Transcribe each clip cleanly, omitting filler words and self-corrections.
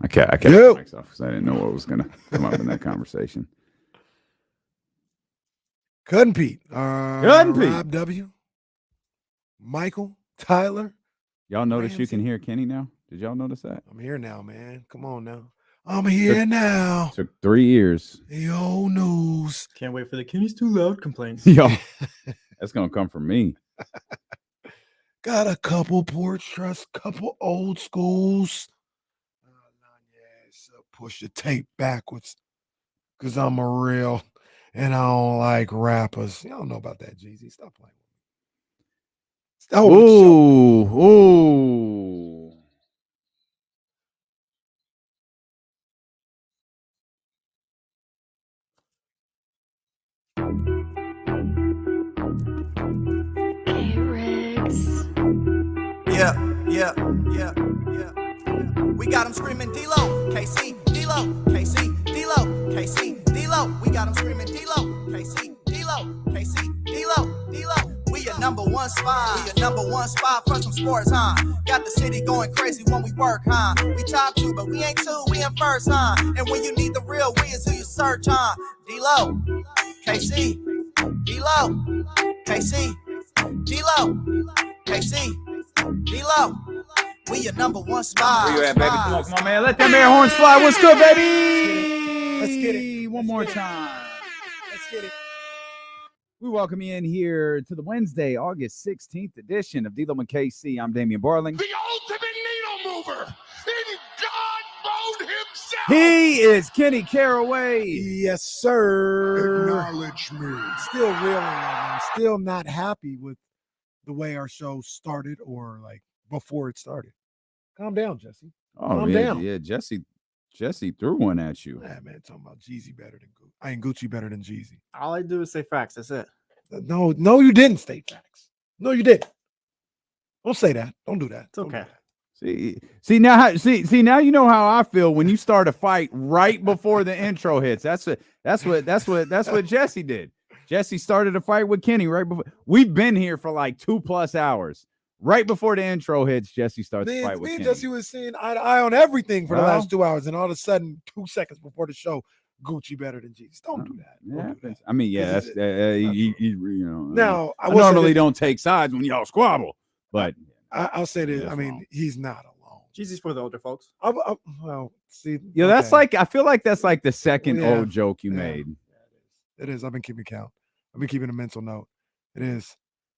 I kept the mics off because I didn't know what was going to come up in that conversation. Couldn't Pete. Rob W. Michael. Tyler. Y'all notice you can hear Kenny now? Did y'all notice that? I'm here now, man. Come on now. I'm here now. Took 3 years. Yo, news. Can't wait for the Kenny's too loud complaints. Yo, that's going to come from me. Got a couple porch trusts, couple old schools. Push the tape backwards because I'm a real and I don't like rappers. You don't know about that, Jeezy. Stop playing with me. Ooh. Yeah. We got them screaming D-Lo, KC, D-Lo, KC, D-Lo, KC, D-Lo. We got them screaming D-Lo, KC, D-Lo, KC, D-Lo, D-Lo. We your number one spot. We your number one spot for some sports, huh? Got the city going crazy when we work, huh? We top 2, but we ain't 2, we in first, huh? And when you need the real, we is who you search, huh? D-Lo, KC, D-Lo, KC, D-Lo, KC, D-Lo. We your number one spot. Where you at, baby? Come on, man. Let them air horns fly. What's good, baby? Let's get it. One more time. Let's get it. We welcome you in here to the Wednesday, August 16th edition of D-Lo and KC. I'm Damian Barling. The ultimate needle mover in God mode himself. He is Kenny Caraway. Yes, sir. Acknowledge me. Still reeling right now. Still not happy with the way our show started or like before it started. Calm down, Jesse. Calm down. Yeah, Jesse threw one at you. Yeah, man, talking about Jeezy better than Gucci. I ain't Gucci better than Jeezy. All I do is say facts. That's it. No, you didn't state facts. No, you didn't. Don't say that. Don't do that. It's okay. See now you know how I feel when you start a fight right before the intro hits. That's what Jesse did. Jesse started a fight with Kenny right before. We've been here for like 2+ hours. Right before the intro hits, Jesse starts to fight with Kenny. Jesse was seeing eye to eye on everything for the last 2 hours, and all of a sudden, 2 seconds before the show, Gucci better than Jesus. Don't do that. Don't do that. I mean, yeah, that's you know. Now, I normally don't take sides when y'all squabble, but I'll say this. I mean, he's not alone. Jeezy's for the older folks. Well, see, yeah, that's like I feel like that's like the second old joke you made. It is. I've been keeping count. I've been keeping a mental note. It is.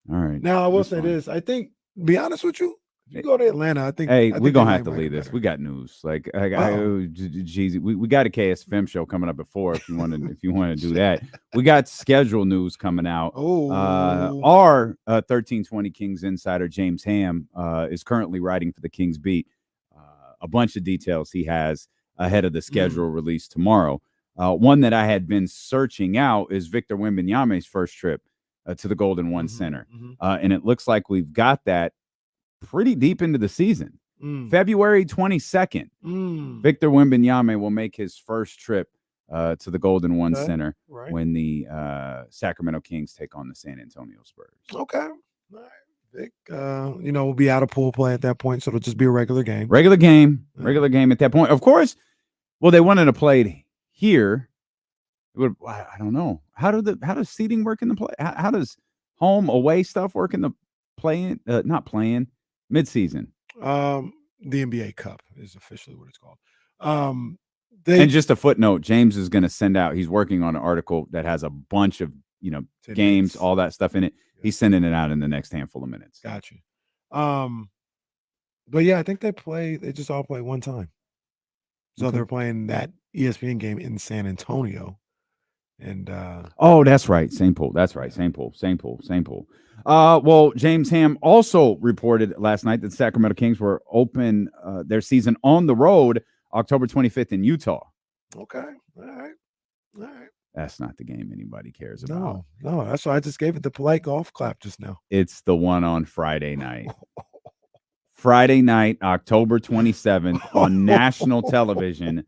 All right. Now I will say this. I think. Be honest with you. If you go to Atlanta, I think. Hey, we're gonna have to leave this. We got news. Like, Jeezy, we got a KSFM show coming up at 4. If you want to do that, we got schedule news coming out. Our 1320 Kings insider James Ham is currently writing for the Kings Beat. A bunch of details he has ahead of the schedule release tomorrow. One that I had been searching out is Victor Wembanyama's first trip to the Golden One Center. And it looks like we've got that pretty deep into the season. February 22nd, Victor Wembanyama will make his first trip to the Golden One Center when the Sacramento Kings take on the San Antonio Spurs. Okay. All right. Vic, we'll be out of pool play at that point, so it'll just be a regular game. Regular game at that point. Of course, well, they wanted to play it here. I don't know. How does seating work in the play? How does home away stuff work in the playing? Not playing midseason. The NBA Cup is officially what it's called. And just a footnote: James is going to send out. He's working on an article that has a bunch of games, all that stuff in it. Yeah. He's sending it out in the next handful of minutes. Gotcha. But yeah, I think they just all play one time. So they're playing that ESPN game in San Antonio. And that's right. Same pool. That's right. Same pool. Well, James Ham also reported last night that the Sacramento Kings were open their season on the road October 25th in Utah. Okay. All right. That's not the game anybody cares about. No, that's why I just gave it the polite golf clap just now. It's the one on Friday night. Friday night, October 27th on national television,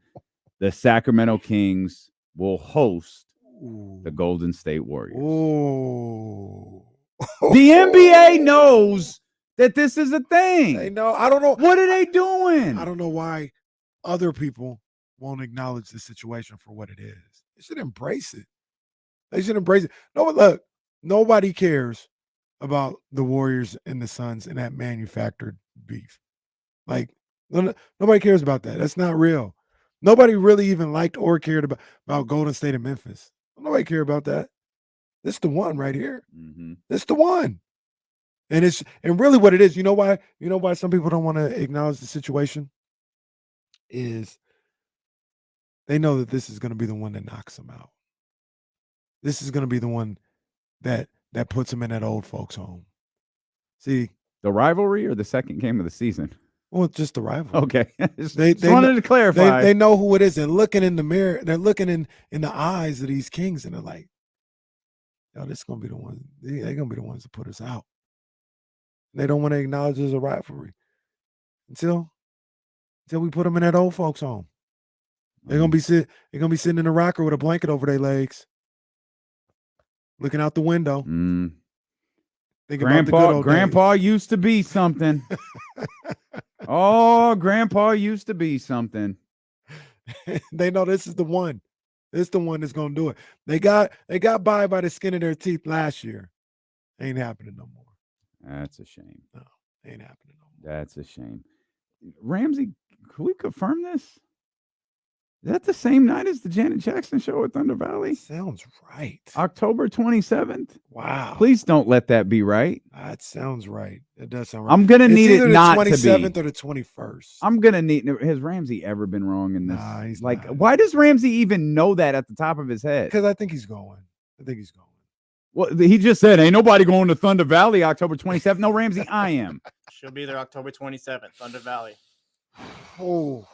the Sacramento Kings will host the Golden State Warriors. The NBA knows that this is a thing. They know. I don't know. What are they doing? I don't know why other people won't acknowledge the situation for what it is. They should embrace it. They should embrace it. No, look, nobody cares about the Warriors and the Suns and that manufactured beef. Like, nobody cares about that. That's not real. Nobody really even liked or cared about Golden State and Memphis. Nobody cared about that. This is the one right here. Mm-hmm. This is the one. And really what it is, you know why some people don't want to acknowledge the situation? Is they know that this is going to be the one that knocks them out. This is going to be the one that puts them in that old folks' home. See, the rivalry or the second game of the season? Well, just the rivalry. Okay, they wanted to clarify. They know who it is, and looking in the mirror, they're looking in the eyes of these kings, and they're like, "Yo, this is gonna be the one. They're gonna be the ones to put us out." They don't want to acknowledge there's a rivalry until we put them in that old folks' home. They're gonna be sitting in the rocker with a blanket over their legs, looking out the window. Grandpa used to be something. Oh, Grandpa used to be something. They know this is the one. This is the one that's gonna do it. They got by the skin of their teeth last year. Ain't happening no more. That's a shame. No, ain't happening no more. That's a shame. Ramsey, can we confirm this? Is that the same night as the Janet Jackson show at Thunder Valley? Sounds right. October 27th? Wow. Please don't let that be right. That sounds right. It does sound right. I'm going to need it not to be. It's either the 27th or the 21st. I'm going to need – has Ramsey ever been wrong in this? Nah, he's like, not. Why does Ramsey even know that at the top of his head? Because I think he's going. Well, he just said, ain't nobody going to Thunder Valley October 27th. No, Ramsey, I am. She'll be there October 27th, Thunder Valley. Oh.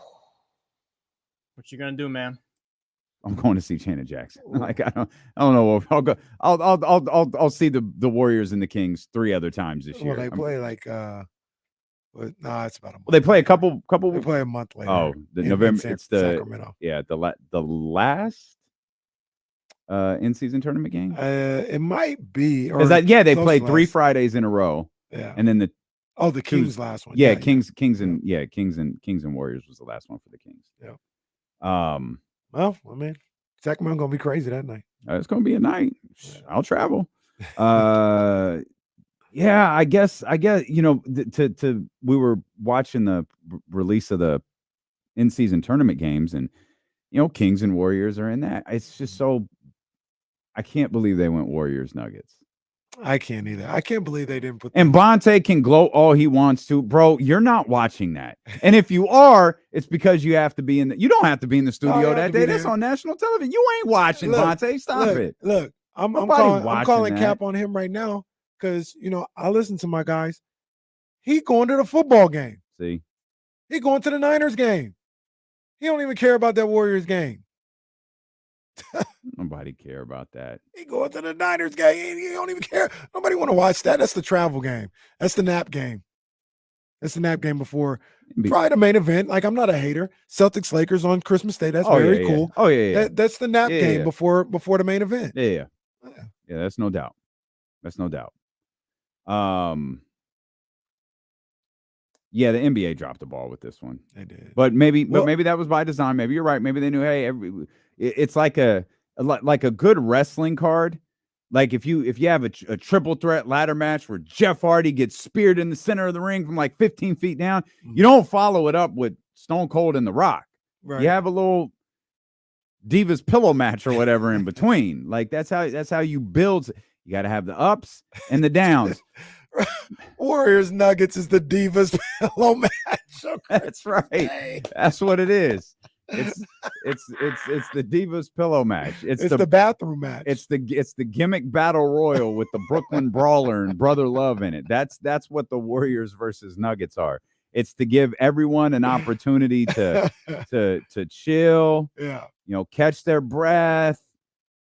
What you gonna do, man? I'm going to see Janet Jackson. Like I don't know. I'll go. I'll see the Warriors and the Kings 3 other times this year. Well, they play like it's about a month. Well, they play a couple. They play a month later. Oh, the November. It's the Sacramento. Yeah, the last in-season tournament game. It might be. Is that they played 3 Fridays in a row. Yeah, and then the Kings last one. Yeah, Kings and Warriors was the last one for the Kings. Yeah. Well, I mean, Sacramento gonna be crazy that night. It's gonna be a night. Yeah. I'll travel. I guess we were watching the release of the in-season tournament games, and Kings and Warriors are in that. It's just so I can't believe they went Warriors Nuggets. I can't either. I can't believe they didn't put. And Bonte can gloat all he wants to, bro. You're not watching that, and if you are, it's because you have to be in. You don't have to be in the studio that day. That's on national television. You ain't watching Bonte. Stop it. Look, I'm calling cap on him right now because I listen to my guys. He going to the football game. See, he going to the Niners game. He don't even care about that Warriors game. Nobody care about that. He going to the Niners game. He don't even care. Nobody want to watch that. That's the travel game. That's the nap game. That's the nap game before probably the main event. Like, I'm not a hater. Celtics Lakers on Christmas Day. That's very cool. Oh yeah. That's the nap game before the main event. Yeah. That's no doubt. Yeah, the NBA dropped the ball with this one. They did. But maybe that was by design. Maybe you're right. Maybe they knew, hey, it's like a good wrestling card. Like if you have a triple threat ladder match where Jeff Hardy gets speared in the center of the ring from like 15 feet down, you don't follow it up with Stone Cold and The Rock. Right. You have a little Divas pillow match or whatever in between. Like that's how you build. You got to have the ups and the downs. Warriors Nuggets is the Divas pillow match. That's right. That's what it is. It's the Divas pillow match. It's the bathroom match. It's the gimmick battle royal with the Brooklyn Brawler and Brother Love in it. That's what the Warriors versus Nuggets are. It's to give everyone an opportunity to chill. Yeah. Catch their breath.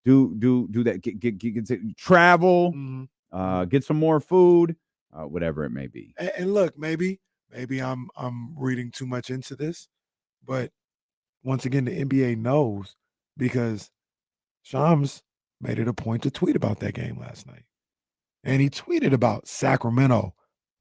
Do that. Get travel. Mm-hmm. Get some more food. Whatever it may be. And look, maybe I'm reading too much into this, but once again, the NBA knows because Shams made it a point to tweet about that game last night. And he tweeted about Sacramento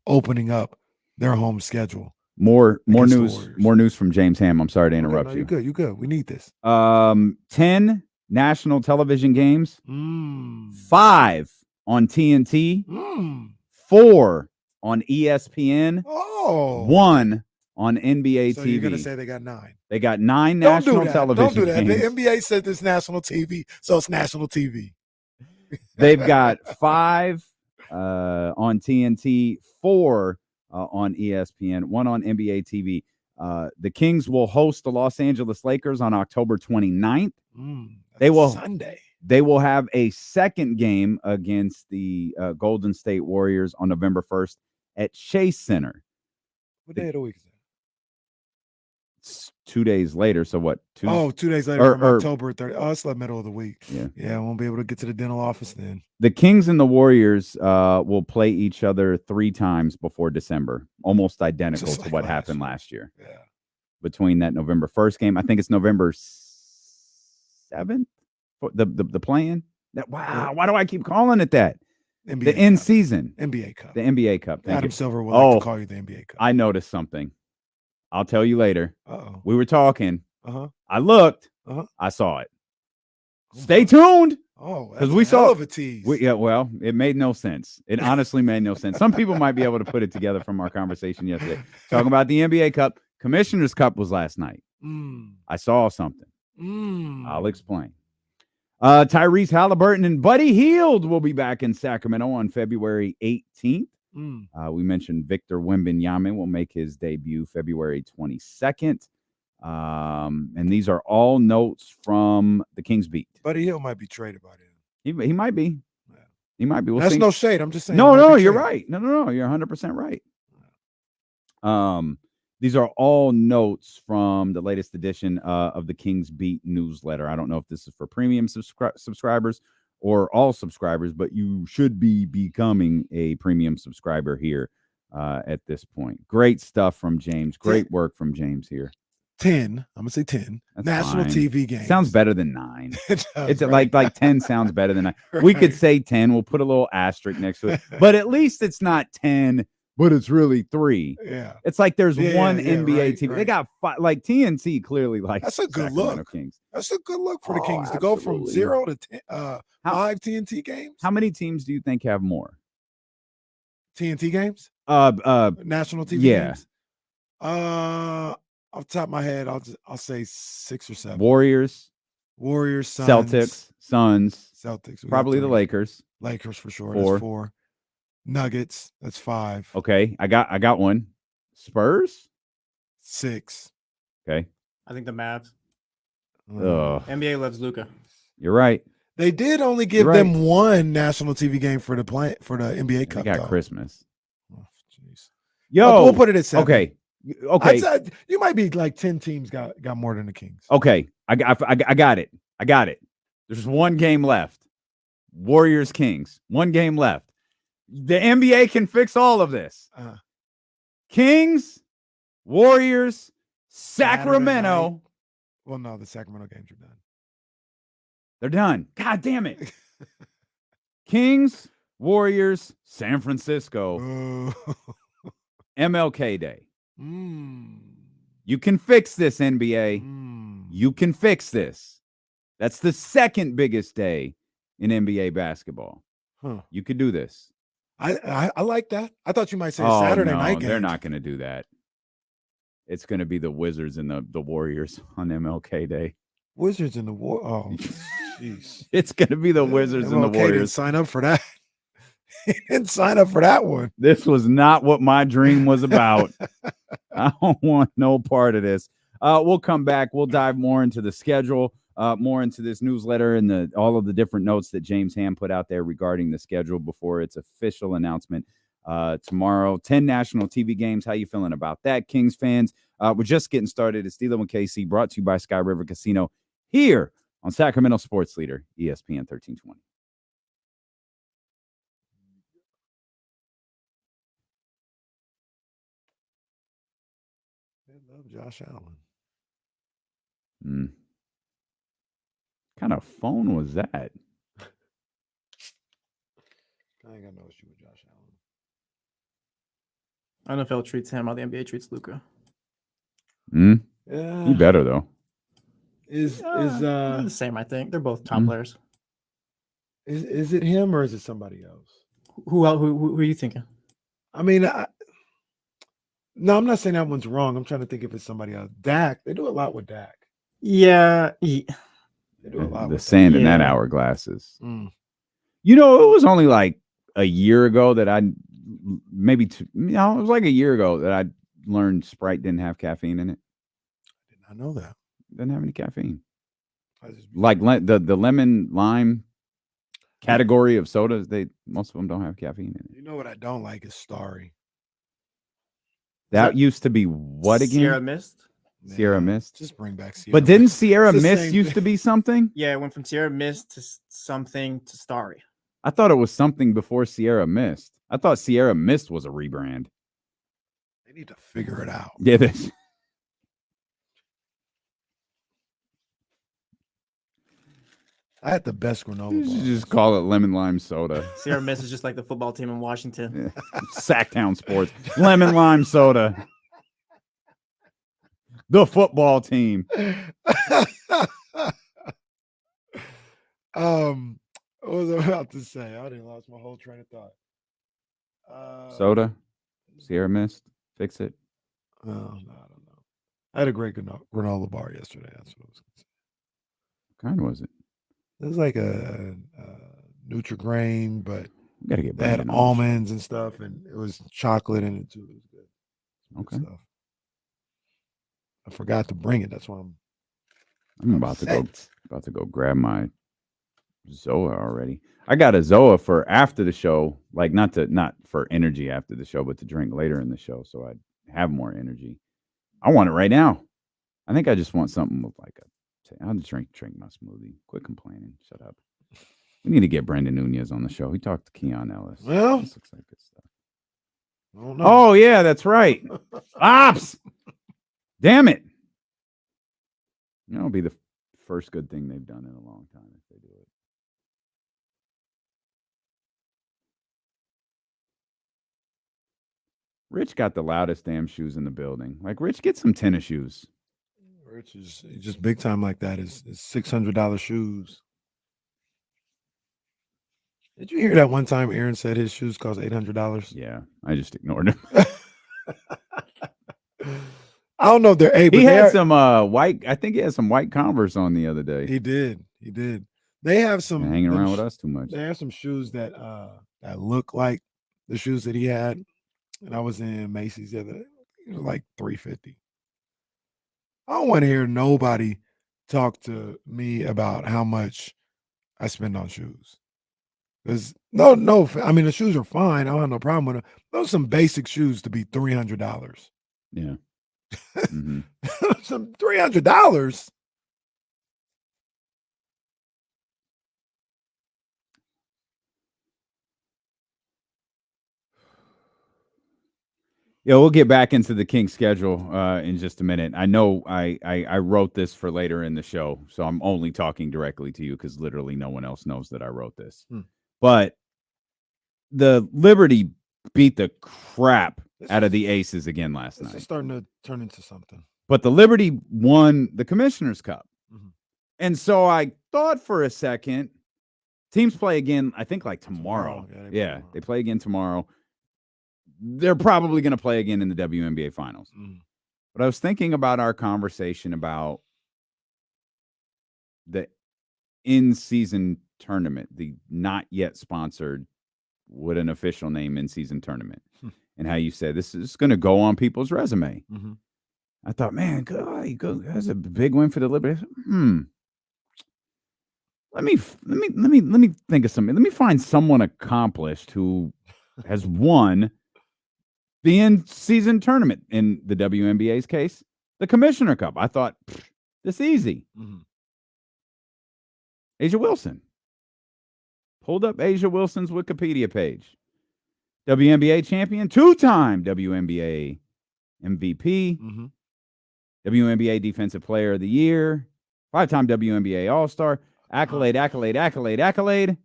opening up their home schedule More against the news. Warriors. More news from James Ham. I'm sorry to Okay, interrupt no, you. You're good. You're good. We need this. 10 national television games. 5 on TNT. 4 on ESPN. Oh. 1 on NBA So TV. you're gonna say they got 9? They got 9 Don't national do that. television Don't do that. games. The NBA said this national TV, so it's national TV. They've got 5 on TNT, 4 on ESPN, 1 on NBA TV. The Kings will host the Los Angeles Lakers on October 29th. They will Sunday. They will have a second game against the Golden State Warriors on November 1st at Chase Center. What day of the week is that? It's 2 days later. So what? 2 days later from October 30th. Oh, it's the middle of the week. Yeah. I won't be able to get to the dental office then. The Kings and the Warriors will play each other 3 times before December, almost identical Just to like what last happened year. last year. Yeah. Between that November 1st game, I think it's November 7th, the play-in. Wow, why do I keep calling it that? NBA The in Cup. season. NBA Cup. The NBA Cup. Thank Adam you. Silver would like to call you the NBA Cup. I noticed something. I'll tell you later. Uh-oh. We were talking. Uh-huh. I looked. Uh-huh. I saw it. Stay tuned. Oh, because that's we a hell saw of a tease. well, it made no sense. It honestly made no sense. Some people might be able to put it together from our conversation yesterday. Talking about the NBA Cup. Commissioner's Cup was last night. I saw something. I'll explain. Tyrese Halliburton and Buddy Hield will be back in Sacramento on February 18th. We mentioned Victor Wembanyama will make his debut February 22nd. And these are all notes from the Kings Beat. Buddy Hield might be traded by then. He might be. Yeah. He might be. We'll That's see. no shade. I'm just saying. No, you're right. No, you're 100% right. These are all notes from the latest edition of the Kings Beat newsletter. I don't know if this is for premium subscribers or all subscribers, but you should be becoming a premium subscriber here at this point. Great stuff from James. Great work from James here. 10. I'm gonna say 10. That's national fine. TV games. Sounds better than 9. It's right? like 10 sounds better than 9. Right. We could say 10. We'll put a little asterisk next to it, but at least it's not 10. But it's really 3. Yeah. It's like there's one NBA right, TV. right. They got 5, like TNT clearly like That's a good Sacramento look. Kings. That's a good look for the Kings to absolutely. go from 0 to 10, 5 TNT games. How many teams do you think have more? TNT games? National TV games? Off the top of my head, I'll say 6 or 7. Warriors, Suns, Celtics, Suns, Celtics. We got probably the 3. Lakers. Lakers for sure. 4. That's 4. Nuggets. That's 5. Okay, I got one. Spurs. 6. Okay. I think the Mavs. Ugh. NBA loves Luka. You're right. They did only give You're them right. one national TV game for the NBA Cup. They got though. Christmas. Oh, jeez. Yo, We'll put it at 7. Okay. I'd say you might be like 10 teams got more than the Kings. Okay, I got it. I got it. There's one game left. Warriors Kings. One game left. The NBA can fix all of this. Kings, Warriors, Sacramento. Well, no, the Sacramento games are done. They're done. God damn it. Kings, Warriors, San Francisco. MLK Day. You can fix this, NBA. You can fix this. That's the second biggest day in NBA basketball. You could do this. I like that. I thought you might say Saturday night game. They're not going to do that. It's going to be the Wizards and the Warriors on MLK Day. Wizards and the War. Oh, jeez. It's going to be the Wizards and the Warriors. Didn't sign up for that. He didn't sign up for that one. This was not what my dream was about. I don't want no part of this. We'll come back. We'll dive more into the schedule, more into this newsletter and all of the different notes that James Ham put out there regarding the schedule before its official announcement tomorrow. 10 national TV games. How you feeling about that, Kings fans? We're just getting started. It's D'Lo and KC, brought to you by Sky River Casino here on Sacramento Sports Leader, ESPN 1320. I love Josh Allen. Kind of phone was that? I ain't got no issue with Josh Allen. NFL treats him how the NBA treats Luka. He Yeah. better though. Is They're the same, I think. They're both top Mhm. players. is it him or is it somebody else? Who are you thinking? I mean, no, I'm not saying that one's wrong. I'm trying to think if it's somebody else. Dak, they do a lot with Dak. Yeah. They do a lot The with sand in that Yeah. hourglass is. Mm. You know, it was only like a year ago that it was like a year ago that I learned Sprite didn't have caffeine in it. Did not know that. Didn't have any caffeine. I just Like the lemon lime category of sodas, most of them don't have caffeine in it. You know what I don't like is Starry. That used to be what again? Sierra Mist. Sierra Man, Mist. Just bring back Sierra. But didn't Mist. Sierra It's the Mist same used thing. to be something? Yeah, it went from Sierra Mist to something to Starry. I thought it was something before Sierra Mist. I thought Sierra Mist was a rebrand. They need to figure it out. Yeah, this. I had the best granola You should bar. just call it lemon lime soda. Sierra Mist is just like the football team in Washington. Sacktown Sports. Lemon lime soda. The football team. What was I about to say? I didn't lost my whole train of thought. Soda. Sierra Mist. Fix it. Oh, no, I don't know. I had a great granola bar yesterday. That's what I was going to say. What kind was it? It was like a Nutri-Grain, but We gotta get they had Brandon on the show. almonds and stuff, and it was chocolate in it too. It was good. Good Okay. stuff. I forgot to bring it. That's why I'm about to upset. go grab my Zoa already. I got a Zoa for after the show, like not for energy after the show, but to drink later in the show, so I'd have more energy. I want it right now. I think I just want something with like I'll just drink my smoothie. Quit complaining. Shut up. We need to get Brandon Nunez on the show. He talked to Keon Ellis. Well, This looks like good stuff. I don't know. Oh yeah, that's right. Ops. Damn it. That'll be the first good thing they've done in a long time if they do it. Rich got the loudest damn shoes in the building. Like, Rich, get some tennis shoes. Rich is just big time like that. Is $600 shoes. Did you hear that one time Aaron said his shoes cost $800? Yeah, I just ignored him. I don't know if they're He had some white. I think he had some white Converse on the other day. He did. They have some Been hanging around with us too much. They have some shoes that look like the shoes that he had. And I was in Macy's the other day. It was like $350. I don't want to hear nobody talk to me about how much I spend on shoes. Because no, I mean the shoes are fine. I don't have no problem with them. Those are some basic shoes to be $300. Yeah. Mhm. Some $300. Yeah, we'll get back into the Kings schedule in just a minute. I know I wrote this for later in the show, so I'm only talking directly to you because literally no one else knows that I wrote this. But the Liberty beat the crap out of the Aces again last This is night. starting to turn into something. But the Liberty won the Commissioner's Cup. Mhm. And so I thought for a second, teams play again, I think like tomorrow. Yeah, They play again tomorrow. They're probably going to play again in the WNBA finals. Mhm. But I was thinking about our conversation about the in-season tournament, the not yet sponsored with an official name in-season tournament, and how you said this is going to go on people's resume. Mhm. I thought, man, that's a big win for the Liberty. Let me think of something. Let me find someone accomplished who has won the in-season tournament. In the WNBA's case, the Commissioner Cup. I thought, this easy. Mhm. Asia Wilson. Pulled up Asia Wilson's Wikipedia page. WNBA champion, two-time WNBA MVP, Mhm. WNBA Defensive Player of the Year, five-time WNBA All-Star, accolade.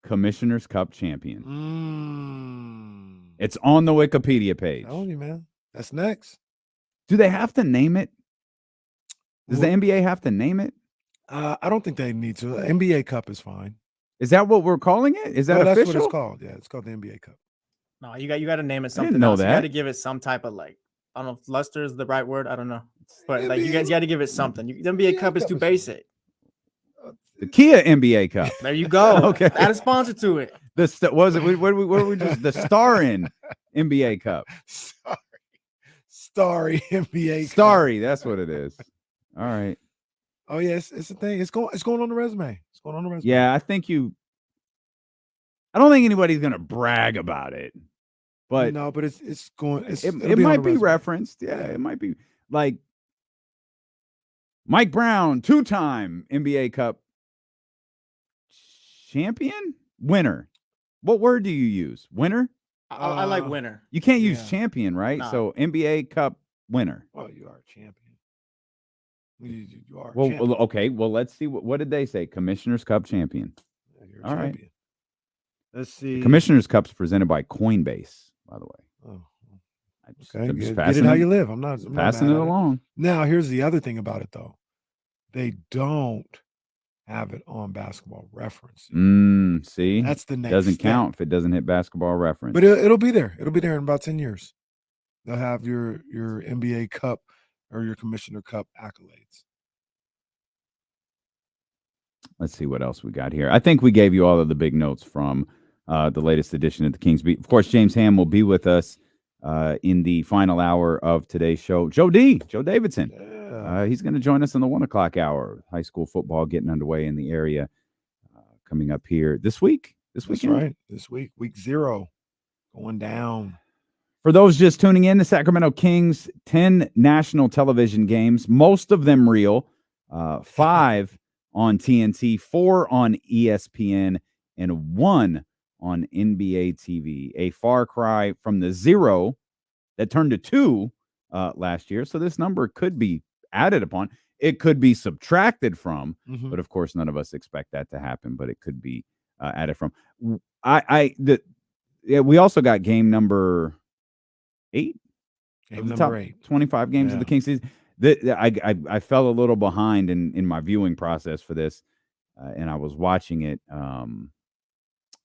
Commissioner's Cup champion. Mm. It's on the Wikipedia page. Telling you, man. That's next. Do they have to name it? Does the Well, NBA have to name it? I don't think they need to. NBA Cup is fine. Is that what we're calling it? Is that That's official? what it's called. Yeah, it's called the NBA Cup. No, you got to name it I something didn't know else. You got that. to give it some type of like, I don't know if luster is the right word. I don't know, but like you guys got to give it something. The NBA Cup is too basic. The Kia NBA Cup. There you go. Okay. Add a sponsor to it. What was it? What were we just the Star in NBA Cup? Starry NBA Cup. Starry, that's what it is. All right. Oh yes, it's a thing. It's going on the resume. It's going on the resume. Yeah, I don't think anybody's gonna brag about it, but no, but it's going. it it'll on might the be resume. referenced. Yeah, it might be like Mike Brown, 2-time NBA Cup champion, winner. What word do you use? Winner? I like winner. You can't use Yeah. champion, right? Nah. So NBA Cup winner. Well, you are a champion. You are. A Well, champion. okay. Well, let's see. What did they say? Commissioner's Cup champion. Yeah, you're a all right. champion. Let's see. Commissioner's Cup's presented by Coinbase, by the way. Oh, I'm okay. just Get passing it how it- you live. I'm not passing mad it at along. Now, here's the other thing about it, though. They don't have it on Basketball Reference. See, That's the next. doesn't step. count if it doesn't hit Basketball Reference. But it'll be there. It'll be there in about 10 years. They'll have your NBA Cup or your Commissioner Cup accolades. Let's see what else we got here. I think we gave you all of the big notes from the latest edition of the Kings Beat. Of course, James Ham will be with us in the final hour of today's show. Joe Davidson. Yeah. He's going to join us in the 1 o'clock hour. High school football getting underway in the area coming up here this week. This That's weekend. right. This week 0, going down. For those just tuning in, the Sacramento Kings, 10 national television games, most of them real, 5 on TNT, 4 on ESPN, and 1 on NBA TV. A far cry from the 0 that turned to 2 last year. So this number could be added upon. It could be subtracted from, Mhm. but of course, none of us expect that to happen. But it could be added from. We also got game number 8. Game Of the number top 8. 25 games of the Yeah. Kings season. I fell a little behind in my viewing process for this, and I was watching it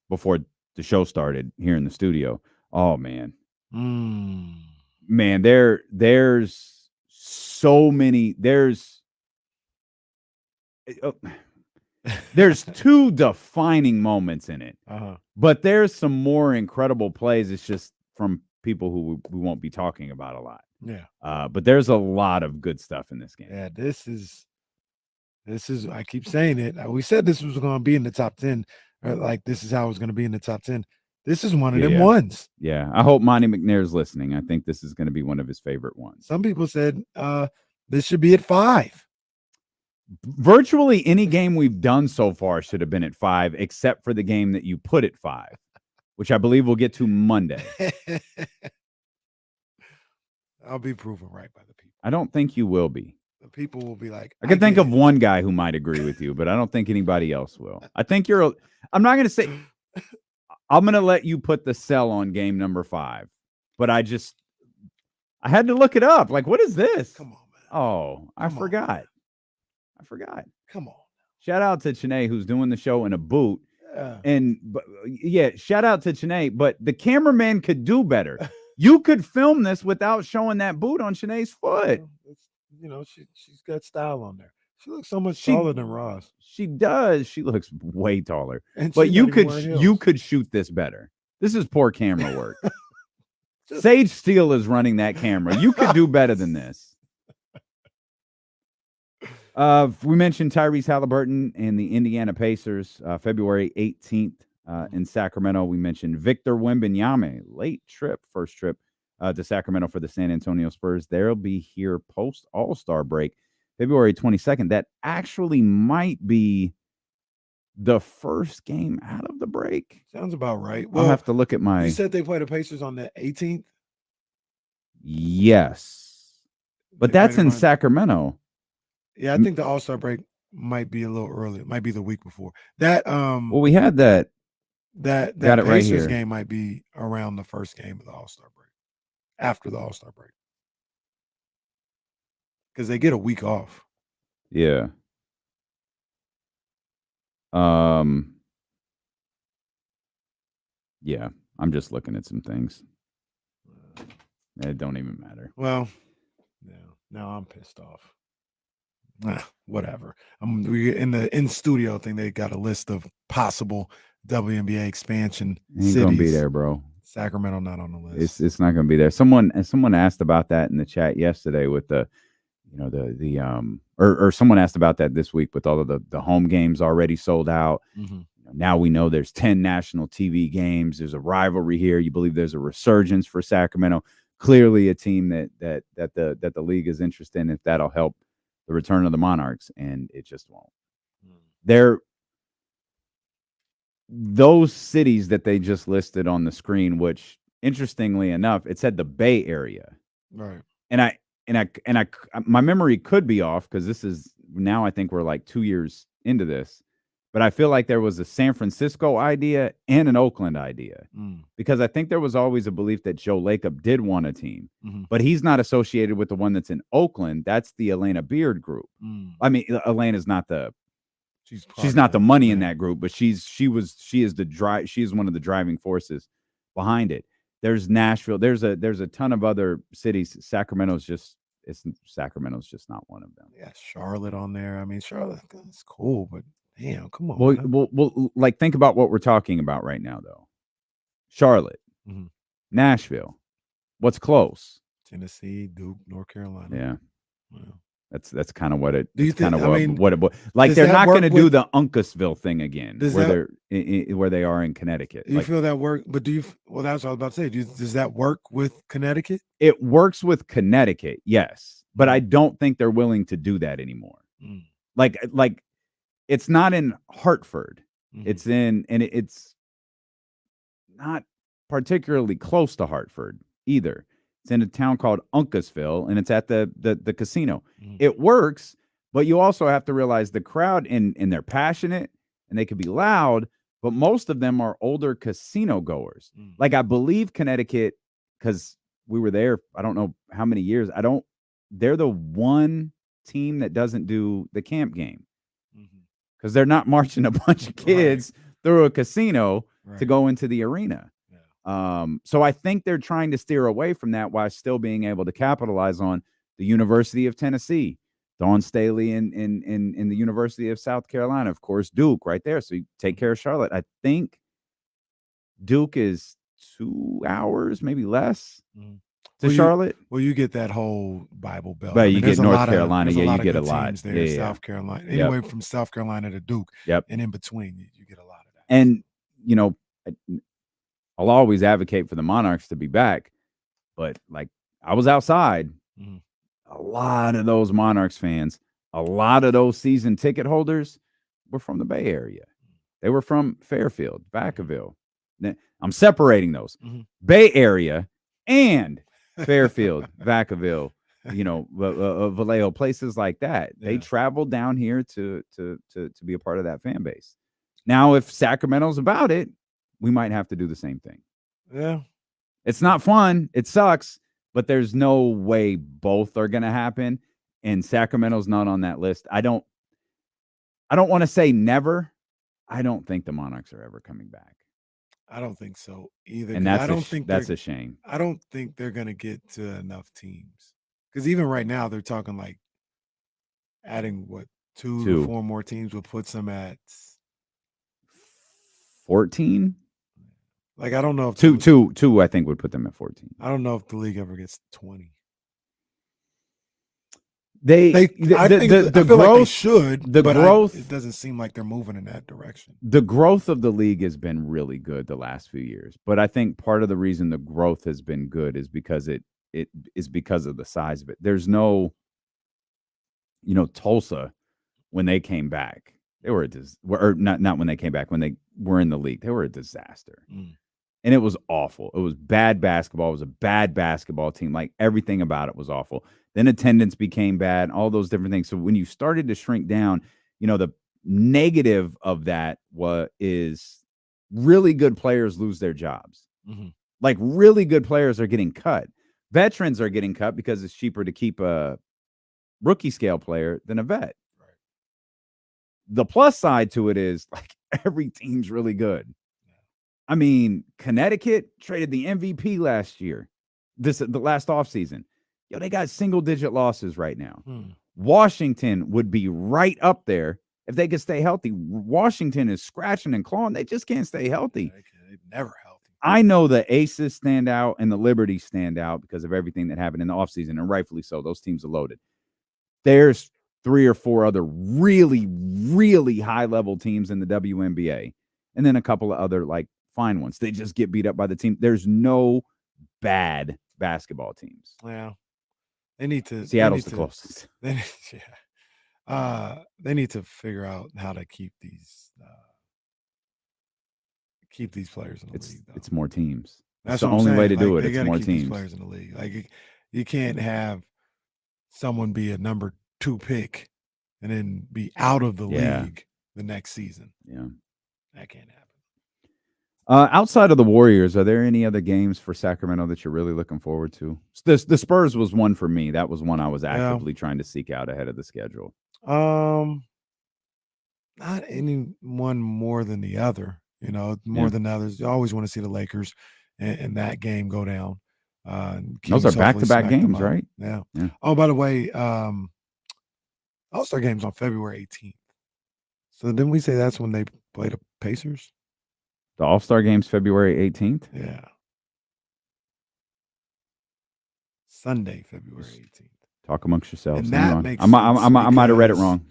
before the show started here in the studio. Oh man, man, there's so many. There's 2 defining moments in it, Uh-huh. but there's some more incredible plays. It's just from people who we won't be talking about a lot. Yeah. But there's a lot of good stuff in this game. Yeah, this is I keep saying it. We said this was going to be in the top 10. Like this is how it was going to be in the top 10. This is one of them Yeah. ones. Yeah, I hope Monty McNair's listening. I think this is going to be one of his favorite ones. Some people said this should be at 5. Virtually any game we've done so far should have been at 5, except for the game that you put at 5, which I believe we'll get to Monday. I'll be proven right by the people. I don't think you will be. The people will be like, I can think get of it. one guy who might agree with you, but I don't think anybody else will. I think I'm not going to say, I'm going to let you put the sell on game number 5, but I had to look it up. Like, what is this? Come on, man. Oh, I Come on. forgot. I forgot. Come on. Shout out to Chanae, who's doing the show in a boot. Yeah. Shout out to Chanae, but the cameraman could do better. You could film this without showing that boot on Chanae's foot. She's got style on there. She looks so much She- taller than Ross. She does. She looks way taller. And But she's you not even could wearing you heels. could shoot this better. This is poor camera work. Just- Sage Steele is running that camera. You could do better than this. We mentioned Tyrese Halliburton and the Indiana Pacers, February 18th in Sacramento. We mentioned Victor Wembanyama, first trip to Sacramento for the San Antonio Spurs. They'll be here post All-Star break, February 22nd. That actually might be the first game out of the break. Sounds about right. I'll have to look at my. You said they play the Pacers on the 18th. Yes, but They that's play in them on- Sacramento. Yeah, I think the All-Star break might be a little early. It might be the week before. That Well, we had that. That Got it right Pacers here. game might be around the first game of the All-Star break, after the All-Star break, because they get a week off. Yeah. Yeah, I'm just looking at some things. It don't even matter. Well, yeah. Now I'm pissed off. Whatever. We in the in-studio thing. They got a list of possible WNBA expansion Ain't cities. gonna be there, bro. Sacramento not on the list. It's not gonna be there. Someone asked about that in the chat yesterday with the, or someone asked about that this week with all of the home games already sold out. Mm-hmm. Now we know there's 10 national TV games. There's a rivalry here. You believe there's a resurgence for Sacramento. Clearly a team that the league is interested in, if that'll help the return of the Monarchs, and it just won't. Those cities that they just listed on the screen, which interestingly enough, it said the Bay Area. Right. And I my memory could be off, because this is now, I think we're like 2 years into this, but I feel like there was a San Francisco idea and an Oakland idea, because I think there was always a belief that Joe Lacob did want a team, but he's not associated with the one that's in Oakland. That's the Elena Beard group. I mean, Elena's not she's not the money in that group, but she is one of the driving forces behind it. There's Nashville. There's a ton of other cities. Sacramento's just not one of them. Yeah, Charlotte on there. I mean, Charlotte is cool, but damn, come on. Well, like, think about what we're talking about right now, though. Charlotte, Nashville. What's close? Tennessee, Duke, North Carolina. Yeah. Wow. That's kind of what it. Do you think? What like, they're not going to do the Uncasville thing again, where they are in Connecticut. Do you feel that work? But do you? Well, that's what I was about to say. Does that work with Connecticut? It works with Connecticut, yes, but I don't think they're willing to do that anymore. Like it's not in Hartford. It's it's not particularly close to Hartford either. It's in a town called Uncasville, and it's at the casino. It works, but you also have to realize the crowd, and they're passionate, and they can be loud, but most of them are older casino goers. Like, I believe Connecticut, because we were there, I don't know how many years. They're the one team that doesn't do the camp game, because they're not marching a bunch of kids through a casino to go into the arena. So I think they're trying to steer away from that while still being able to capitalize on the University of Tennessee, Dawn Staley in the University of South Carolina, of course, Duke right there. So you take care of Charlotte. I think Duke is 2 hours, maybe less, to Charlotte. You get that whole Bible Belt. But you get North Carolina. Yeah, you get a lot. There, South Carolina. Anyway, from South Carolina to Duke. Yep. And in between, you get a lot of that. And, I'll always advocate for the Monarchs to be back, but like, I was outside. A lot of those Monarchs fans, a lot of those season ticket holders were from the Bay Area. They were from Fairfield, Vacaville. I'm separating those. Bay Area and Fairfield, Vacaville, Vallejo, places like that. They traveled down here to be a part of that fan base. Now, if Sacramento's about it, we might have to do the same thing. Yeah. It's not fun. It sucks, but there's no way both are going to happen. And Sacramento's not on that list. I don't want to say never. I don't think the Monarchs are ever coming back. I don't think so either. And that's a shame. I don't think they're going to get to enough teams. Because even right now, they're talking like adding, 2 to 4 more teams will put them at 14. Like, I don't know if two, I think would put them at 14. I don't know if the league ever gets 20. I feel like they should. The growth, it doesn't seem like they're moving in that direction. The growth of the league has been really good the last few years, but I think part of the reason the growth has been good is because it is because of the size of it. There's no, Tulsa, when they came back, they were not when they came back, when they were in the league, they were a disaster. And it was awful. It was bad basketball. It was a bad basketball team. Like, everything about it was awful. Then attendance became bad, all those different things. So when you started to shrink down, the negative of that is really good players lose their jobs. Mm-hmm. Like really good players are getting cut. Veterans are getting cut because it's cheaper to keep a rookie scale player than a vet. Right. The plus side to it is like every team's really good. I mean, Connecticut traded the MVP last year, the last offseason. Yo, they got single-digit losses right now. Washington would be right up there if they could stay healthy. Washington is scratching and clawing. They just can't stay healthy. They're never healthy. I know the Aces stand out and the Liberties stand out because of everything that happened in the offseason, and rightfully so. Those teams are loaded. There's 3 or 4 other really, really high-level teams in the WNBA, and then a couple of other, like, fine ones. They just get beat up by the team. There's no bad basketball teams. Yeah. They need to. Seattle's the closest. They need to figure out how to keep these players in the league. Though. It's more teams. That's the only way to do it. They It's more keep teams. these players in the league. Like you can't have someone be a number 2 pick and then be out of the league the next season. Yeah, that can't happen. Outside of the Warriors, are there any other games for Sacramento that you're really looking forward to? The Spurs was one for me. That was one I was actively trying to seek out ahead of the schedule. Not any one more than the other. You know, more than others. You always want to see the Lakers and that game go down. Those are back-to-back games, right? Yeah. Oh, by the way, All-Star game's on February 18th. So didn't we say that's when they play the Pacers? The All-Star game's February 18th? Yeah. Sunday, February 18th. Talk amongst yourselves. And that makes I might have read it wrong.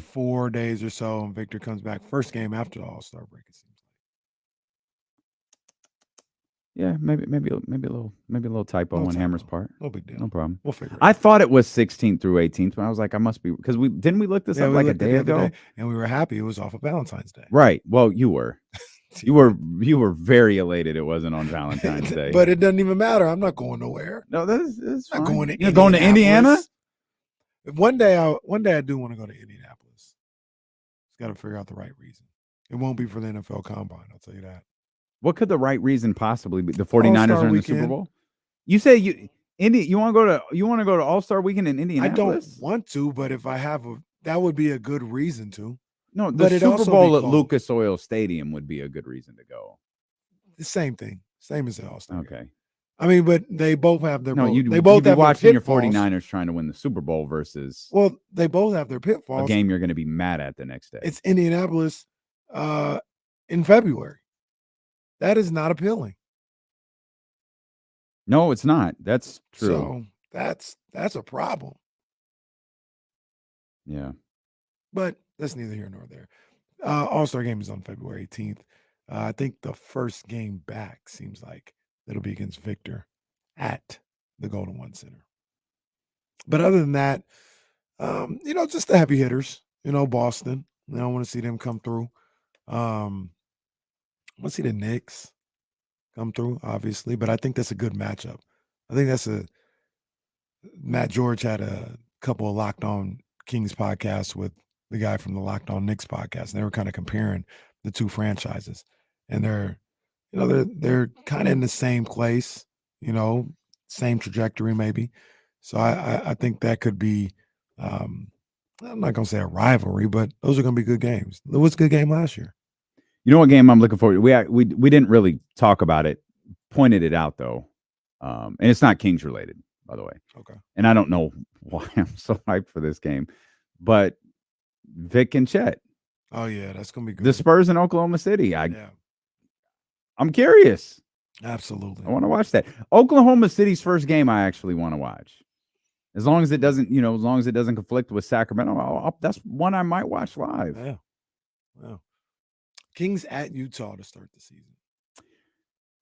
4 days or so, and Victor comes back. First game after the All-Star break, it seems like. Yeah, maybe a little typo on Hammer's part. No big deal. No problem. We'll figure it I out. thought it was 16th through 18th, but I was like, I must be because we look this up like a day ago, and we were happy it was off of Valentine's Day. Right. Well, you were. You were very elated it wasn't on Valentine's Day. But it doesn't even matter. I'm not going nowhere. No, that's not going to You're going to Indiana? One day I do want to go to Indianapolis. Just got to figure out the right reason. It won't be for the NFL Combine, I'll tell you that. What could the right reason possibly be? The 49ers are in the Super weekend. Bowl? You say you want to go to All-Star weekend in Indianapolis? I don't want to, but if I have that would be a good reason to. No, the Super Bowl at Lucas Oil Stadium would be a good reason to go. The same thing. Same as the All-Star. Okay. I mean, but they both have their they both have watching your 49ers trying to win the Super Bowl versus they both have their pitfalls. A game you're going to be mad at the next day. It's Indianapolis in February. That is not appealing. No, it's not. That's true. So that's a problem. Yeah. But that's neither here nor there. All-Star game is on February 18th. I think the first game back seems like it'll be against Victor at the Golden One Center. But other than that, just the heavy hitters, Boston. I want to see them come through. I want to see the Knicks come through, obviously, but I think that's a good matchup. I think Matt George had a couple of Locked On Kings podcasts with the guy from the Locked On Knicks podcast, and they were kind of comparing the two franchises, and they're kind of in the same place, same trajectory maybe. So I think that could be, I'm not going to say a rivalry, but those are going to be good games. It was a good game last year. You know what game I'm looking forward to? We didn't really talk about it, pointed it out though, and it's not Kings related, by the way. Okay. And I don't know why I'm so hyped for this game, but Vic and Chet. Oh yeah, that's gonna be good. The Spurs in Oklahoma City. I'm curious. Absolutely. I want to watch that. Oklahoma City's first game I actually want to watch. As long as it doesn't, conflict with Sacramento, that's one I might watch live. Yeah. Wow. Kings at Utah to start the season.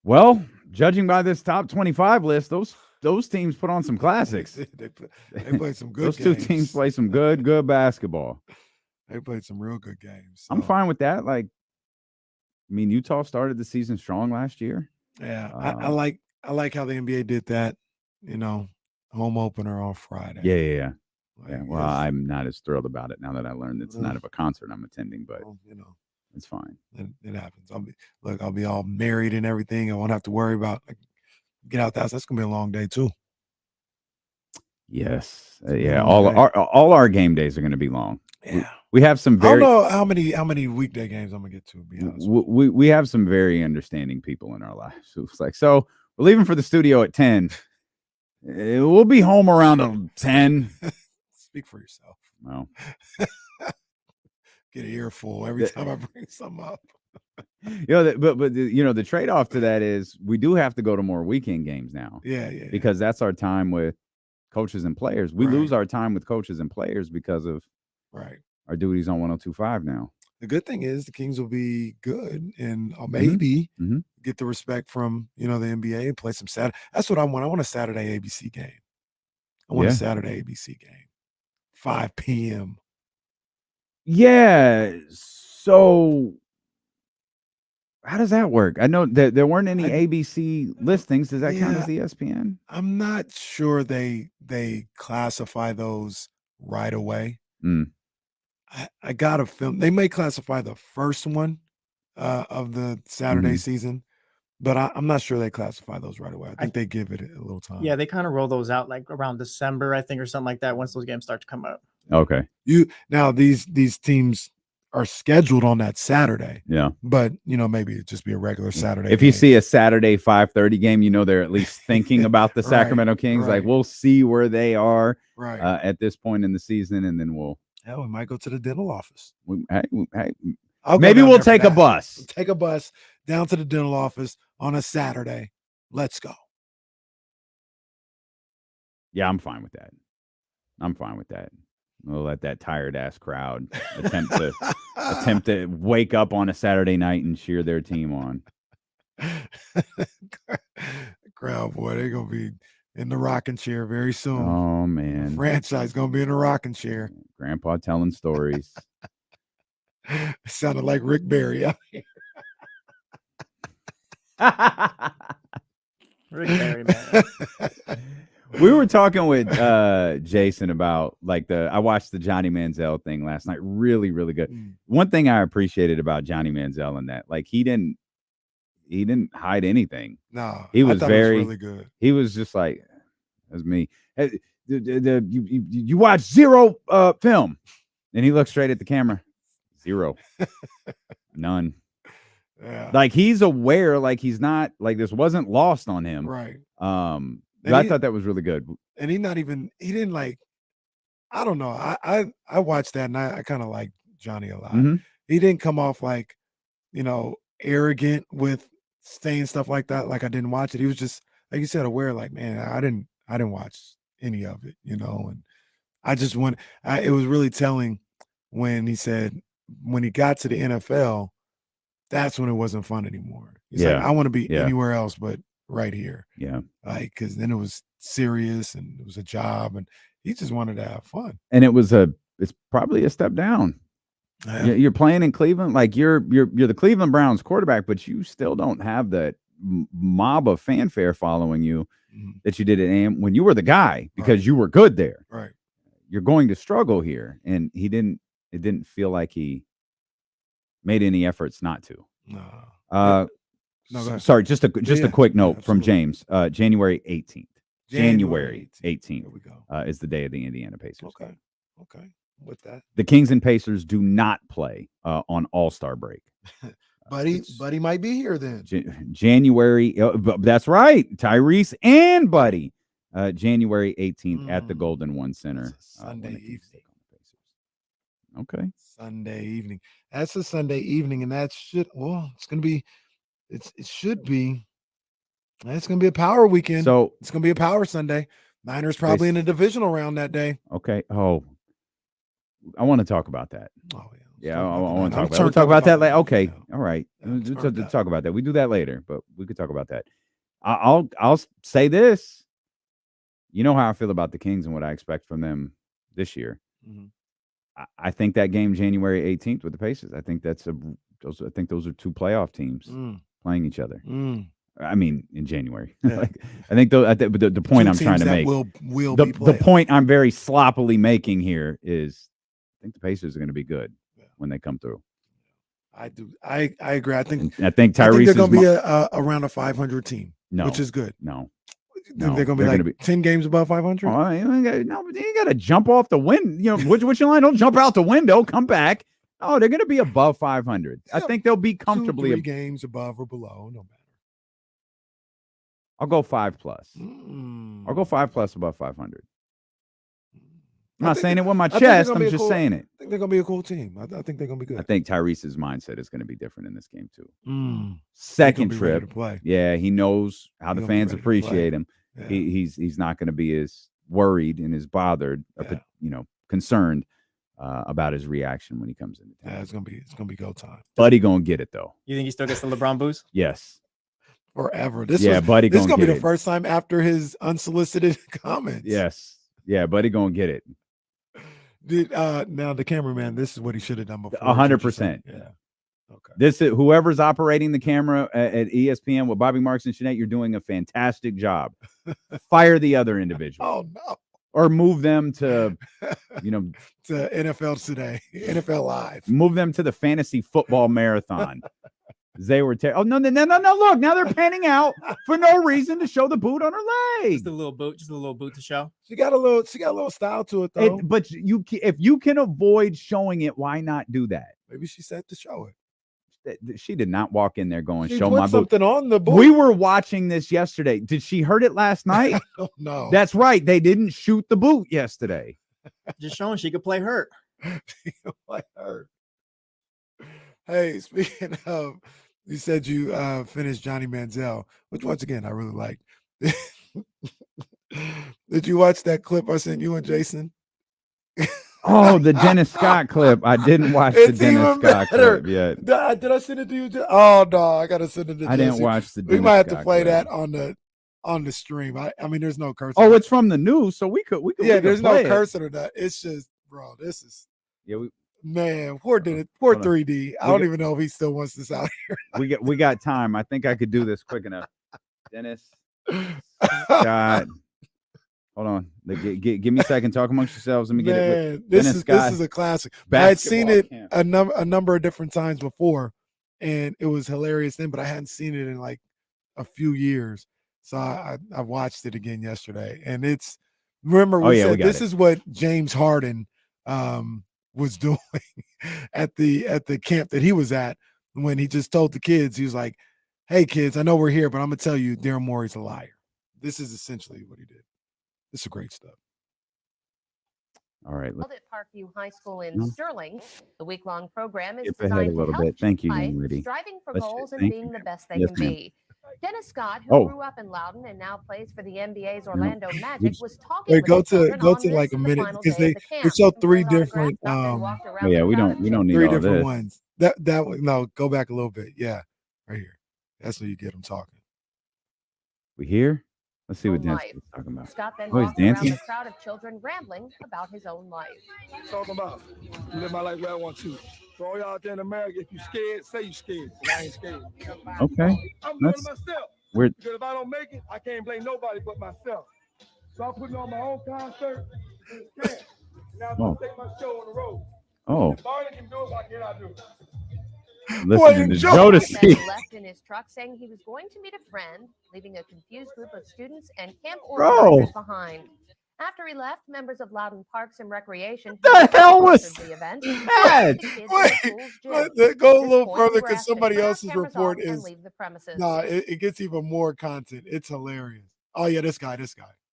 Well, judging by this top 25 list, those teams put on some classics. they played some good Those games. two teams play some good basketball. They played some real good games. I'm fine with that. Utah started the season strong last year. Yeah, I like how the NBA did that, home opener on Friday. Yeah. Well, I'm not as thrilled about it now that I learned it's not of a concert I'm attending, but It's fine. It happens. I'll be all married and everything. I won't have to worry about get out the house. That's gonna be a long day too. Yes. Yeah. All our game days are going to be long. Yeah. We have some I don't very. know how many weekday games I'm gonna get to. Be honest. We have some very understanding people in our lives. So it's like, so we're leaving for the studio at 10. We'll be home around 10. Speak for yourself. No. Get an earful every time I bring something up. The trade-off to that is we do have to go to more weekend games now. Yeah. Because that's our time with coaches and players. We lose our time with coaches and players because of our duties on 102.5 now. The good thing is the Kings will be good and maybe get the respect from the NBA and play some Saturday. That's what I want. I want a Saturday ABC game. I want a Saturday ABC game, 5 p.m. Yeah. So how does that work? I know that there weren't any ABC listings. Does that count as ESPN? I'm not sure they classify those right away. I got a film. They may classify the first one of the Saturday season, but I'm not sure they classify those right away. I think they give it a little time. Yeah, they kind of roll those out like around December, I think, or something like that. Once those games start to come out. Okay. Now these teams are scheduled on that Saturday. Yeah. But maybe it just be a regular Saturday. If you see a Saturday 5:30 game, they're at least thinking about the Sacramento Kings. Like we'll see where they are at this point in the season, and then we'll. Hell, we might go to the dental office. Maybe we'll take a bus. We'll take a bus down to the dental office on a Saturday. Let's go. Yeah, I'm fine with that. We'll let that tired ass crowd attempt to wake up on a Saturday night and cheer their team on. Crowd, boy, they're gonna be in the rocking chair very soon. Oh man, the franchise gonna be in a rocking chair. Grandpa telling stories. It sounded like Rick Barry out here. Rick Barry, man. We were talking with Jason about I watched the Johnny Manziel thing last night. Really, really good. One thing I appreciated about Johnny Manziel in that, he didn't hide anything. No, he was really good. He was just like, that's me. Hey, you watch zero film, and he looked straight at the camera. Zero, none. Yeah. He's aware. He's not this wasn't lost on him. Right. I thought that was really good. And he didn't I don't know. I watched that and I kind of like Johnny a lot. He didn't come off arrogant with saying stuff like that. I didn't watch it. He was just, like you said, aware, man, I didn't watch any of it, and I just it was really telling when he said, when he got to the NFL, that's when it wasn't fun anymore. He's like, I want to be anywhere else but right here. Yeah. Because then it was serious and it was a job and he just wanted to have fun. And it's probably a step down. Yeah. You're playing in Cleveland. You're the Cleveland Browns quarterback, but you still don't have that mob of fanfare following you that you did at AM when you were the guy because you were good there. Right. You're going to struggle here. And it didn't feel like he made any efforts not to. No. Sorry, just a quick note from James. January 18th. January 18th. Here we go. Is the day of the Indiana Pacers. Okay. With that, the Kings and Pacers do not play on All-Star break. Buddy might be here then. January. That's right. Tyrese and Buddy. January 18th at the Golden One Center. Sunday evening. Okay. Sunday evening. That's a Sunday evening, and that it's going to be. It's going to be a power weekend. So it's going to be a power Sunday. Niners probably in a divisional round that day. Okay. Oh, I want to talk about that. Oh yeah. I want to talk about. We'll talk about that later. Okay. Yeah. All right. We'll talk about that. We do that later, but we could talk about that. I'll say this. You know how I feel about the Kings and what I expect from them this year. I think that game January 18th with the Pacers. I think those are two playoff teams playing each other. I mean, in January. Yeah. I think the point I'm trying to make. The point I'm very sloppily making here is, I think the Pacers are going to be good when they come through. I do. I agree. I think I think they're Tyrese going to be around a 500 team, which is good. No. They're going to be 10 games above 500. Oh, you got to jump off the window. You know, which line? Don't jump out the window. Come back. Oh, they're going to be above 500. Yeah, I think they'll be comfortably 2-3 games above or below. No matter. I'll go 5+. I'll go 5+ above 500. I'm not saying it with my chest. I'm just saying it. I think they're going to be a cool team. I think they're going to be good. I think Tyrese's mindset is going to be different in this game too. Second trip. Yeah, he knows how the fans appreciate him. Yeah. He's not going to be as worried and as bothered, concerned about his reaction when he comes into town. Yeah, it's gonna be go time. Buddy gonna get it though. You think he still gets the LeBron boost? Yes. Forever. Buddy. This is gonna be the first time after his unsolicited comments. Yes. Yeah, Buddy gonna get it. Now the cameraman, this is what he should have done before. 100%. Yeah. Okay. This is whoever's operating the camera at ESPN with Bobby Marks and Sinead, you're doing a fantastic job. Fire the other individual. Oh no. Or move them to, to NFL Today, NFL Live. Move them to the fantasy football marathon. They were no. Look, now they're panning out for no reason to show the boot on her leg. Just a little boot to show. She got a little style to it though. But if you can avoid showing it, why not do that? Maybe she said to show it. She did not walk in there going, she show put my boot. Something on the boot. We were watching this yesterday. Did she hurt it last night? I don't know. That's right. They didn't shoot the boot yesterday. Just showing she could play hurt. She could play hurt. Hey, speaking of, you said you finished Johnny Manziel, which once again I really liked. Did you watch that clip I sent you and Jason? Oh, the Dennis Scott clip. I didn't watch the Dennis Scott clip yet. Did I send it to you? Oh no, I gotta send it to you. I didn't watch the Dennis We might have Scott to play clip. that on the stream. I mean, there's no cursing. Oh, it's from the news, so we could. Yeah, there's no cursing or that. It's just, bro, this is. Yeah, man, poor 3D. I don't even know if he still wants this out here. We got time. I think I could do this quick enough. Dennis Scott. Hold on. Give me a second. Talk amongst yourselves. Let me get it. This is a classic. I had seen it a number of different times before, and it was hilarious then, but I hadn't seen it in like a few years. So I watched it again yesterday. And it's, remember, this is what James Harden was doing at the camp that he was at when he just told the kids, he was like, hey, kids, I know we're here, but I'm going to tell you Daryl Morey's a liar. This is essentially what he did. This is great stuff. All right. At Parkview High School in Sterling, the week-long program is skip ahead a little bit. Thank you, young lady. Striving for goals and being the best they can be. Dennis Scott, who grew up in Loudon and now plays for the NBA's Orlando Magic, was talking. Wait, go to like a minute because they show three different. Yeah, we don't need three all different this. ones. That one, no, go back a little bit. Yeah, right here. That's where you get them talking. We here? Let's see what Dennis is talking about. Scott then he's walked around dancing. the crowd of children rambling about his own life. Talking about live my life where I want to. For all y'all out there in America, if you scared, say you scared. I ain't scared. Okay. I'm doing it myself. Weird. Because if I don't make it, I can't blame nobody but myself. So I'm putting on my own concert. Now I'm going to take my show on the road. Oh. If Barney can do it, why can't I do it? Listen to Jodeci. Then left in his truck saying he was going to meet a friend, leaving a confused group of students and camp organizers behind. After he left, members of Loudon Parks and Recreation The hell was the event. that? Wait, go a little further because somebody else's report is. It gets even more content. It's hilarious. Oh yeah, this guy.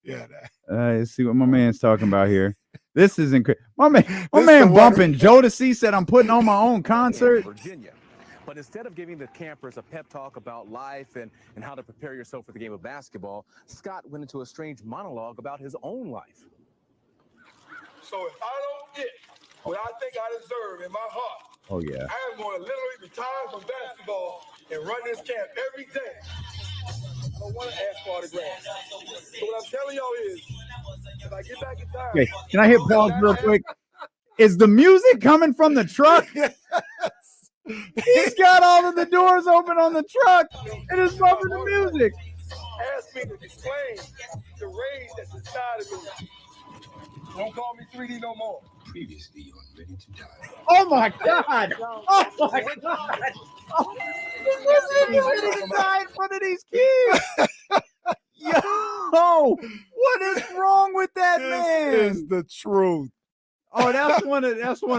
Yeah. Let's see what my man's talking about here. This is incredible. My man bumping. Jodeci said, "I'm putting on my own concert." Virginia. But instead of giving the campers a pep talk about life and how to prepare yourself for the game of basketball, Scott went into a strange monologue about his own life. So if I don't get what I think I deserve in my heart, Oh yeah. I am going to literally retire from basketball and run this camp every day. I don't want to ask for autographs. So what I'm telling y'all is, if I get back in time... Okay, can I hit pause real quick? Is the music coming from the truck? He's got all of the doors open on the truck and it's bumping the music. Ask me to explain the rage that's inside of me. Don't call me 3D no more. Previously on Ready to Die. Oh my God! Oh my God! Ready to die in front of these kids. Yo, what is wrong with that man? This is the truth. Oh, that's one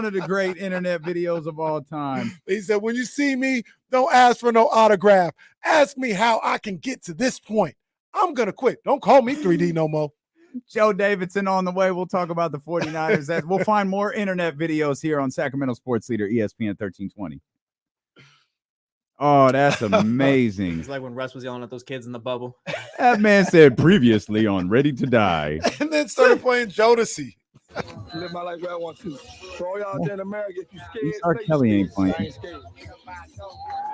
of the great internet videos of all time. He said, when you see me, don't ask for no autograph. Ask me how I can get to this point. I'm going to quit. Don't call me 3D no more. Joe Davidson on the way. We'll talk about the 49ers. We'll find more internet videos here on Sacramento Sports Leader, ESPN 1320. Oh, that's amazing. It's like when Russ was yelling at those kids in the bubble. That man said previously on Ready to Die. And then started playing Jodeci. Live my life where I want to. For all y'all out there in America, if you scared, R. say you Kelly ain't scared. I playing. ain't scared.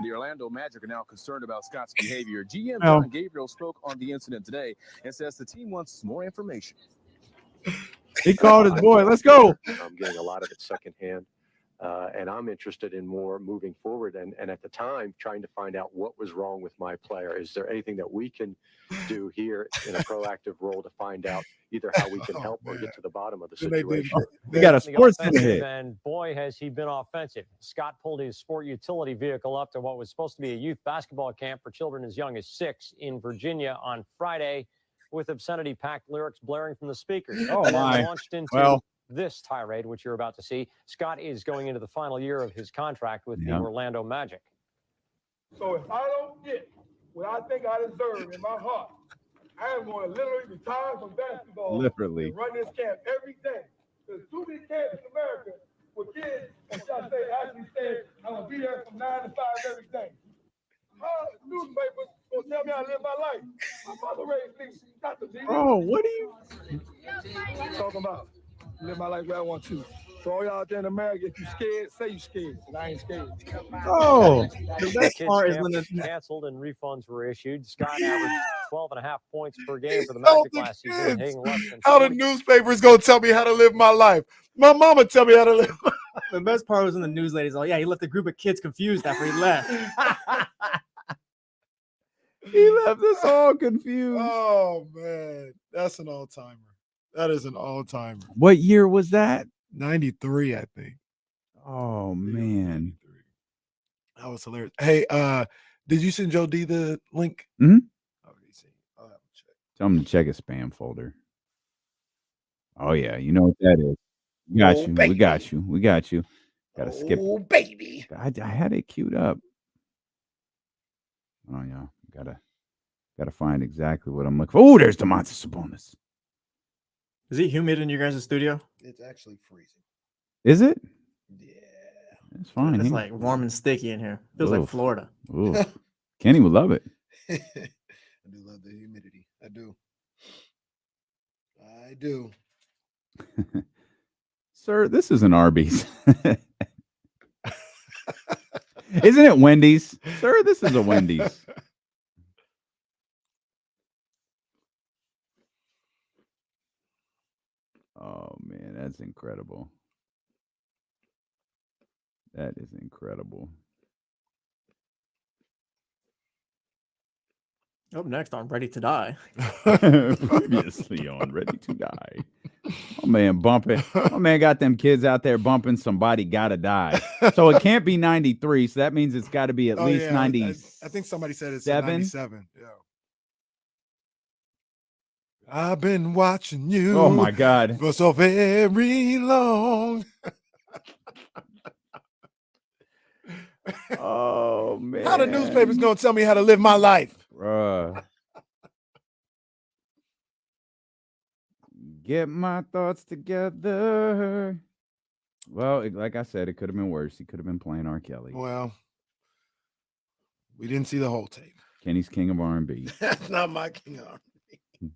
The Orlando Magic are now concerned about Scott's behavior. GM Well. John Gabriel spoke on the incident today and says the team wants more information. He called his boy. Let's go. I'm getting a lot of it secondhand. And I'm interested in more moving forward. And at the time, trying to find out what was wrong with my player. Is there anything that we can do here in a proactive role to find out either how we can help or get to the bottom of the situation? We got a sports center hit. And boy, has he been offensive. Scott pulled his sport utility vehicle up to what was supposed to be a youth basketball camp for children as young as 6 in Virginia on Friday, with obscenity-packed lyrics blaring from the speakers. Oh, and then my. launched into Well. this tirade, which you're about to see. Scott is going into the final year of his contract with the Yeah. Orlando Magic. So if I don't get what I think I deserve in my heart, I am going to literally retire from basketball Literally. and run this camp every day. There's too many camps in America with kids, and I say, actually said, I'm going to be there from 9 to 5 every day. How newspapers going to tell me how to live my life? My mother raised me, not to be. Oh, what are you? Talking about live my life where I want to. For all y'all out there in America, if you scared, say you scared, and I ain't scared. Oh, The best kids' part is camp when was the- canceled and refunds were issued. Scott averaged 12.5 points per game for the Tell Magic the last season, kids hitting less than how the 40. newspaper's going to tell me how to live my life. My mama tell me how to live. The best part was when the news ladies, oh yeah, he left a group of kids confused after he left. he left us all confused. Oh, man. That's an all-timer. That is an all-timer. What year was that? 93, I think. Oh, man. That was hilarious. Hey, did you send Joe D the link? Mhm. Oh, he's seen. I'll have him check. Tell him to check his spam folder. Oh, yeah. You know what that is. We got Oh, you. We baby. got you. We got you. Got to skip. Oh, baby. I had it queued up. Oh, yeah. Gotta find exactly what I'm looking for. Oh, there's Domantas Sabonis. Is it humid in your guys' studio? It's actually freezing. Is it? Yeah. It's fine. It's here. like warm and sticky in here. Feels like Oof. Florida. Ooh. Kenny would love it. I do love the humidity. I do. I do. Sir, this is an Arby's. Isn't it Wendy's? Sir, this is a Wendy's. Oh, man, that's incredible. That is incredible. Up next on Ready to Die. Previously on Ready to Die. Oh, man, bumping. Oh, man, got them kids out there bumping Somebody Gotta Die. So it can't be 93. So that means it's got to be at least 90. I think somebody said it's Seven? 97. Yeah. I've been watching you. Oh, my God. For so very long. Oh, man. How the newspaper's gonna tell me how to live my life? Bruh. Get my thoughts together. Well, like I said, it could have been worse. He could have been playing R. Kelly. Well, we didn't see the whole tape. Kenny's king of R&B. That's not my king of R&B.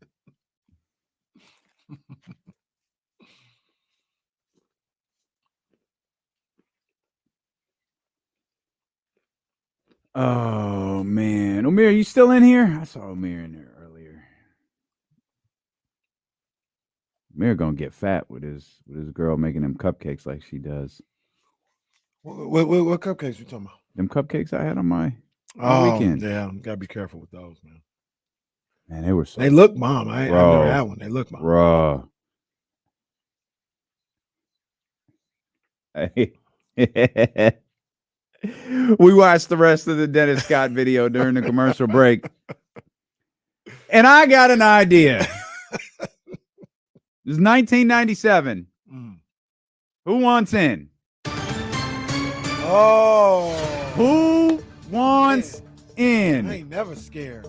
Oh, man. Omir, you still in here? I saw Omir in there earlier. Omir gonna get fat with his girl making them cupcakes like she does. What cupcakes you talking about? Them cupcakes I had on my Oh, weekend. yeah, gotta be careful with those, man. Man, they were so They look bomb. I've never had one. They look bomb. Bruh. We watched the rest of the Dennis Scott video during the commercial break. And I got an idea. This is 1997. Who wants in? Oh. Who wants in? I ain't never scared.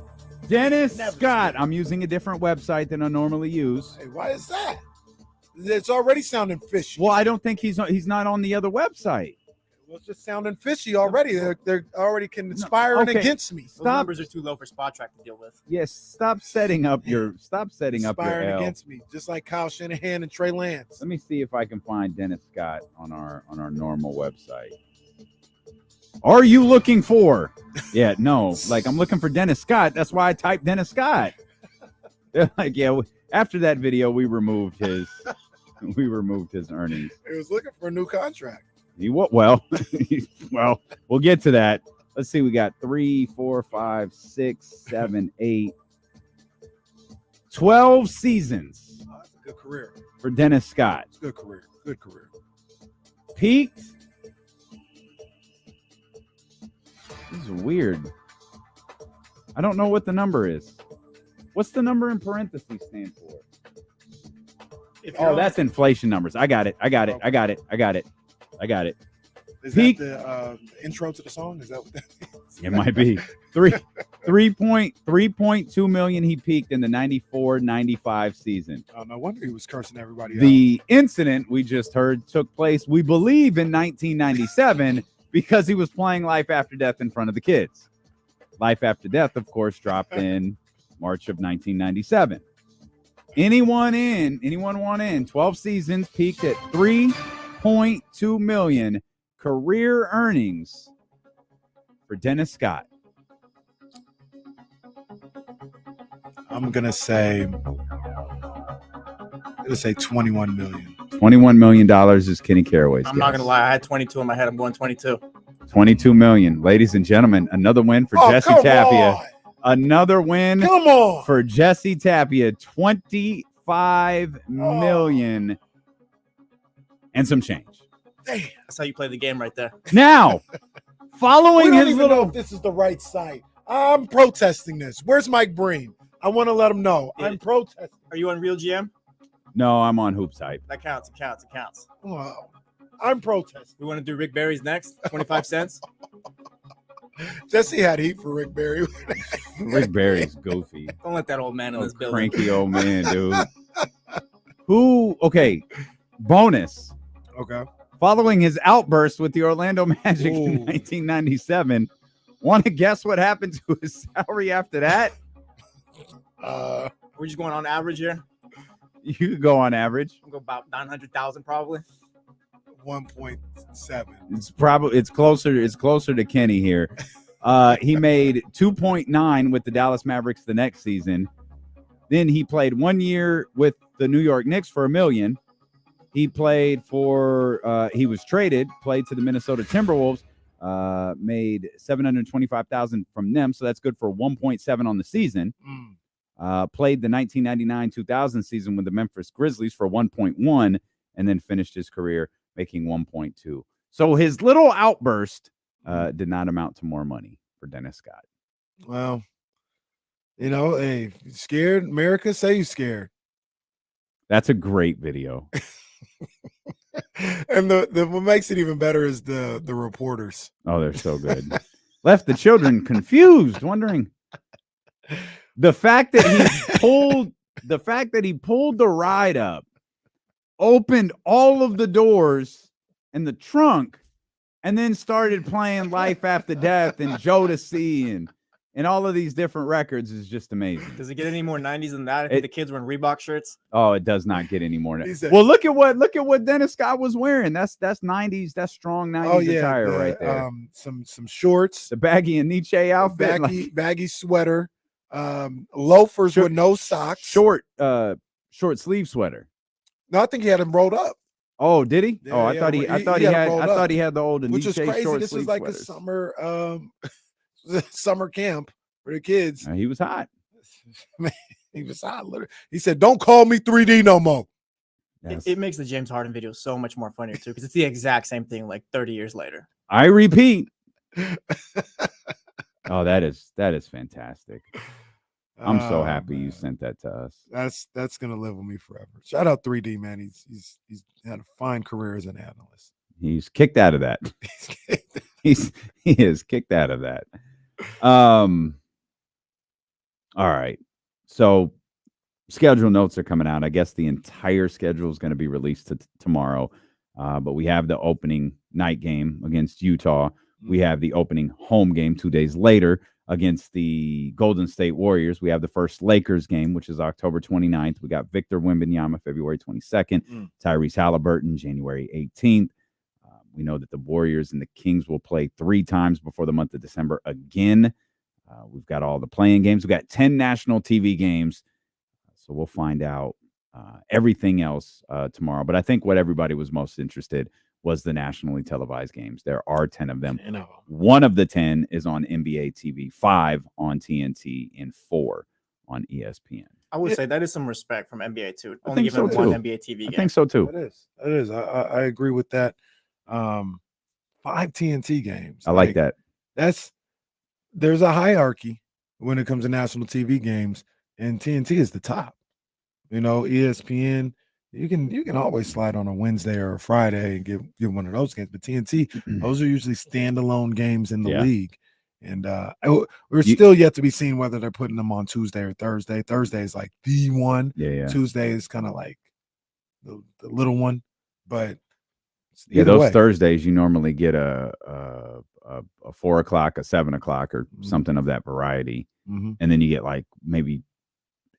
Dennis Never Scott. scared. I'm using a different website than I normally use. Hey, why is that? It's already sounding fishy. Well, I don't think he's not on the other website. Well, it's just sounding fishy already. They're already conspiring okay. against me. Those numbers are too low for Spot Track to deal with. Yes, stop setting up your Conspiring L. against me, just like Kyle Shanahan and Trey Lance. Let me see if I can find Dennis Scott on our normal website. Are you looking for? Yeah, no. Like I'm looking for Dennis Scott. That's why I typed Dennis Scott. They're like, yeah. After that video, we removed his earnings. He was looking for a new contract. Well, we'll get to that. Let's see. We got 3, 4, 5, 6, 7, 8, 12 seasons. Oh, that's a good career. For Dennis Scott. It's a good career. Good career. Peaked. This is weird. I don't know what the number is. What's the number in parentheses stand for? Oh, that's inflation numbers. I got it. Is Peak. that the intro to the song? Is that what that is? It might be 3.2 million. He peaked in the 94-95 season. Oh, no wonder he was cursing everybody out. The incident we just heard took place, we believe, in 1997 because he was playing Life After Death in front of the kids. Life After Death, of course, dropped in March of 1997. Anyone want in? 12 seasons, peaked at 3.2 million career earnings for Dennis Scott. I'm gonna say 21 million. $21 million is Kenny Caraway's I'm not guess. gonna lie, I had 22 in my head. I'm going 22. 22 million. Ladies and gentlemen, another win for Jesse Tapia. On. Another win Come on. for Jesse Tapia. 25 million and some change. Damn. That's how you play the game right there. Now, following We don't his even know little if this is the right site. I'm protesting this. Where's Mike Breen? I want to let him know. Yeah. I'm protesting. Are you on Real GM? No, I'm on Hoops Hype. That counts. It counts. It counts. Wow. I'm protesting. We want to do Rick Barry's next. 25 cents. Jesse had heat for Rick Barry. Rick Barry's goofy. Don't let that old man in this building. Cranky old man, dude. Bonus. Okay. Following his outburst with the Orlando Magic in Ooh. 1997, want to guess what happened to his salary after that? We're just going on average here. You could go on average. We'll go about 900,000 probably. 1.7. It's closer to Kenny here. He made 2.9 with the Dallas Mavericks the next season. Then he played 1 year with the New York Knicks for $1 million. He played for he was traded, played to the Minnesota Timberwolves, made $725,000 from them, so that's good for 1.7 on the season. Played the 1999-2000 season with the Memphis Grizzlies for 1.1 and then finished his career making 1.2. So his little outburst did not amount to more money for Dennis Scott. Well, hey, you scared, America, say you scared. That's a great video. And the what makes it even better is the reporters. Oh, they're so good. Left the children confused, wondering. The fact that he pulled the ride up, opened all of the doors and the trunk, and then started playing Life After Death and Jodeci and all of these different records is just amazing. Does it get any more 90s than that? I think the kids wearing Reebok shirts. Oh, it does not get any more. Said, well, look at what Dennis Scott was wearing. That's 90s. That's strong 90s attire right there. Some shorts, The baggy and Nietzsche outfit, baggy sweater, loafers with no socks, short sleeve sweater. No, I think he had them rolled up. Oh, did he? Yeah, oh, I thought he had the old which is Nietzsche crazy. short This sleeve is like sweaters. a summer summer camp for the kids. He was hot. Man, he was hot. Literally. He said, "Don't call me 3D no more." Yes. It makes the James Harden video so much more funnier too, because it's the exact same thing like 30 years later. I repeat. Oh, that is fantastic. I'm so happy you sent that to us. That's gonna live with me forever. Shout out 3D, man. He's had a fine career as an analyst. He's kicked out of that. He is kicked out of that. All right. So schedule notes are coming out. I guess the entire schedule is going to be released tomorrow. But we have the opening night game against Utah. We have the opening home game 2 days later against the Golden State Warriors. We have the first Lakers game, which is October 29th. We got Victor Wembanyama February 22nd, Tyrese Halliburton January 18th. We know that the Warriors and the Kings will play 3 times before the month of December again. We've got all the playing games. We've got 10 national TV games. So we'll find out everything else tomorrow. But I think what everybody was most interested was the nationally televised games. There are 10 of them. 10 of them. One of the 10 is on NBA TV, 5 on TNT, and 4 on ESPN. I would say that is some respect from NBA too. I Only think giving so, one too. NBA TV game. I think so too. It is. I agree with that. 5 TNT games. I like that. There's a hierarchy when it comes to national TV games, and TNT is the top. ESPN, you can always slide on a Wednesday or a Friday and get one of those games. But TNT, those are usually standalone games in the league. And we're still yet to be seen whether they're putting them on Tuesday or Thursday. Thursday is like the one. Yeah. Tuesday is kind of like the little one. But those Thursdays you normally get a 4 o'clock, a 7 o'clock, or something of that variety, and then you get like maybe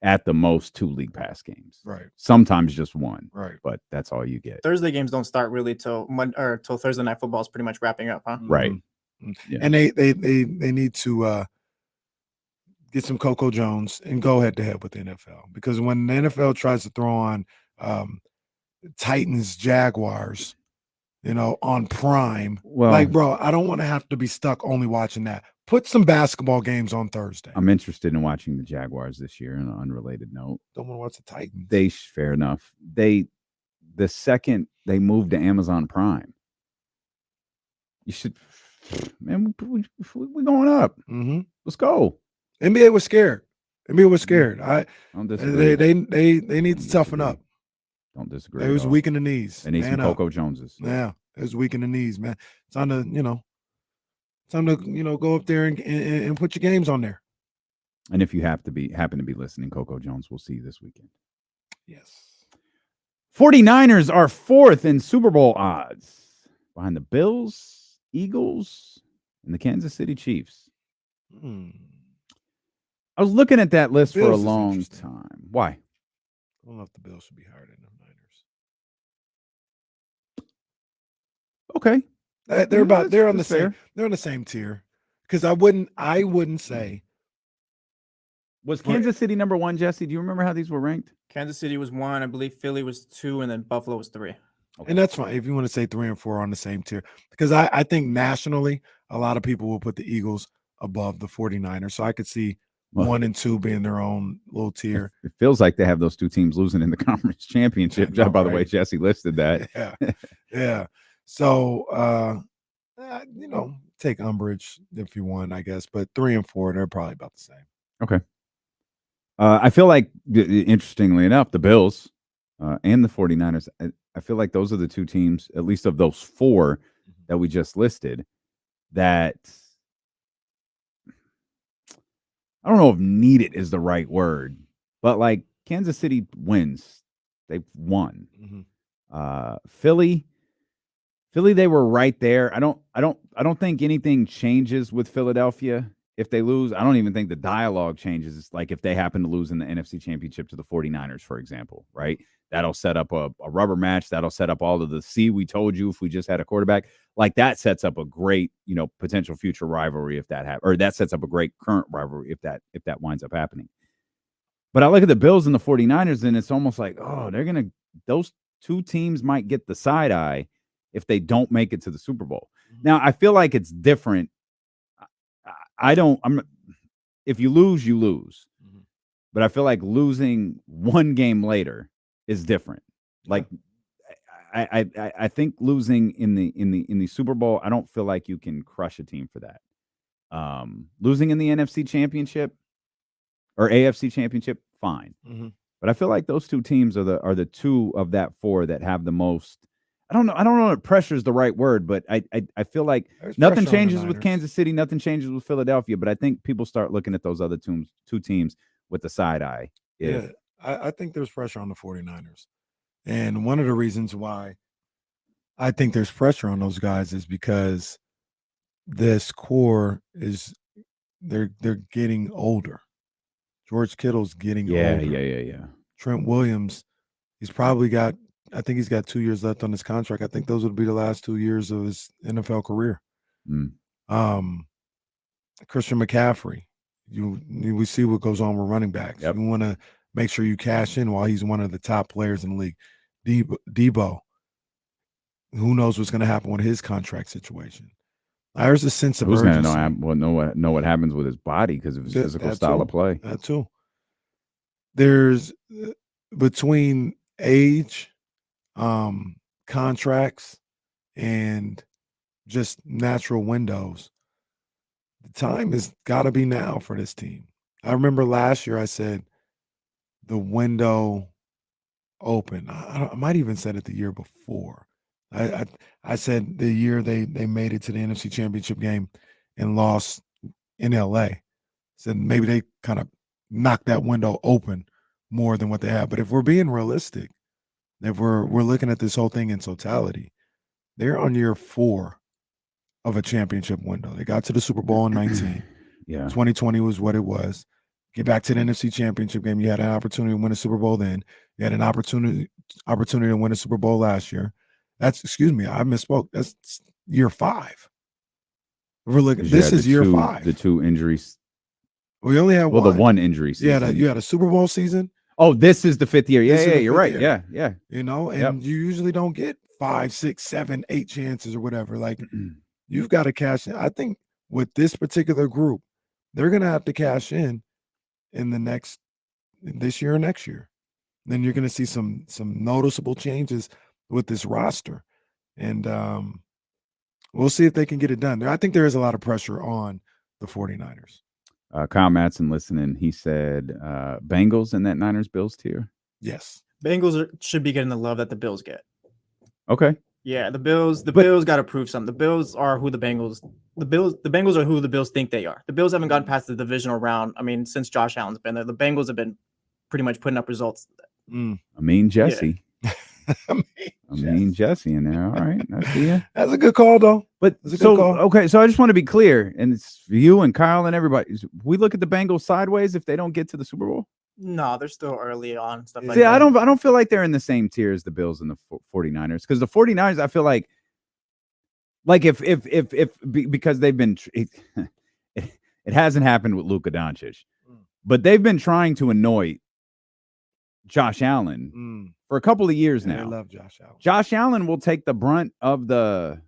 at the most 2 league pass games. Right. Sometimes just 1. Right. But that's all you get. Thursday games don't start really till Thursday night football is pretty much wrapping up, huh? Right. Yeah. And they need to get some Coco Jones and go head to head with the NFL, because when the NFL tries to throw on Titans Jaguars, on Prime, bro, I don't want to have to be stuck only watching that. Put some basketball games on Thursday. I'm interested in watching the Jaguars this year. On an unrelated note, don't want to watch the Titans. Fair enough. The second they moved to Amazon Prime, you should. Man, we're going up. Let's go. NBA was scared. I don't disagree. They need to toughen up. Don't disagree. They was weak in the knees. They need some Coco Joneses. Yeah, it was weak in the knees, man. It's time to go up there and put your games on there. And if you happen to be listening, Coco Jones, we'll see you this weekend. Yes. 49ers are 4th in Super Bowl odds, behind the Bills, Eagles, and the Kansas City Chiefs. I was looking at that list for a long time. Why? I don't know if the Bills should be higher than the Niners. Okay. They're on the same. They're on the same tier. Because I wouldn't say. Was Kansas City number 1, Jesse? Do you remember how these were ranked? Kansas City was 1, I believe Philly was 2, and then Buffalo was 3. Okay. And that's fine if you want to say 3 and 4 on the same tier. Because I think nationally, a lot of people will put the Eagles above the 49ers. So I could see 1 and 2 being their own little tier. It feels like they have those 2 teams losing in the conference championship. By the way, Jesse listed that. Yeah. So, take umbrage if you want, I guess. But 3 and 4, they're probably about the same. Okay. I feel like, interestingly enough, the Bills and the 49ers, I feel like those are the 2 teams, at least of those 4 that we just listed, that I don't know if needed is the right word, but like Kansas City wins. They've won. Philly, they were right there. I don't think anything changes with Philadelphia if they lose. I don't even think the dialogue changes. It's like if they happen to lose in the NFC Championship to the 49ers, for example, right? That'll set up a rubber match. That'll set up all of the we told you if we just had a quarterback. Like that sets up a great, potential future rivalry if that happens, or that sets up a great current rivalry if that winds up happening. But I look at the Bills and the 49ers, and it's almost like, those 2 teams might get the side eye if they don't make it to the Super Bowl. Now, I feel like it's different. If you lose, you lose. But I feel like losing 1 game later is different. Like, I think losing in the Super Bowl, I don't feel like you can crush a team for that. Losing in the NFC Championship or AFC Championship, fine. Mm-hmm. But I feel like those two teams are the two of that four that have the most. I don't know if pressure is the right word, but I feel like There's nothing pressure on the changes with Niners. Kansas City, nothing changes with Philadelphia. But I think people start looking at those other two teams with the side eye. Yeah, I think there's pressure on the 49ers. And one of the reasons why I think there's pressure on those guys is because this core is they're getting older. George Kittle's getting older. Yeah. Trent Williams, he's probably got, I think he's got 2 years left on his contract. I think those would be the last 2 years of his NFL career. Christian McCaffrey, we see what goes on with running backs. Yep. You want to make sure you cash in while he's one of the top players in the league. Debo, who knows what's going to happen with his contract situation? There's a sense of Who's urgency. going to know what happens with his body because of his physical style of play? That too. There's between age, contracts, and just natural windows. The time has got to be now for this team. I remember last year I said the window open. I might even said it the year before. I said the year they made it to the NFC Championship game and lost in LA. Said maybe they kind of knocked that window open more than what they have. But if we're being realistic, if we're looking at this whole thing in totality, they're on year 4 of a championship window. They got to the Super Bowl in 19. Yeah. 2020 was what it was. Get back to the NFC Championship game. You had an opportunity to win a Super Bowl then. You had an opportunity to win a Super Bowl last year. I misspoke. That's year 5. We're looking. This is year 5. The 2 injuries. We only had one. The 1 injury season. Yeah, you had a Super Bowl season. Oh, this is the 5th year. Yeah, you're right. Year. Yeah. You know, and you usually don't get 5, 6, 7, 8 chances or whatever. Like you've got to cash in. I think with this particular group, they're going to have to cash in this year or next year. Then you're going to see some noticeable changes with this roster, and we'll see if they can get it done. I think there is a lot of pressure on the 49ers. Kyle Madsen listening, he said Bengals in that Niners-Bills tier? Yes. Bengals should be getting the love that the Bills get. Okay. Yeah, the Bills got to prove something. The Bills are who the Bengals are who the Bills think they are. The Bills haven't gotten past the divisional round. I mean, since Josh Allen's been there, the Bengals have been pretty much putting up results. I mean, Jesse. Yeah. I mean, Jesse in there. All right. I see you. That's a good call, though. But okay, so I just want to be clear, and it's for you and Kyle and everybody. We look at the Bengals sideways if they don't get to the Super Bowl? No, they're still early on. Stuff like that. I don't feel like they're in the same tier as the Bills and the 49ers, because the 49ers, I feel like if because they've been it hasn't happened with Luka Doncic, but they've been trying to anoint Josh Allen for a couple of years now. I love Josh Allen. Josh Allen will take the brunt of the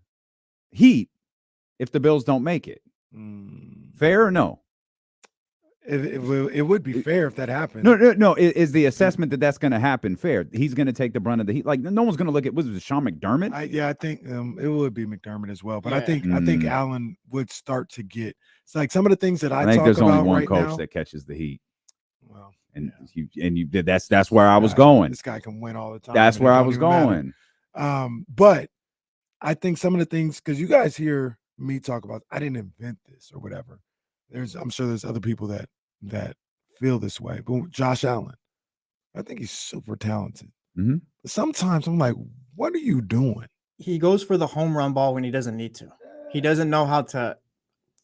heat if the Bills don't make it. Fair or no? It would be fair if that happened. No. Is the assessment that that's going to happen fair? He's going to take the brunt of the heat. Like, no one's going to look at, was it Sean McDermott? I think it would be McDermott as well. But I think Allen would start to get. It's like some of the things that I think talk there's about only one right coach now, that catches the heat. Well, you did. That's where I was going. This guy can win all the time. That's where I was going. But I think some of the things, because you guys hear me talk about, I didn't invent this or whatever. I'm sure there's other people that feel this way. But Josh Allen, I think he's super talented. Mm-hmm. But sometimes I'm like, what are you doing? He goes for the home run ball when he doesn't need to. He doesn't know how to,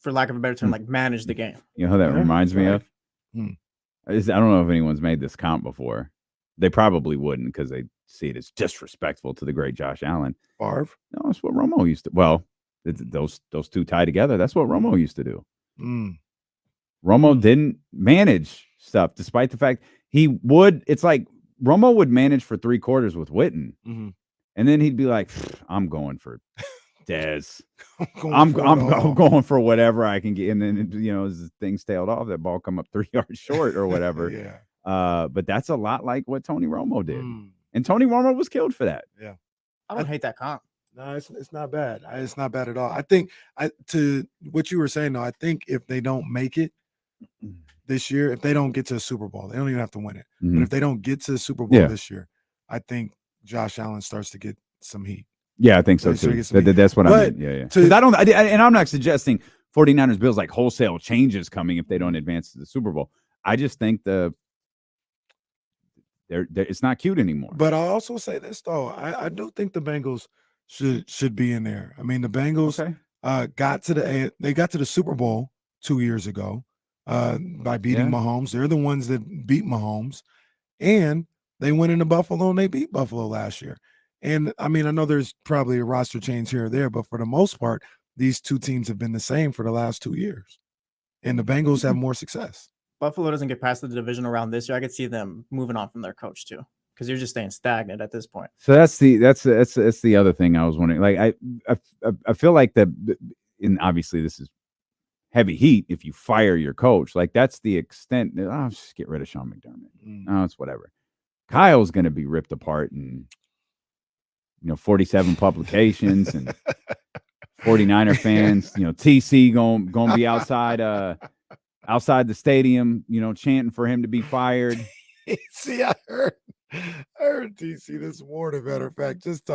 for lack of a better term, like manage the game. You know who that reminds me of? I don't know if anyone's made this count before. They probably wouldn't, because they see it as disrespectful to the great Josh Allen. Favre? No, that's what Romo used to. Well, those two tie together. That's what Romo used to do. Romo didn't manage stuff, despite the fact he would. It's like Romo would manage for 3 quarters with Witten, and then he'd be like, "I'm going for Dez. I'm going for whatever I can get." And then as things tailed off, that ball come up 3 yards short or whatever. Yeah. But that's a lot like what Tony Romo did. And Tony Romo was killed for that. Yeah. I don't hate that comp. No, it's not bad. It's not bad at all. I think to what you were saying though, I think if they don't make it this year, if they don't get to a Super Bowl, they don't even have to win it. But if they don't get to the Super Bowl this year, I think Josh Allen starts to get some heat. Yeah, I think so too. That's what I meant. Yeah. Because and I'm not suggesting 49ers Bills like wholesale changes coming if they don't advance to the Super Bowl. I just think it's not cute anymore. But I'll also say this though, I do think the Bengals should be in there. I mean, the Bengals got to the Super Bowl 2 years ago by beating Mahomes. They're the ones that beat Mahomes, and they went into Buffalo and they beat Buffalo last year. And I mean, I know there's probably a roster change here or there, but for the most part, these two teams have been the same for the last 2 years, and the Bengals have more success. Buffalo doesn't get past the divisional round this year. I could see them moving on from their coach too, because you're just staying stagnant at this point. So that's the other thing I was wondering. Like I feel like that, and obviously this is heavy heat. If you fire your coach, like that's the extent. I'll just get rid of Sean McDermott. Oh, it's whatever. Kyle's going to be ripped apart and 47 publications and 49er fans. TC going to be outside the stadium, chanting for him to be fired. See, I heard TC this morning. Matter of fact, just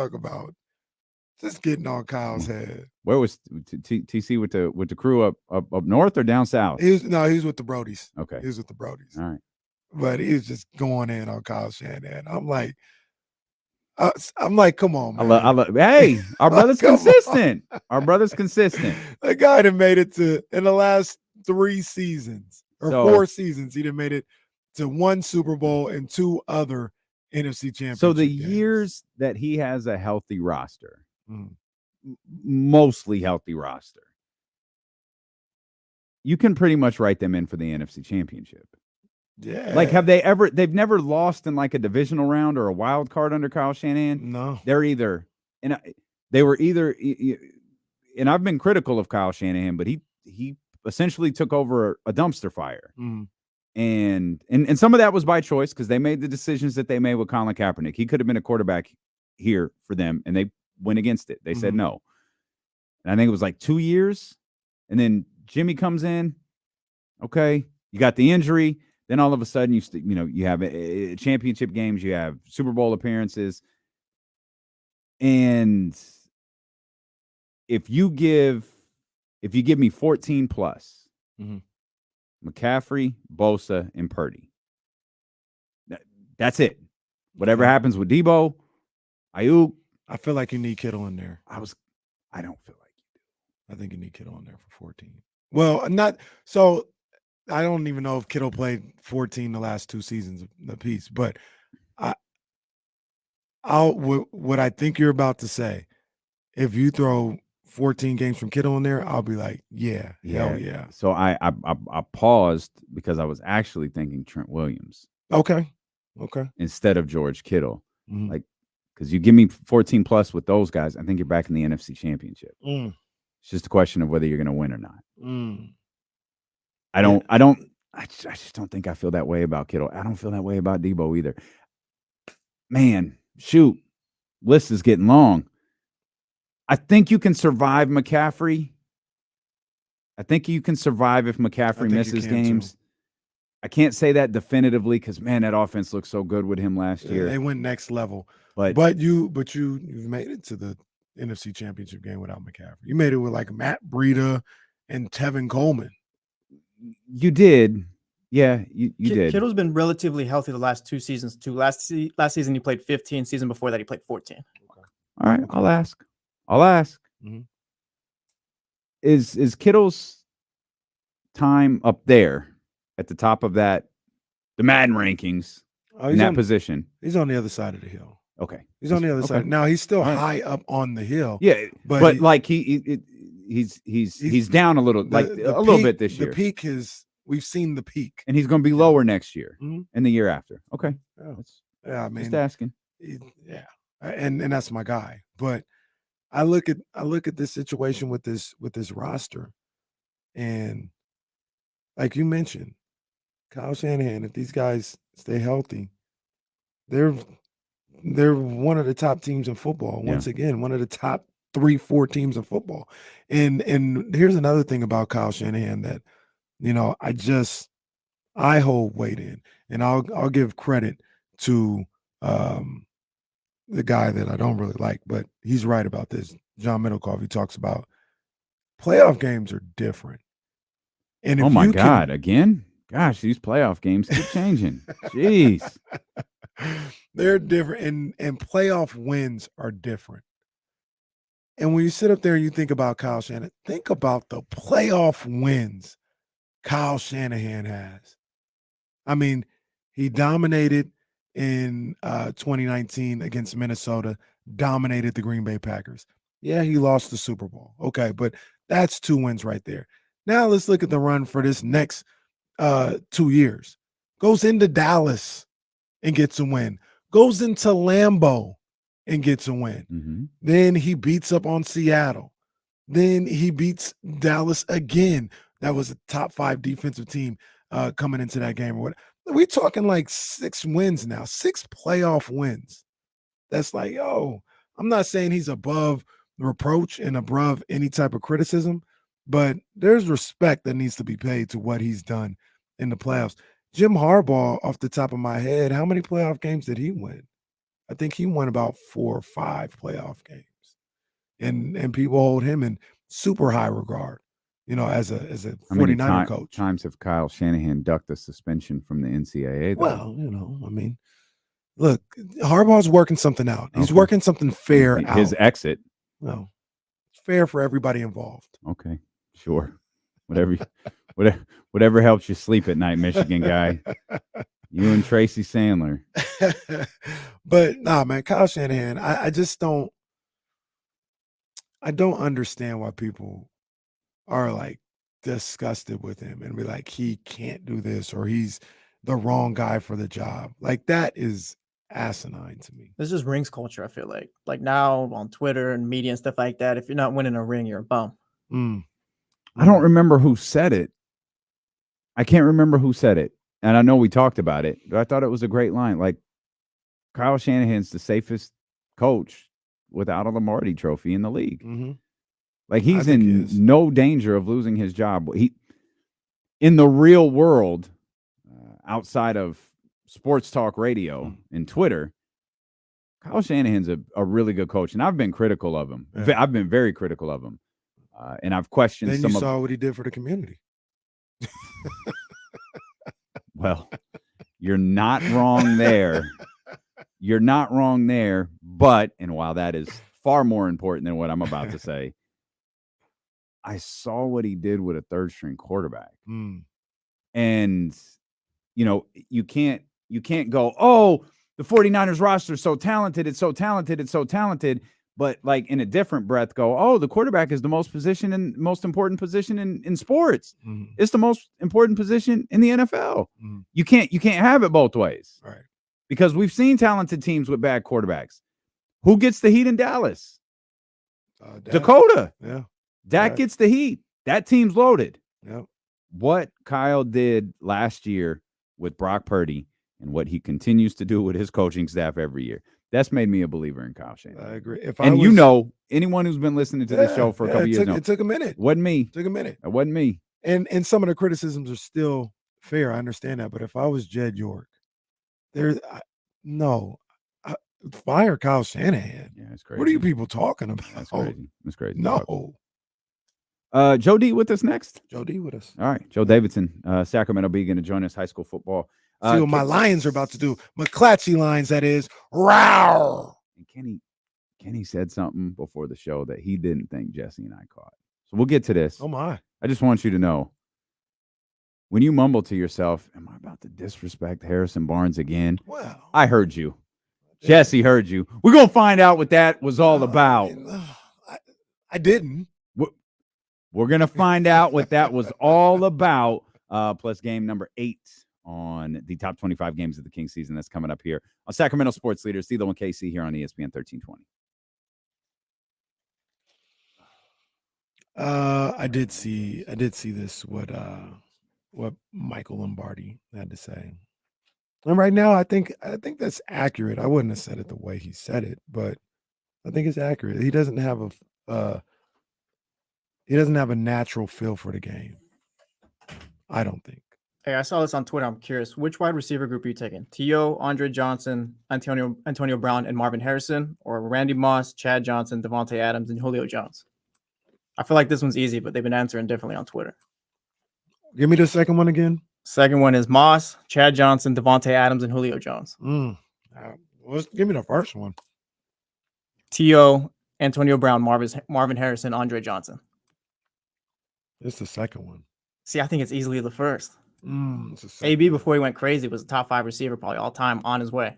getting on Kyle's head. Where was TC with the crew up north or down south? He was with the Brodies. Okay, he was with the Brodies. All right, but he was just going in on Kyle Shanahan. I'm like, come on, man. Hey, our brother's consistent. Our brother's consistent. The guy that made it to in the last 3 seasons or 4 seasons, he done made it to 1 Super Bowl and 2 other NFC championship So the games. years that he has a healthy roster, mostly healthy roster, you can pretty much write them in for the NFC championship. Yeah. Like, they've never lost in like a divisional round or a wild card under Kyle Shanahan. No. They were either, and I've been critical of Kyle Shanahan, but he essentially took over a dumpster fire. And some of that was by choice because they made the decisions that they made with Colin Kaepernick. He could have been a quarterback here for them, and they went against it. They said no. And I think it was like 2 years. And then Jimmy comes in. Okay, you got the injury. Then all of a sudden, you have championship games. You have Super Bowl appearances. And if you give me 14 plus, McCaffrey, Bosa, and Purdy, that's it. Whatever happens with Debo, Ayuk. I feel like you need Kittle in there. I don't feel like you do. I think you need Kittle in there for 14. Well, not so. I don't even know if Kittle played 14 the last 2 seasons apiece, but what I think you're about to say, if you throw 14 games from Kittle in there, I'll be like, hell yeah. So I paused because I was actually thinking Trent Williams. Okay. Instead of George Kittle, like, because you give me 14 plus with those guys, I think you're back in the NFC Championship. It's just a question of whether you're going to win or not. I just don't think I feel that way about Kittle. I don't feel that way about Debo either. Man, shoot, list is getting long. I think you can survive McCaffrey. I think you can survive if McCaffrey misses games. Too. I can't say that definitively because, man, that offense looked so good with him last year. They went next level. But you've made it to the NFC Championship game without McCaffrey. You made it with like Matt Breida and Tevin Coleman. You did. Yeah, you did. Kittle's been relatively healthy the last 2 seasons too. Last season he played 15. Season before that he played 14. Okay. All right, I'll ask. Is Kittle's time up there at the top of the Madden rankings in that position? He's on the other side of the hill. Okay, he's on the other side. Now he's still high up on the hill. Yeah, but like he's down a little, a little bit this year. The peak we've seen the peak, and he's going to be lower next year and the year after. Okay, I mean, just asking. Yeah, and that's my guy. But I look at this situation with this roster, and like you mentioned, Kyle Shanahan. If these guys stay healthy, they're they're one of the top teams in football. Once again, one of the top 3-4 teams in football. And here's another thing about Kyle Shanahan that, I hold weight in, and I'll give credit to the guy that I don't really like, but he's right about this. John Middlecoff, he talks about playoff games are different. And if oh my God, again? Gosh, these playoff games keep changing. Jeez. They're different, and playoff wins are different. And when you sit up there and you think about Kyle Shanahan, think about the playoff wins Kyle Shanahan has. I mean, he dominated in 2019 against Minnesota, dominated the Green Bay Packers. Yeah, he lost the Super Bowl. Okay, but that's 2 wins right there. Now let's look at the run for this next 2 years. Goes into Dallas and gets a win. Goes into Lambeau and gets a win. Mm-hmm. Then he beats up on Seattle. Then he beats Dallas again. That was a top 5 defensive team coming into that game. We're talking like 6 wins now, 6 playoff wins. That's like, I'm not saying he's above reproach and above any type of criticism, but there's respect that needs to be paid to what he's done in the playoffs. Jim Harbaugh, off the top of my head, how many playoff games did he win? I think he won about 4 or 5 playoff games. And people hold him in super high regard, as a 49er coach. Times have Kyle Shanahan ducked a suspension from the NCAA, though? Well, look, Harbaugh's working something out. He's working something fair out. His exit. No, it's fair for everybody involved. Okay, sure. Whatever helps you sleep at night, Michigan guy. You and Tracy Sandler. But man, Kyle Shanahan, I just don't understand why people are like disgusted with him and be like, he can't do this or he's the wrong guy for the job. Like, that is asinine to me. This just rings culture, I feel like. Like now on Twitter and media and stuff like that, if you're not winning a ring, you're a bum. I don't remember who said it. I can't remember who said it. And I know we talked about it, but I thought it was a great line. Like, Kyle Shanahan's the safest coach without a Lombardi trophy in the league. Mm-hmm. Like, he's in no danger of losing his job. In the real world, outside of sports talk radio and Twitter, Kyle Shanahan's a really good coach, and I've been critical of him. Yeah. I've been very critical of him, and I've questioned then you saw what he did for the community. Well, you're not wrong there. You're not wrong there, but, and while that is far more important than what I'm about to say, I saw what he did with a third-string quarterback. And, you can't go, oh, the 49ers roster is so talented, it's so talented, it's so talented, but like in a different breath go, oh, the quarterback is the most important position in sports. It's the most important position in the NFL. You can't have it both ways. Right. Because we've seen talented teams with bad quarterbacks. Who gets the heat in Dallas? Dakota. Yeah. Dak gets the heat. That team's loaded. Yep. What Kyle did last year with Brock Purdy and what he continues to do with his coaching staff every year, that's made me a believer in Kyle Shanahan. I agree. Anyone who's been listening to this show for a couple years now, it took a minute. Wasn't me. It took a minute. It wasn't me. And some of the criticisms are still fair. I understand that. But if I was Jed York, fire Kyle Shanahan. Yeah, that's crazy. What are you people talking about? That's crazy. That's crazy. No. Joe D with us next. Joe D with us. All right. Joe Davidson, Sacramento Bee, going to join us, high school football. See what my Lions are about to do. McClatchy Lions, that is. Row. And Kenny said something before the show that he didn't think Jesse and I caught. So we'll get to this. Oh, my. I just want you to know, when you mumble to yourself, am I about to disrespect Harrison Barnes again? Well, I heard you. Jesse heard you. We're going to find out what that was all about. I didn't. We're going to find out what that was all about, plus game number 8 on the top 25 games of the King season that's coming up here on Sacramento Sports Leaders, Thilo and KC here on ESPN 1320. I did see this, what Michael Lombardi had to say. And right now, I think that's accurate. I wouldn't have said it the way he said it, but I think it's accurate. He doesn't have a natural feel for the game. I don't think. Hey, I saw this on Twitter. I'm curious. Which wide receiver group are you taking? T.O., Andre Johnson, Antonio Brown, and Marvin Harrison, or Randy Moss, Chad Johnson, Devontae Adams, and Julio Jones? I feel like this one's easy, but they've been answering differently on Twitter. Give me the second one again. Second one is Moss, Chad Johnson, Devontae Adams, and Julio Jones. Give me the first one. T.O., Antonio Brown, Marvin Harrison, Andre Johnson. It's the second one. See, I think it's easily the first. It's the second AB, one. before he went crazy, was a top 5 receiver probably all time on his way.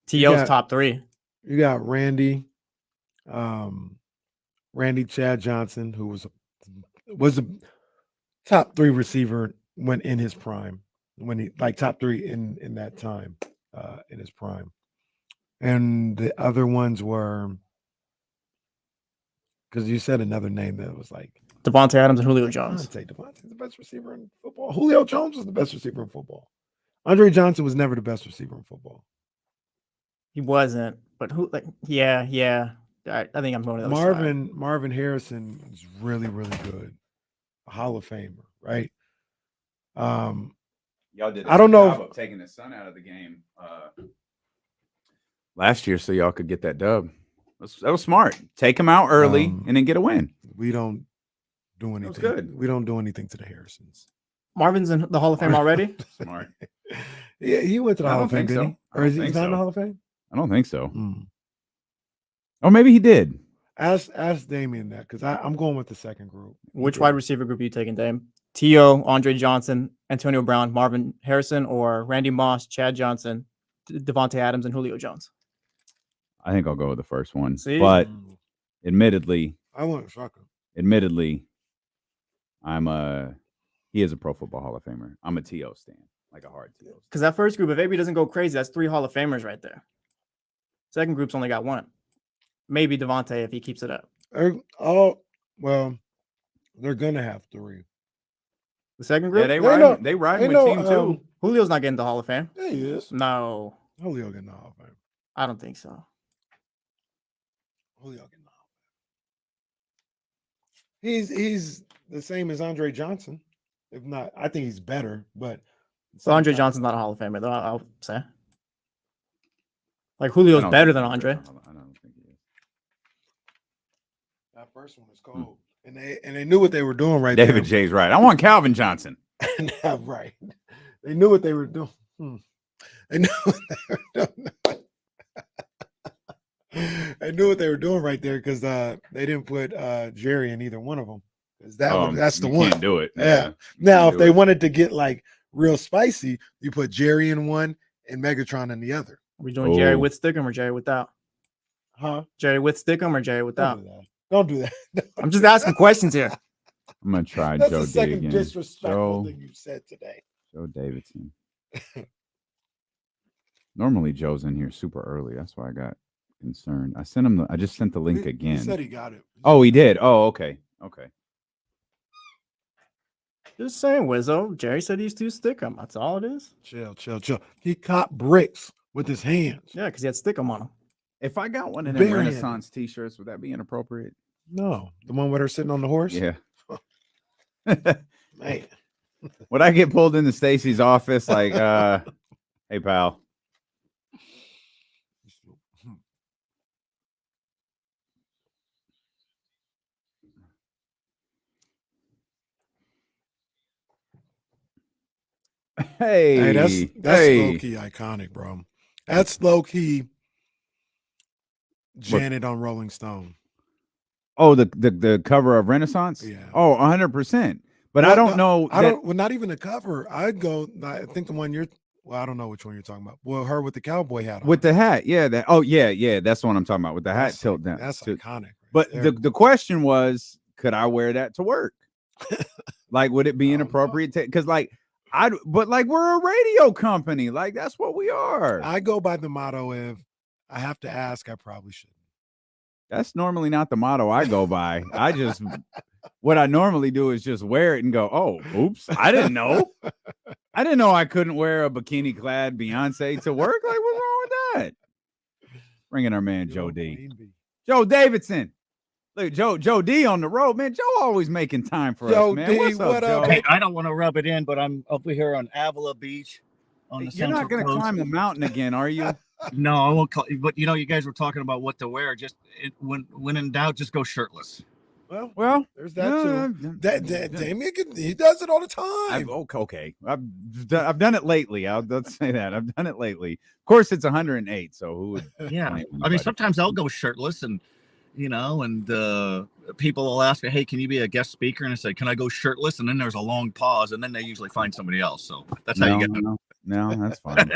T.O.'s top 3. You got Randy, Chad Johnson, who was a top 3 receiver when in his prime, when he like top 3 in that time, in his prime. And the other ones were, because you said another name that was like Devontae Adams and Julio Jones. I'd say Devontae's the best receiver in football. Julio Jones was the best receiver in football. Andre Johnson was never the best receiver in football. He wasn't, but who? Like, yeah. I think I'm going to the other side. Marvin Harrison is really, really good. A Hall of Famer, right? Y'all did. I don't know of taking the sun out of the game last year, so y'all could get that dub. That was smart. Take him out early and then get a win. We don't do anything. That was good. We don't do anything to the Harrisons. Marvin's in the Hall of Fame already. Smart. Yeah, he went to the Hall of Fame, didn't he? Or is he not in the Hall of Fame? I don't think so. Or maybe he did. Ask Damien that, because I'm going with the second group. Which wide receiver group are you taking, Dame? T.O., Andre Johnson, Antonio Brown, Marvin Harrison, or Randy Moss, Chad Johnson, Devontae Adams, and Julio Jones? I think I'll go with the first one. See? But admittedly, I want Shaka. Admittedly, he is a Pro Football Hall of Famer. I'm a T.O. stan, like a hard T.O. Because that first group, if AB doesn't go crazy, that's 3 Hall of Famers right there. Second group's only got 1. Maybe Devontae if he keeps it up. Well, they're gonna have 3. The second group? Yeah, they riding with team 2. Julio's not getting the Hall of Fame. Yeah, he is. No. Julio getting the Hall of Fame. I don't think so. Julio getting the Hall of Fame. He's the same as Andre Johnson. If not, I think he's better, but So Andre Johnson's not a Hall of Famer, though, I'll say. Like, Julio's better than Andre. I don't think he is. That first one was cold. And they knew what they were doing right there. David J's right. I want Calvin Johnson. Right. They knew what they were doing. They knew what they were doing. They knew what they were doing right there because they didn't put Jerry in either one of them. That's the one. Can't do it. Yeah. Now, if they wanted to get like real spicy, you put Jerry in one and Megatron in the other. Are we doing Jerry with Stickum or Jerry without? Huh? Jerry with Stickum or Jerry without? Don't do that. I'm just asking questions here. I'm gonna try That's Joe the D second again. disrespectful thing you said today. Joe Davidson. Normally Joe's in here super early. That's why I got concerned. I just sent the link again. He said he got it. Oh, he did. Oh, okay. Just saying, Wizzo. Jerry said he's too Stickum. That's all it is. Chill. He caught bricks with his hands. Yeah, because he had Stickum on him. If I got one of them Renaissance t-shirts, would that be inappropriate? No. The one with her sitting on the horse? Yeah. Man. Would I get pulled into Stacy's office like, hey, pal? Hey, that's low-key iconic, bro. That's low-key Janet on Rolling Stone. Oh, the cover of Renaissance? Yeah. Oh, 100%. But I don't know. Well, not even the cover. I'd go, I think the one I don't know which one you're talking about. Well, her with the cowboy hat on. With the hat. Yeah. Yeah. That's the one I'm talking about. With the hat tilt down. That's iconic. But the question was, could I wear that to work? Like, would it be inappropriate? Because but we're a radio company. Like, that's what we are. I go by the motto, if I have to ask, I probably shouldn't. That's normally not the motto I go by. What I normally do is just wear it and go, oh, oops, I didn't know. I I didn't know I couldn't wear a bikini-clad Beyonce to work. Like, what's wrong with that? Bringing our man Joe D. Joe Davidson. Look, Joe D on the road, man. Joe always making time for us, man. What's up, Joe? Hey, I don't want to rub it in, but I'm over here on Avila Beach on the You're not going to climb the mountain again, are you? No, I won't. But you guys were talking about what to wear. Just when in doubt, just go shirtless. Well, there's that too. Damien, he does it all the time. Okay. I've done it lately. Let's say that I've done it lately. Of course, it's 108. So who would? Yeah, I mean, sometimes I'll go shirtless, and people will ask me, "Hey, can you be a guest speaker?" And I say, "Can I go shirtless?" And then there's a long pause, and then they usually find somebody else. So that's how you get. No, that's fine.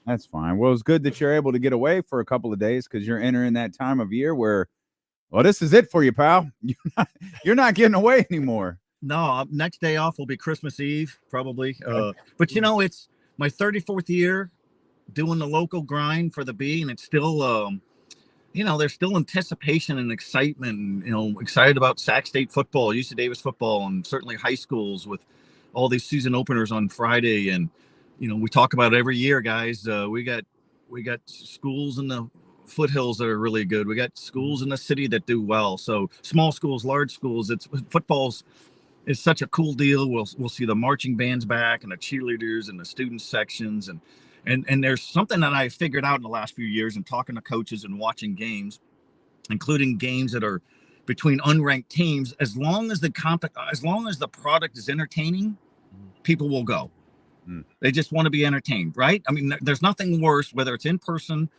That's fine. Well, it's good that you're able to get away for a couple of days because you're entering that time of year where. Well, this is it for you, pal. You're not getting away anymore. No, next day off will be Christmas Eve, probably. But it's my 34th year doing the local grind for the Bee, and it's still, there's still anticipation and excitement. And, excited about Sac State football, UC Davis football, and certainly high schools with all these season openers on Friday. And we talk about it every year, guys. We got schools in the foothills that are really good. We got schools in the city that do well. So small schools, large schools. Football's is such a cool deal. We'll see the marching bands back and the cheerleaders and the student sections and there's something that I figured out in the last few years and talking to coaches and watching games, including games that are between unranked teams. As long as the product is entertaining, people will go. They just want to be entertained, right? I mean, there's nothing worse, whether it's in person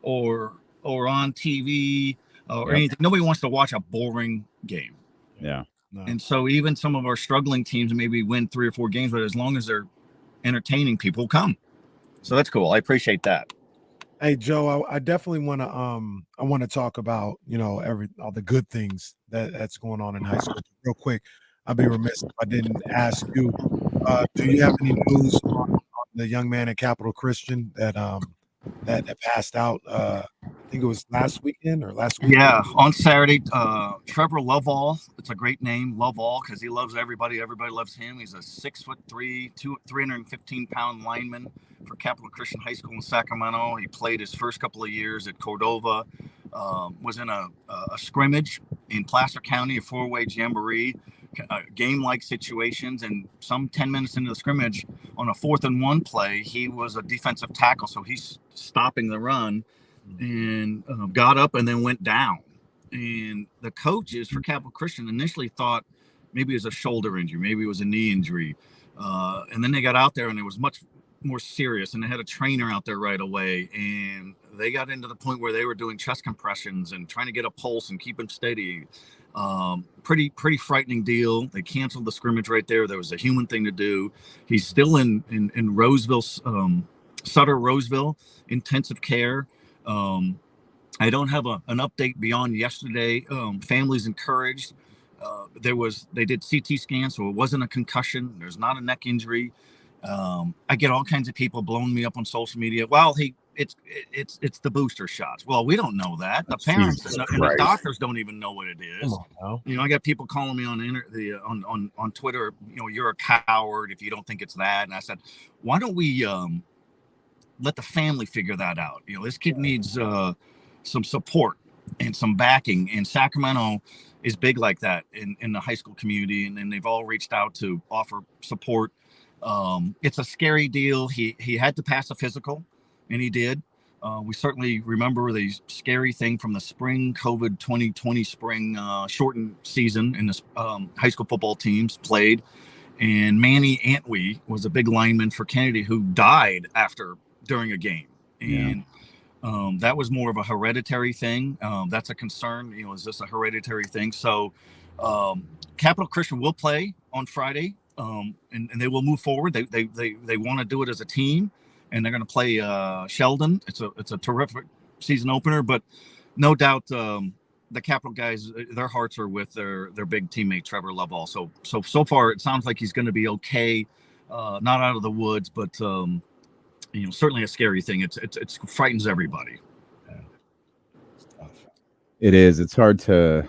or on TV or anything. Nobody wants to watch a boring game. Yeah. No. And so even some of our struggling teams maybe win 3 or 4 games, but as long as they're entertaining, people come. So that's cool. I appreciate that. Hey, Joe, I definitely want to talk about, all the good things that's going on in high school. Real quick, I'd be remiss if I didn't ask you, do you have any news on the young man at Capital Christian that passed out? I think it was last weekend or last week. Yeah, on Saturday. Trevor Lovall. It's a great name, Lovall, because he loves everybody. Everybody loves him. He's a 6'3", 315-pound lineman for Capital Christian High School in Sacramento. He played his first couple of years at Cordova. Was in a scrimmage in Placer County, a 4-way jamboree. Game-like situations, and some 10 minutes into the scrimmage on a 4th and 1 play, he was a defensive tackle, so he's stopping the run and got up and then went down. And the coaches for Capital Christian initially thought maybe it was a shoulder injury, maybe it was a knee injury, and then they got out there and it was much more serious, and they had a trainer out there right away, and they got into the point where they were doing chest compressions and trying to get a pulse and keep him steady. Pretty frightening deal. They canceled the scrimmage right there. There was a human thing to do. He's still in Roseville, Sutter, Roseville, intensive care. I don't have an update beyond yesterday. Families encouraged. They did CT scan, so it wasn't a concussion. There's not a neck injury. I get all kinds of people blowing me up on social media. Well, it's the booster shots. Well, we don't know that. The parents and the doctors don't even know what it is. I got people calling me on Twitter. You're a coward if you don't think it's that. And I said, why don't we let the family figure that out? This kid needs some support and some backing. And Sacramento is big like that in the high school community, and then they've all reached out to offer support. It's a scary deal. He had to pass a physical, and he did. We certainly remember the scary thing from the spring COVID 2020 spring shortened season in the high school football teams played. And Manny Antwi was a big lineman for Kennedy who died during a game. And that was more of a hereditary thing. That's a concern. Is this a hereditary thing? So Capital Christian will play on Friday. And they will move forward. They want to do it as a team, and they're going to play Sheldon. It's a terrific season opener, but no doubt the Capital guys, their hearts are with their big teammate Trevor Lovall. So far it sounds like he's going to be okay, not out of the woods, but certainly a scary thing. It frightens everybody. It is. It's hard to.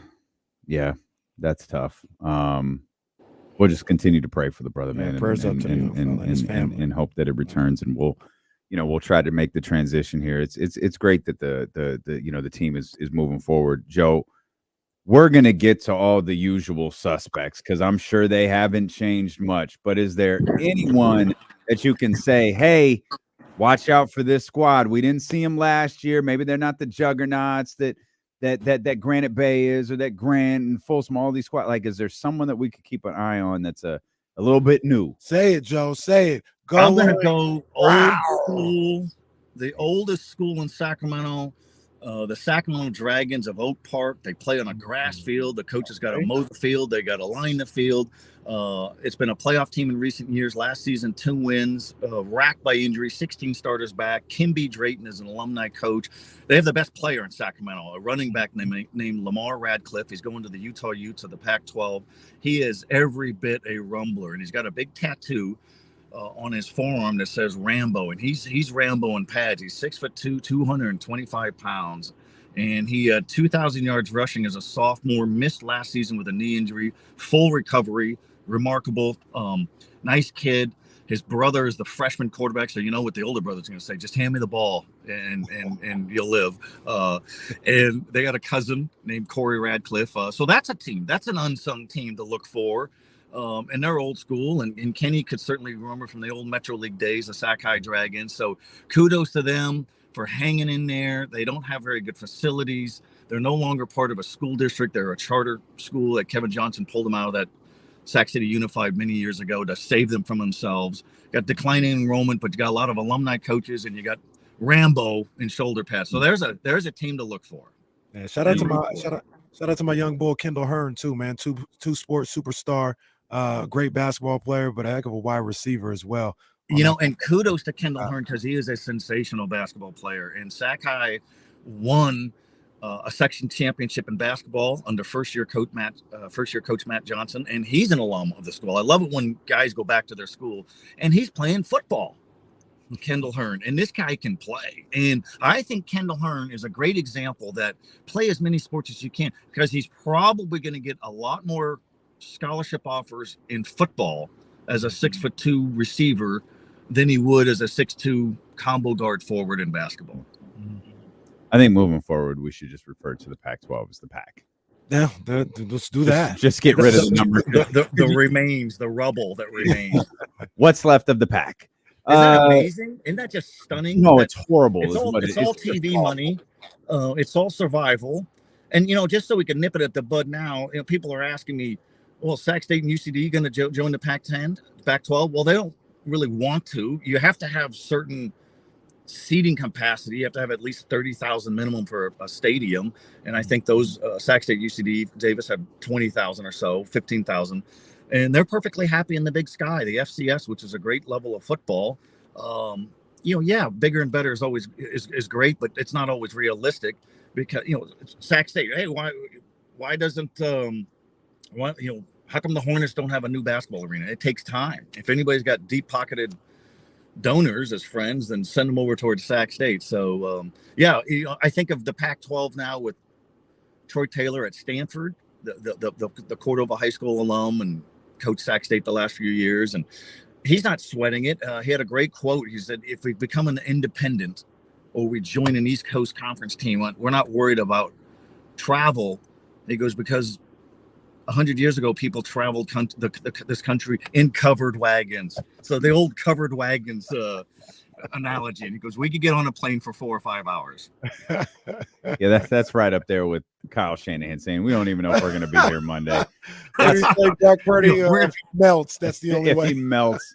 Yeah, that's tough. we'll just continue to pray for the brother, man, prayers up to the young fella and his family. and hope that it returns, and we'll try to make the transition here. It's great that the team is moving forward. Joe, we're gonna get to all the usual suspects because I'm sure they haven't changed much. But is there anyone that you can say, hey, watch out for this squad? We didn't see them last year. Maybe they're not the juggernauts that Granite Bay is, or that Grant and Folsom, all these squad. Like, is there someone that we could keep an eye on that's a little bit new? Say it, Joe. Say it. I'm going to go old school, the oldest school in Sacramento, the Sacramento Dragons of Oak Park. They play on a grass field. The coaches got to mow the field. They got to line the field. It's been a playoff team in recent years. Last season, 2 wins, racked by injury, 16 starters back. Kimby Drayton is an alumni coach. They have the best player in Sacramento, a running back named Lamar Radcliffe. He's going to the Utah Utes of the Pac-12. He is every bit a rumbler, and he's got a big tattoo on his forearm that says Rambo, and he's Rambo in pads. He's 6'2", 225 pounds, and he had 2,000 yards rushing as a sophomore. Missed last season with a knee injury. Full recovery, remarkable. Nice kid. His brother is the freshman quarterback, so you know what the older brother's going to say: just hand me the ball, and you'll live. And they got a cousin named Corey Radcliffe. So that's a team. That's an unsung team to look for. And they're old school, and Kenny could certainly remember from the old Metro League days, the Sac-High Dragons. So kudos to them for hanging in there. They don't have very good facilities. They're no longer part of a school district. They're a charter school that Kevin Johnson pulled them out of that Sac City Unified many years ago to save them from themselves. Got declining enrollment, but you got a lot of alumni coaches, and you got Rambo in shoulder pads. So there's a team to look for. Yeah, shout out to my young boy Kendall Hearn too, man. Two sports superstar. Great basketball player, but a heck of a wide receiver as well. And kudos to Kendall Hearn because he is a sensational basketball player. And Sac-High won a section championship in basketball under first-year coach Matt Johnson, and he's an alum of the school. I love it when guys go back to their school, and he's playing football. Kendall Hearn, and this guy can play. And I think Kendall Hearn is a great example that play as many sports as you can, because he's probably going to get a lot more scholarship offers in football as a 6'2" receiver than he would as a 6'2" combo guard forward in basketball. I think moving forward, we should just refer to the Pac-12 as the Pac. Yeah, let's do that. Just get rid of the number. the rubble that remains. What's left of the Pac? Isn't that amazing? Isn't that just stunning? No, it's horrible. It's all TV money. It's all survival. And, just so we can nip it at the bud now, people are asking me, well, Sac State and UCD going to join the Pac-10, Pac-12? Well, they don't really want to. You have to have certain seating capacity. You have to have at least 30,000 minimum for a stadium. And I think those Sac State, UCD, Davis have 20,000 or so, 15,000. And they're perfectly happy in the Big Sky, the FCS, which is a great level of football. Bigger and better is always is great, but it's not always realistic because, Sac State, hey, why doesn't how come the Hornets don't have a new basketball arena? It takes time. If anybody's got deep-pocketed donors as friends, then send them over towards Sac State. So, I think of the Pac-12 now with Troy Taylor at Stanford, the Cordova High School alum and coached Sac State the last few years, and he's not sweating it. He had a great quote. He said, if we become an independent or we join an East Coast Conference team, we're not worried about travel. He goes, because 100 years ago, people traveled this country in covered wagons. So the old covered wagons analogy. And he goes, we could get on a plane for 4 or 5 hours. Yeah, that's right up there with Kyle Shanahan saying we don't even know if we're going to be here Monday. Brock Purdy melts. That's the only way. If he melts.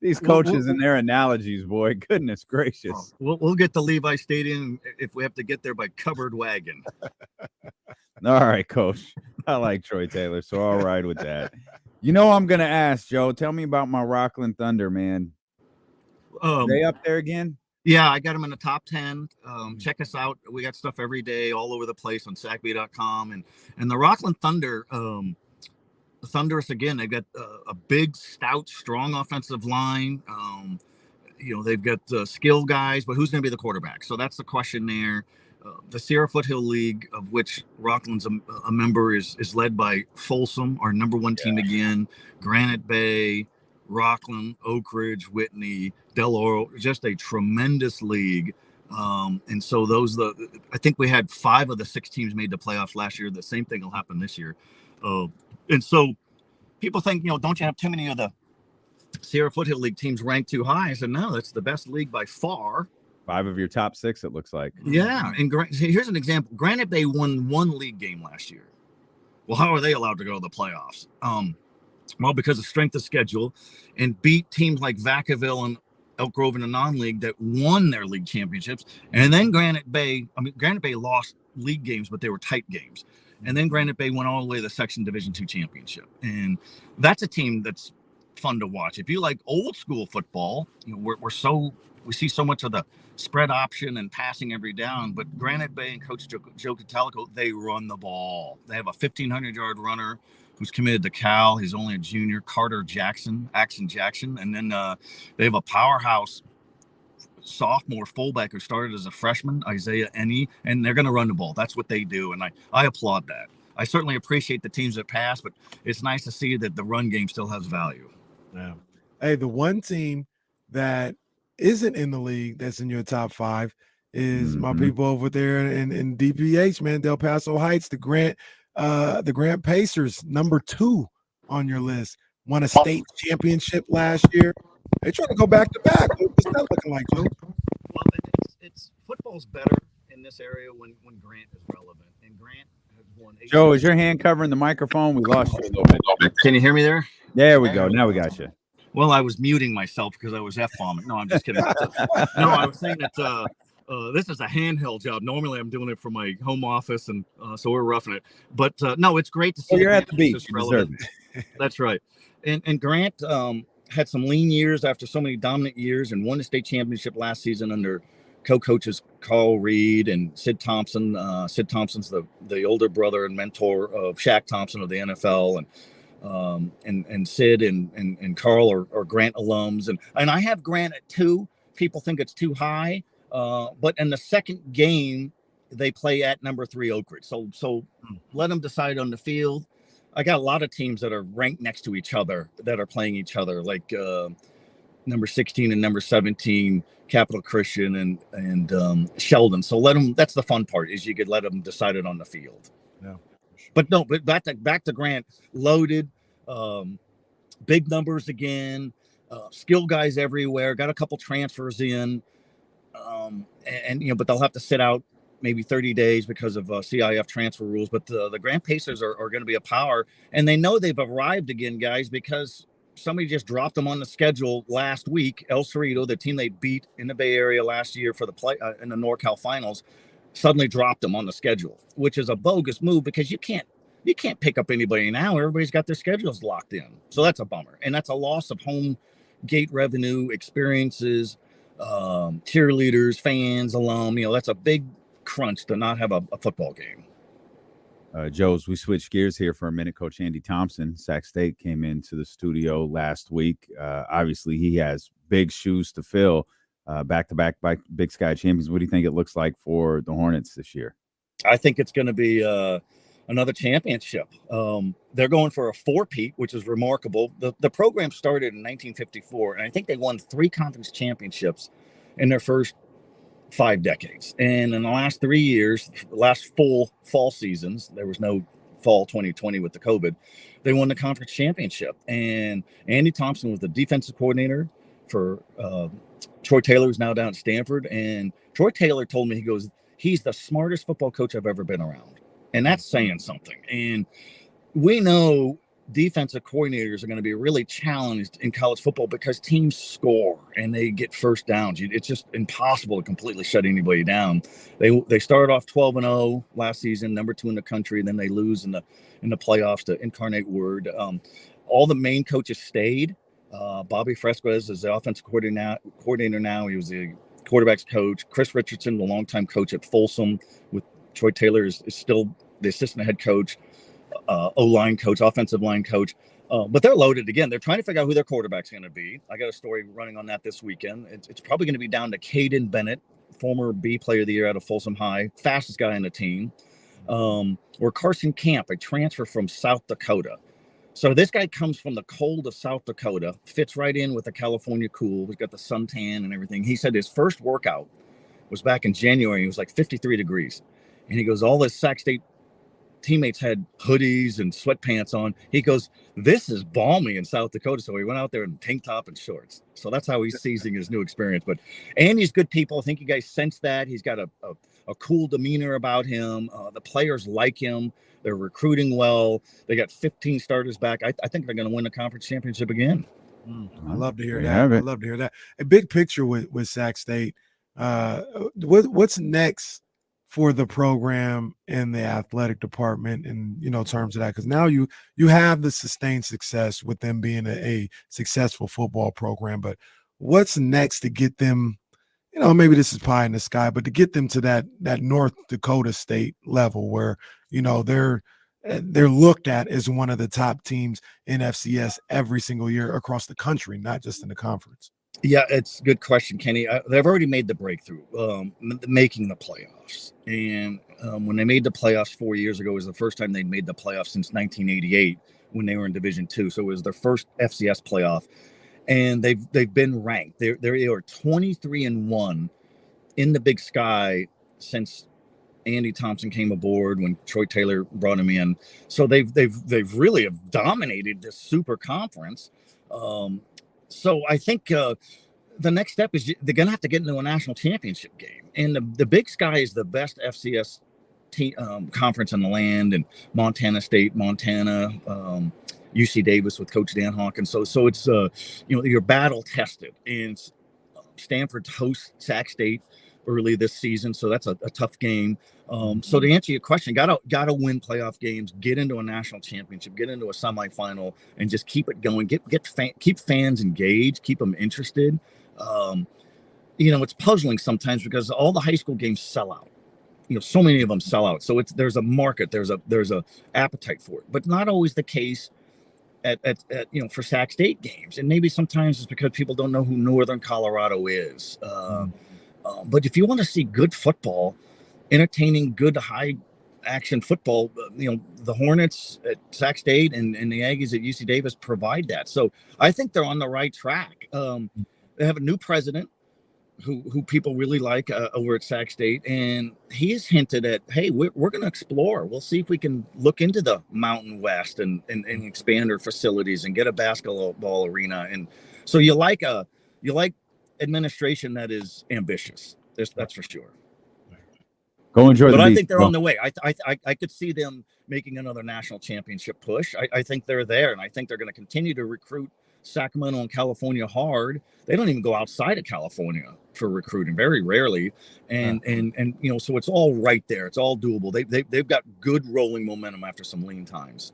These coaches and their analogies, boy, goodness gracious. We'll get to Levi Stadium if we have to get there by covered wagon. All right, Coach. I like Troy Taylor, so I'll ride with that. I'm going to ask, Joe, tell me about my Rockland Thunder, man. Are they up there again? Yeah, I got them in the top 10. Check us out. We got stuff every day all over the place on SACB.com. And the Rockland Thunder, the Thunderous, again, they've got a big, stout, strong offensive line. They've got skill guys, but who's going to be the quarterback? So that's the question there. The Sierra Foothill League, of which Rockland's a member, is led by Folsom, our number one team again, Granite Bay, Rockland, Oak Ridge, Whitney, Del Oro, just a tremendous league. And so I think we had 5 of the 6 teams made the playoffs last year. The same thing will happen this year. And so people think, don't you have too many of the Sierra Foothill League teams ranked too high? I said, no, that's the best league by far. 5 of your top 6, it looks like. Yeah. And here's an example. Granite Bay won 1 league game last year. Well, how are they allowed to go to the playoffs? Well, because of strength of schedule, and beat teams like Vacaville and Elk Grove in the non-league that won their league championships. And then Granite Bay lost league games, but they were tight games. And then Granite Bay went all the way to the Section Division II championship. And that's a team that's fun to watch. If you like old school football, we see so much of the spread option and passing every down, but Granite Bay and Coach Joe Catalico, they run the ball. They have a 1,500-yard runner who's committed to Cal. He's only a junior, Carter Jackson. And then they have a powerhouse sophomore fullback who started as a freshman, Isaiah Enney, and they're going to run the ball. That's what they do, and I applaud that. I certainly appreciate the teams that pass, but it's nice to see that the run game still has value. Yeah. Hey, the one team that isn't in the league that's in your top 5 is my people over there in DPH, man, Del Paso Heights, the Grant Pacers, number 2 on your list, won a state championship last year. They're trying to go back to back. What's that looking like, Joe? Well, it's football's better in this area when Grant is relevant, and Grant has won. Joe, is your hand covering the microphone? We lost you a little bit. Can you hear me there? There we go. Now we got you. Well, I was muting myself because I was F-bombing. No, I'm just kidding. No, I was saying that this is a handheld job. Normally, I'm doing it from my home office, and so we're roughing it. But no, it's great to see. Well, you're at the beach. You deserve it. That's right. And Grant had some lean years after so many dominant years, and won the state championship last season under co-coaches Carl Reed and Sid Thompson. Sid Thompson's the older brother and mentor of Shaq Thompson of the NFL, and Sid and Carl are Grant alums, and I have Grant at 2. People think it's too high, but in the second game they play at number 3 Oak Ridge. So let them decide on the field. I got a lot of teams that are ranked next to each other that are playing each other, like number 16 and number 17 Capital Christian and Sheldon. So let them. That's the fun part, is you could let them decide it on the field. Yeah. But back to Grant, loaded, big numbers again, skill guys everywhere. Got a couple transfers in, but they'll have to sit out maybe 30 days because of CIF transfer rules. But the Grant Pacers are going to be a power, and they know they've arrived again, guys, because somebody just dropped them on the schedule last week. El Cerrito, the team they beat in the Bay Area last year for the play in the NorCal finals, suddenly dropped them on the schedule, which is a bogus move because you can't pick up anybody now. Everybody's got their schedules locked in. So that's a bummer. And that's a loss of home gate revenue, experiences, cheerleaders, fans, alum. That's a big crunch to not have a football game. Joe, as we switch gears here for a minute, Coach Andy Thompson, Sac State, came into the studio last week. Obviously, he has big shoes to fill. Back-to-back Big Sky champions. What do you think it looks like for the Hornets this year? I think it's going to be another championship. They're going for a 4-peat, which is remarkable. The program started in 1954, and I think they won 3 conference championships in their first 5 decades. And in the last 3 years, last full fall seasons, there was no fall 2020 with the COVID, they won the conference championship. And Andy Thompson was the defensive coordinator for Troy Taylor, who's now down at Stanford. And Troy Taylor told me, he goes, he's the smartest football coach I've ever been around. And that's saying something. And we know defensive coordinators are going to be really challenged in college football because teams score and they get first downs. It's just impossible to completely shut anybody down. They started off 12-0 last season, number 2 in the country, and then they lose in the playoffs to Incarnate Word. All the main coaches stayed. Bobby Fresquez is the offensive coordinator now. He was the quarterback's coach. Chris Richardson, the longtime coach at Folsom, with Troy Taylor is still the assistant head coach, O-line coach, offensive line coach. But they're loaded again. They're trying to figure out who their quarterback's going to be. I got a story running on that this weekend. It's probably going to be down to Caden Bennett, former B player of the year out of Folsom High, fastest guy on the team. Or Carson Camp, a transfer from South Dakota. So this guy comes from the cold of South Dakota, fits right in with the California cool. He's got the suntan and everything. He said his first workout was back in January. It was like 53 degrees. And he goes, all his Sac State teammates had hoodies and sweatpants on. He goes, this is balmy in South Dakota. So he went out there in tank top and shorts. So that's how he's seizing his new experience. But Andy's good people. I think you guys sense that. He's got a cool demeanor about him. The players like him. They're recruiting well. They got 15 starters back. I think they're going to win the conference championship again. I love to hear that. I love to hear that. A big picture with Sac State. What's next for the program and the athletic department, and terms of that? Because now you have the sustained success with them being a successful football program. But what's next to get them? Maybe this is pie in the sky, but to get them to that North Dakota State level where, they're looked at as one of the top teams in FCS every single year across the country, not just in the conference. Yeah, it's a good question, Kenny. They've already made the breakthrough, making the playoffs. And when they made the playoffs 4 years ago, it was the first time they'd made the playoffs since 1988 when they were in Division II. So it was their first FCS playoff. And they've been ranked. They are 23-1 in the Big Sky since Andy Thompson came aboard, when Troy Taylor brought him in. So they've really have dominated this super conference. So I think the next step is they're going to have to get into a national championship game. And the Big Sky is the best FCS conference in the land, and Montana State, Montana, UC Davis with Coach Dan Hawkins. So it's you're battle tested, and Stanford hosts Sac State early this season, so that's a tough game. So to answer your question, gotta win playoff games, get into a national championship, get into a semifinal, and just keep it going. Keep fans engaged, keep them interested. It's puzzling sometimes because all the high school games sell out. So many of them sell out. So there's a market, there's a appetite for it, but not always the case at for Sac State games. And maybe sometimes it's because people don't know who Northern Colorado is. But if you want to see good football, entertaining, good high action football, the Hornets at Sac State and the Aggies at UC Davis provide that. So I think they're on the right track. They have a new president who people really like over at Sac State, and he has hinted at, hey, we're going to explore. We'll see if we can look into the Mountain West and expand our facilities and get a basketball arena. And so you like administration that is ambitious. That's for sure. Go enjoy. But I think they're on the way. I could see them making another national championship push. I think they're there, and I think they're going to continue to recruit Sacramento and California hard. They don't even go outside of California for recruiting, very rarely. And so it's all right there. It's all doable. They've got good rolling momentum after some lean times.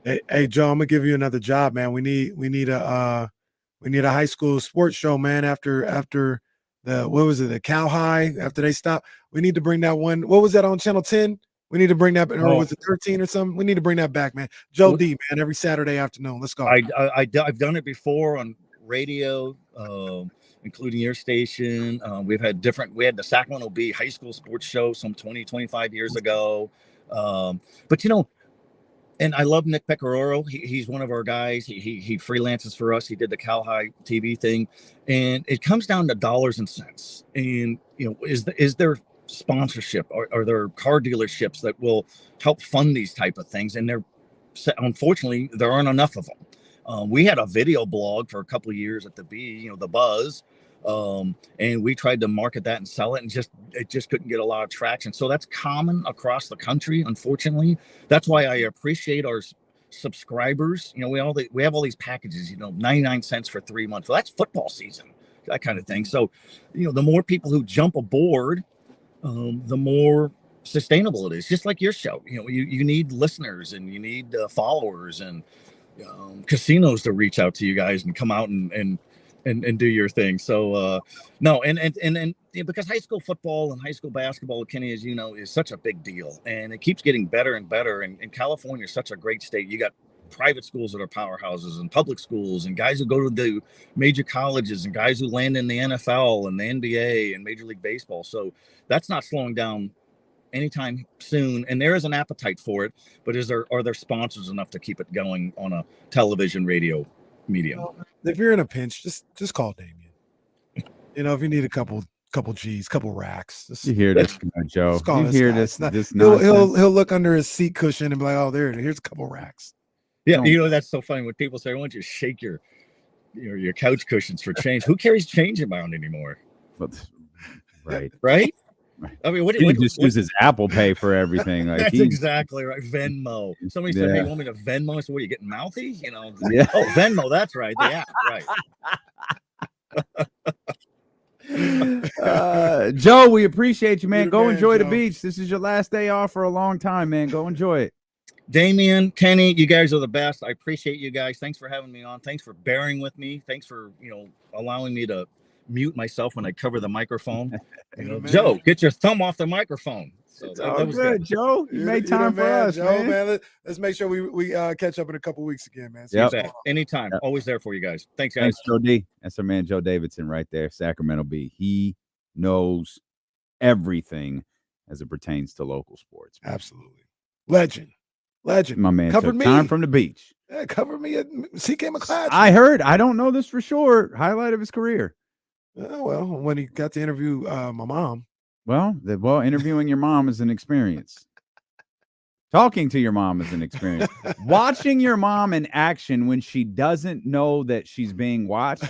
Hey, Joe, I'm gonna give you another job, man. We need a high school sports show, man. After the Cal High, after they stop, we need to bring that one. What was that on Channel 10? We need to bring that, or was it 13 or something? We need to bring that back, man. Joe D, man, every Saturday afternoon. Let's go. I've done it before on radio, including your station. We had the Sacramento Bee high school sports show some 25 years ago. But and I love Nick Pecoraro. He's one of our guys. He freelances for us. He did the Cal High TV thing, and it comes down to dollars and cents. And is there sponsorship? Are there car dealerships that will help fund these type of things? And unfortunately, there aren't enough of them. We had a video blog for a couple of years at the Bee, the Buzz. And we tried to market that and sell it, and it just couldn't get a lot of traction. So that's common across the country, unfortunately. That's why I appreciate our subscribers. We have all these packages, 99 cents for 3 months. Well, that's football season, that kind of thing. So, the more people who jump aboard, the more sustainable it is. Just like your show, you need listeners, and you need followers, and casinos to reach out to you guys and come out and do your thing. So and because high school football and high school basketball, Kenny, as you know, is such a big deal, and it keeps getting better and better. And California is such a great state. You got private schools that are powerhouses and public schools and guys who go to the major colleges and guys who land in the NFL and the NBA and Major League Baseball. So that's not slowing down anytime soon. And there is an appetite for it, but are there sponsors enough to keep it going on a television, radio medium? Well, if you're in a pinch, just call Damian. If you need a couple G's, couple racks. You hear this, Joe? You hear this? He'll look under his seat cushion and be like, "Oh, here's a couple racks." Yeah, that's so funny when people say, "I want you to shake your couch cushions for change." Who carries change around anymore? Right. I mean, he just uses Apple Pay for everything. Like that's exactly right. Venmo. Somebody said, "Hey, you want me to Venmo?" I said, "What, are you getting mouthy?" Yeah. Oh, Venmo. That's right. The app. Right. Joe, we appreciate you, man. Go man, enjoy Joe. the beach. This is your last day off for a long time, man. Go enjoy it. Damian, Kenny, you guys are the best. I appreciate you guys. Thanks for having me on. Thanks for bearing with me. Thanks for allowing me to mute myself when I cover the microphone. Joe, get your thumb off the microphone. So that was good. Joe. You made time for us, Joe, man. Let's make sure we catch up in a couple weeks again, man. Anytime. Yep. Always there for you guys. Thanks, guys. Thanks, Joe D. That's our man, Joe Davidson, right there, Sacramento Bee. He knows everything as it pertains to local sports. Man. Absolutely. Legend. My man covered me. Time from the beach. Yeah, covered me at CK McClatchy. I heard. I don't know this for sure. Highlight of his career. Well, when he got to interview my mom. Well, interviewing your mom is an experience. Talking to your mom is an experience. Watching your mom in action when she doesn't know that she's being watched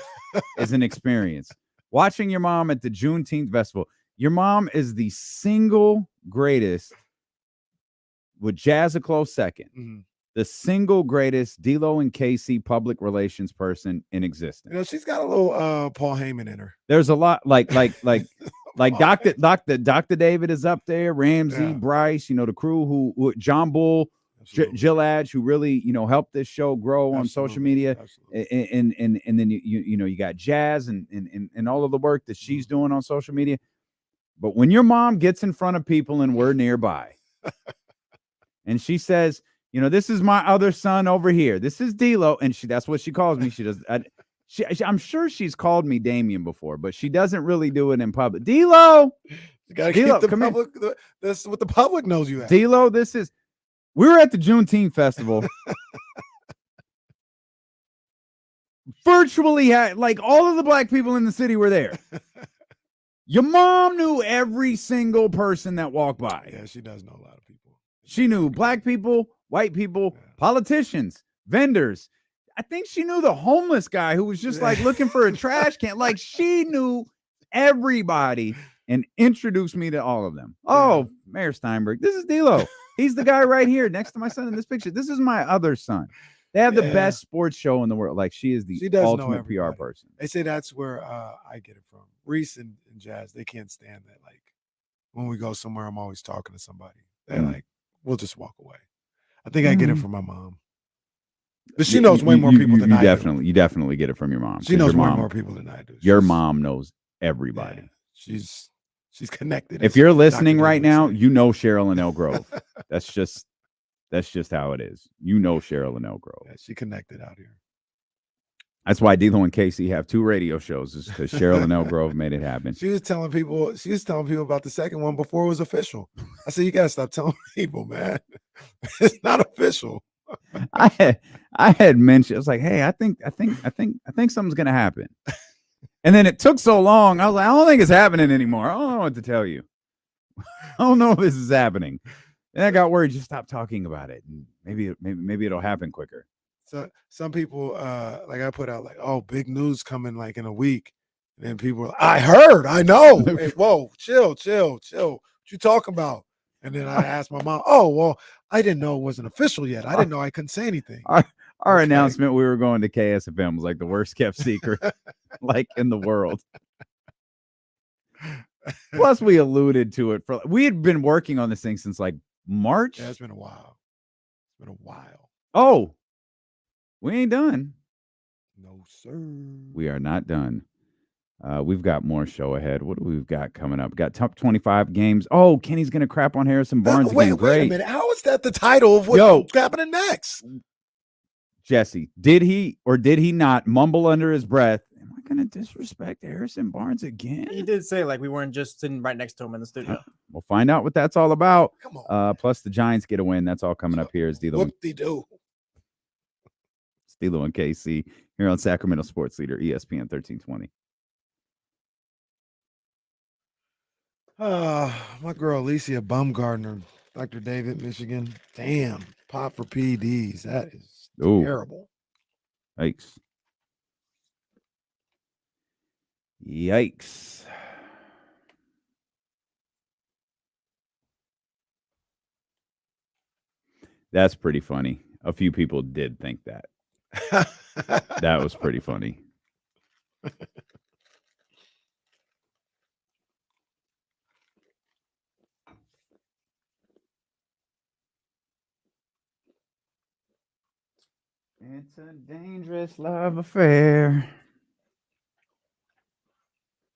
is an experience. Watching your mom at the Juneteenth festival. Your mom is the single greatest, with Jazz a close second, the single greatest D'Lo and Casey public relations person in existence. She's got a little Paul Heyman in her. There's a lot like Dr. David is up there, Ramsey, Bryce, the crew who John Bull, Jill Adge, who really, helped this show grow on social media. And then you got Jazz and all of the work that she's doing on social media. But when your mom gets in front of people and we're nearby and she says, this is my other son over here. This is D'Lo. And that's what she calls me. She does. I'm sure she's called me Damian before, but she doesn't really do it in public. D'Lo, you gotta keep the public. That's what the public knows you as. D'Lo, we were at the Juneteenth festival. Virtually like all of the black people in the city were there. Your mom knew every single person that walked by. Yeah, she does know a lot of people. She knew black people, white people, politicians, vendors. I think she knew the homeless guy who was just like looking for a trash can. Like she knew everybody and introduced me to all of them. Oh, Mayor Steinberg, this is D'Lo. He's the guy right here next to my son in this picture. This is my other son. They have the best sports show in the world. Like she is the ultimate PR person. They say that's where I get it from. Reese and Jazz, they can't stand that. Like when we go somewhere, I'm always talking to somebody. They're like, we'll just walk away. I think I get it from my mom. But she knows way more people than I do. You definitely get it from your mom. She knows way more people than I do. Your mom knows everybody. Yeah, she's connected. If you're listening right now, you know Cheryl in Elk Grove. That's just how it is. You know Cheryl in Elk Grove. Yeah, she connected out here. That's why D'Lo and Casey have 2 radio shows, is because Cheryl and Elk Grove made it happen. She was telling people about the second one before it was official. I said, you gotta stop telling people, man. It's not official. I had mentioned, I was like, hey, I think something's gonna happen. And then it took so long, I was like, I don't think it's happening anymore. I don't know what to tell you. I don't know if this is happening. And I got worried, just stop talking about it. And maybe it'll happen quicker. So some people like I put out like, oh, big news coming like in a week. And then people are like, I heard, I know. Hey, whoa, chill. What you talking about? And then I asked my mom, oh, well, I didn't know it wasn't official yet. I didn't know I couldn't say anything. Our announcement we were going to KSFM was like the worst kept secret like in the world. Plus we alluded to it we had been working on this thing since like March. Yeah, it's been a while. Oh, we ain't done. No, sir. We are not done. We've got more show ahead. What do we've got coming up? Got top 25 games. Oh, Kenny's going to crap on Harrison Barnes again. Wait a minute. How is that the title of what's happening next? Jesse, did he or did he not mumble under his breath, am I going to disrespect Harrison Barnes again? He did say like we weren't just sitting right next to him in the studio. We'll find out what that's all about. Come on. Plus, the Giants get a win. That's all coming up here. Is D'Lo Whoop-de-doo. and KC here on Sacramento Sports Leader, ESPN 1320. My girl Alicia Bumgardner, Dr. David, Michigan. Damn, pop for PEDs. That is terrible. Yikes. Yikes. That's pretty funny. A few people did think that. That was pretty funny. It's a dangerous love affair.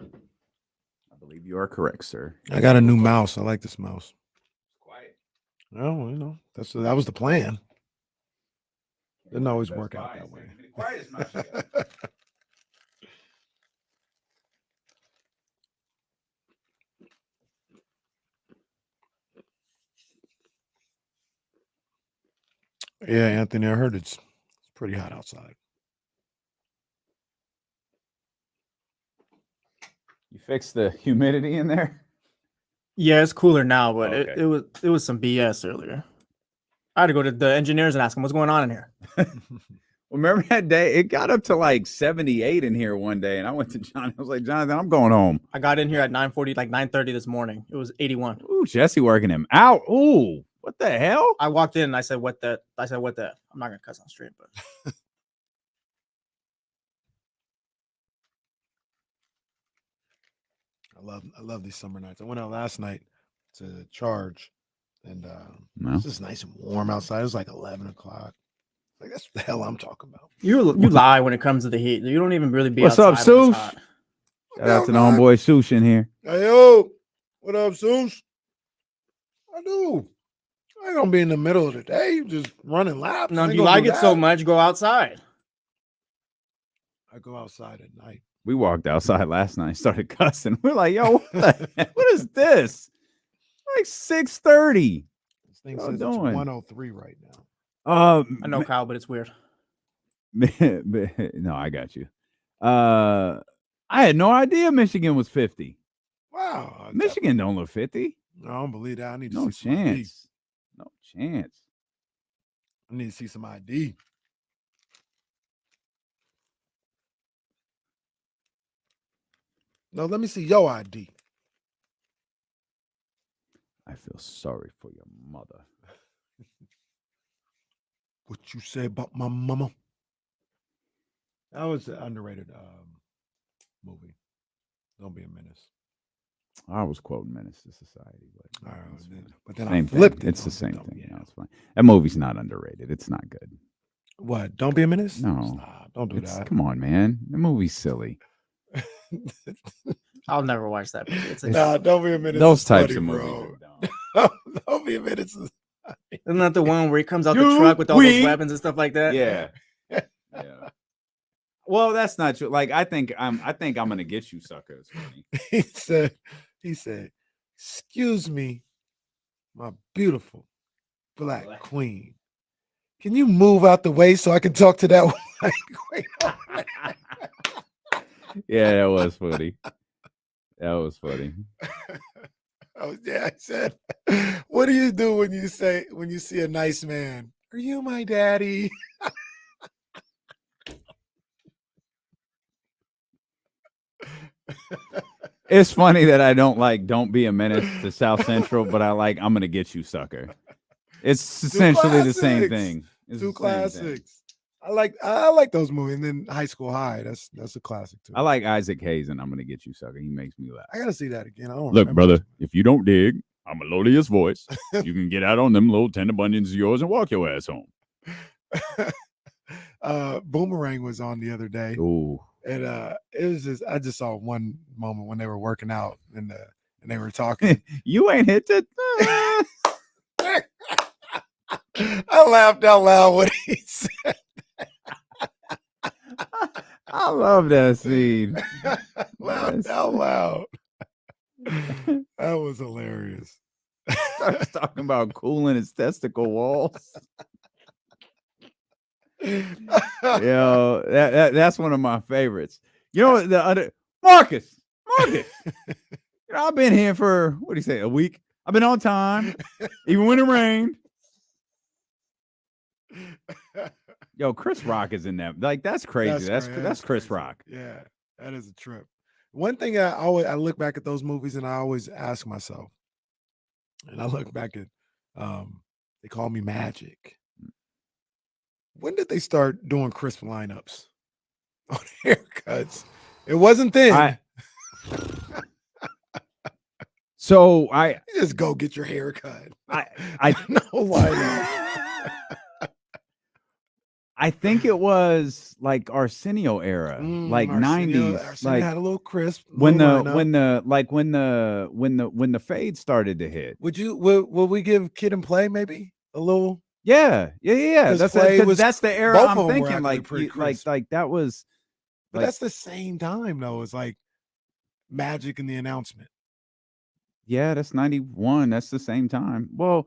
I believe you are correct, sir. I got a new mouse. I like this mouse. Quiet. Oh, that was the plan. Didn't always work out that way. Quietest mouse you got. Yeah, Anthony, I heard it's pretty hot outside. You fixed the humidity in there? Yeah, it's cooler now, but Okay. it was some BS earlier. I had to go to the engineers and ask them what's going on in here. Remember that day? It got up to like 78 in here one day, and I went to John. I was like, Jonathan, I'm going home. I got in here at 9:40, like 9:30 this morning. It was 81. Ooh, Jesse working him out. Ooh, what the hell? I walked in and I said, "What the?" I said, "What the?" I'm not gonna cuss on straight, but I love these summer nights. I went out last night to charge, and No. it's just nice and warm outside. It was like 11 o'clock. Like that's the hell I'm talking about. you lie when it comes to the heat. You don't even really be. What's up, outside when it's Seuss? hot. Shout out to the homeboy Sush in here. Hey yo, what up, Zeus? I do. I ain't gonna be in the middle of the day just running laps. No, I if ain't you gonna like do it so that. much, go outside. I go outside at night. We walked outside last night, started cussing. We're like, yo, what the heck? What is this? Like 6:30. This thing What says it's doing? 103 right now. I know, Kyle, but it's weird. No, I got you. I had no idea Michigan was 50. Wow. Michigan don't look 50. No, I don't believe that. I need to No see some ID. chance. No chance. I need to see some ID. No, let me see your ID. I feel sorry for your mother. What you say about my mama? That was an underrated movie. Don't be a menace. I was quoting Menace to Society, but All right, it's fine. but then Same I flipped thing. it. It's the same Don't- thing. yeah. No, it's fine. That movie's not underrated. It's not good. What? Don't be a menace? No. Stop. Don't do that. Come on, man. The movie's silly. I'll never watch that movie. It's Nah, don't be a menace. Those is types funny, of movies bro. are dumb. Don't be a menace. is- Isn't that the one where he comes out the You truck with all those weak. weapons and stuff like that? Yeah. Yeah. Well, that's not true. Like, I think I'm gonna get you, sucker. It's funny. he said, excuse me, my beautiful black queen. Can you move out the way so I can talk to that white queen? Yeah, that was funny. That was funny. Oh, yeah, I said, what do you do when you see a nice man? Are you my daddy? It's funny that I don't be a menace to South Central, but I like I'm gonna get you, sucker. It's essentially the same classics. thing. It's Two the same thing. classics. I like those movies. And then High School High. That's a classic too. I like Isaac Hayes and I'm gonna get you, sucker. He makes me laugh. I gotta see that again. I don't Look, remember. brother, if you don't dig, I'm a lowliest voice. You can get out on them little tender bunions of yours and walk your ass home. Boomerang was on the other day. Ooh. And it was just I just saw one moment when they were working out and they were talking. You ain't hit it. I laughed out loud when he said that. I love that scene. Laughed out loud. That was hilarious. Starts talking about cooling his testicle walls. Yo, that's one of my favorites. You know the other Marcus. You know, I've been here for what do you say, a week? I've been on time, even when it rained. Yo, Chris Rock is in that. Like, that's crazy. That's Chris crazy. Rock. Yeah, that is a trip. One thing I look back at those movies and I always ask myself, and I look back at they call me Magic. When did they start doing crisp lineups on haircuts? It wasn't then. So you just go get your hair cut. I no lineup. I think it was like Arsenio era, like Arsenio 90s. Like had a little crisp. when little the fade started to hit. Would we give Kid and Play maybe a little? Yeah. That's the era both I'm of them were thinking. actually Like pretty crisp. like that was. But Like, that's the same time though. It's like Magic and the announcement. yeah, that's 91. That's the same time. Well,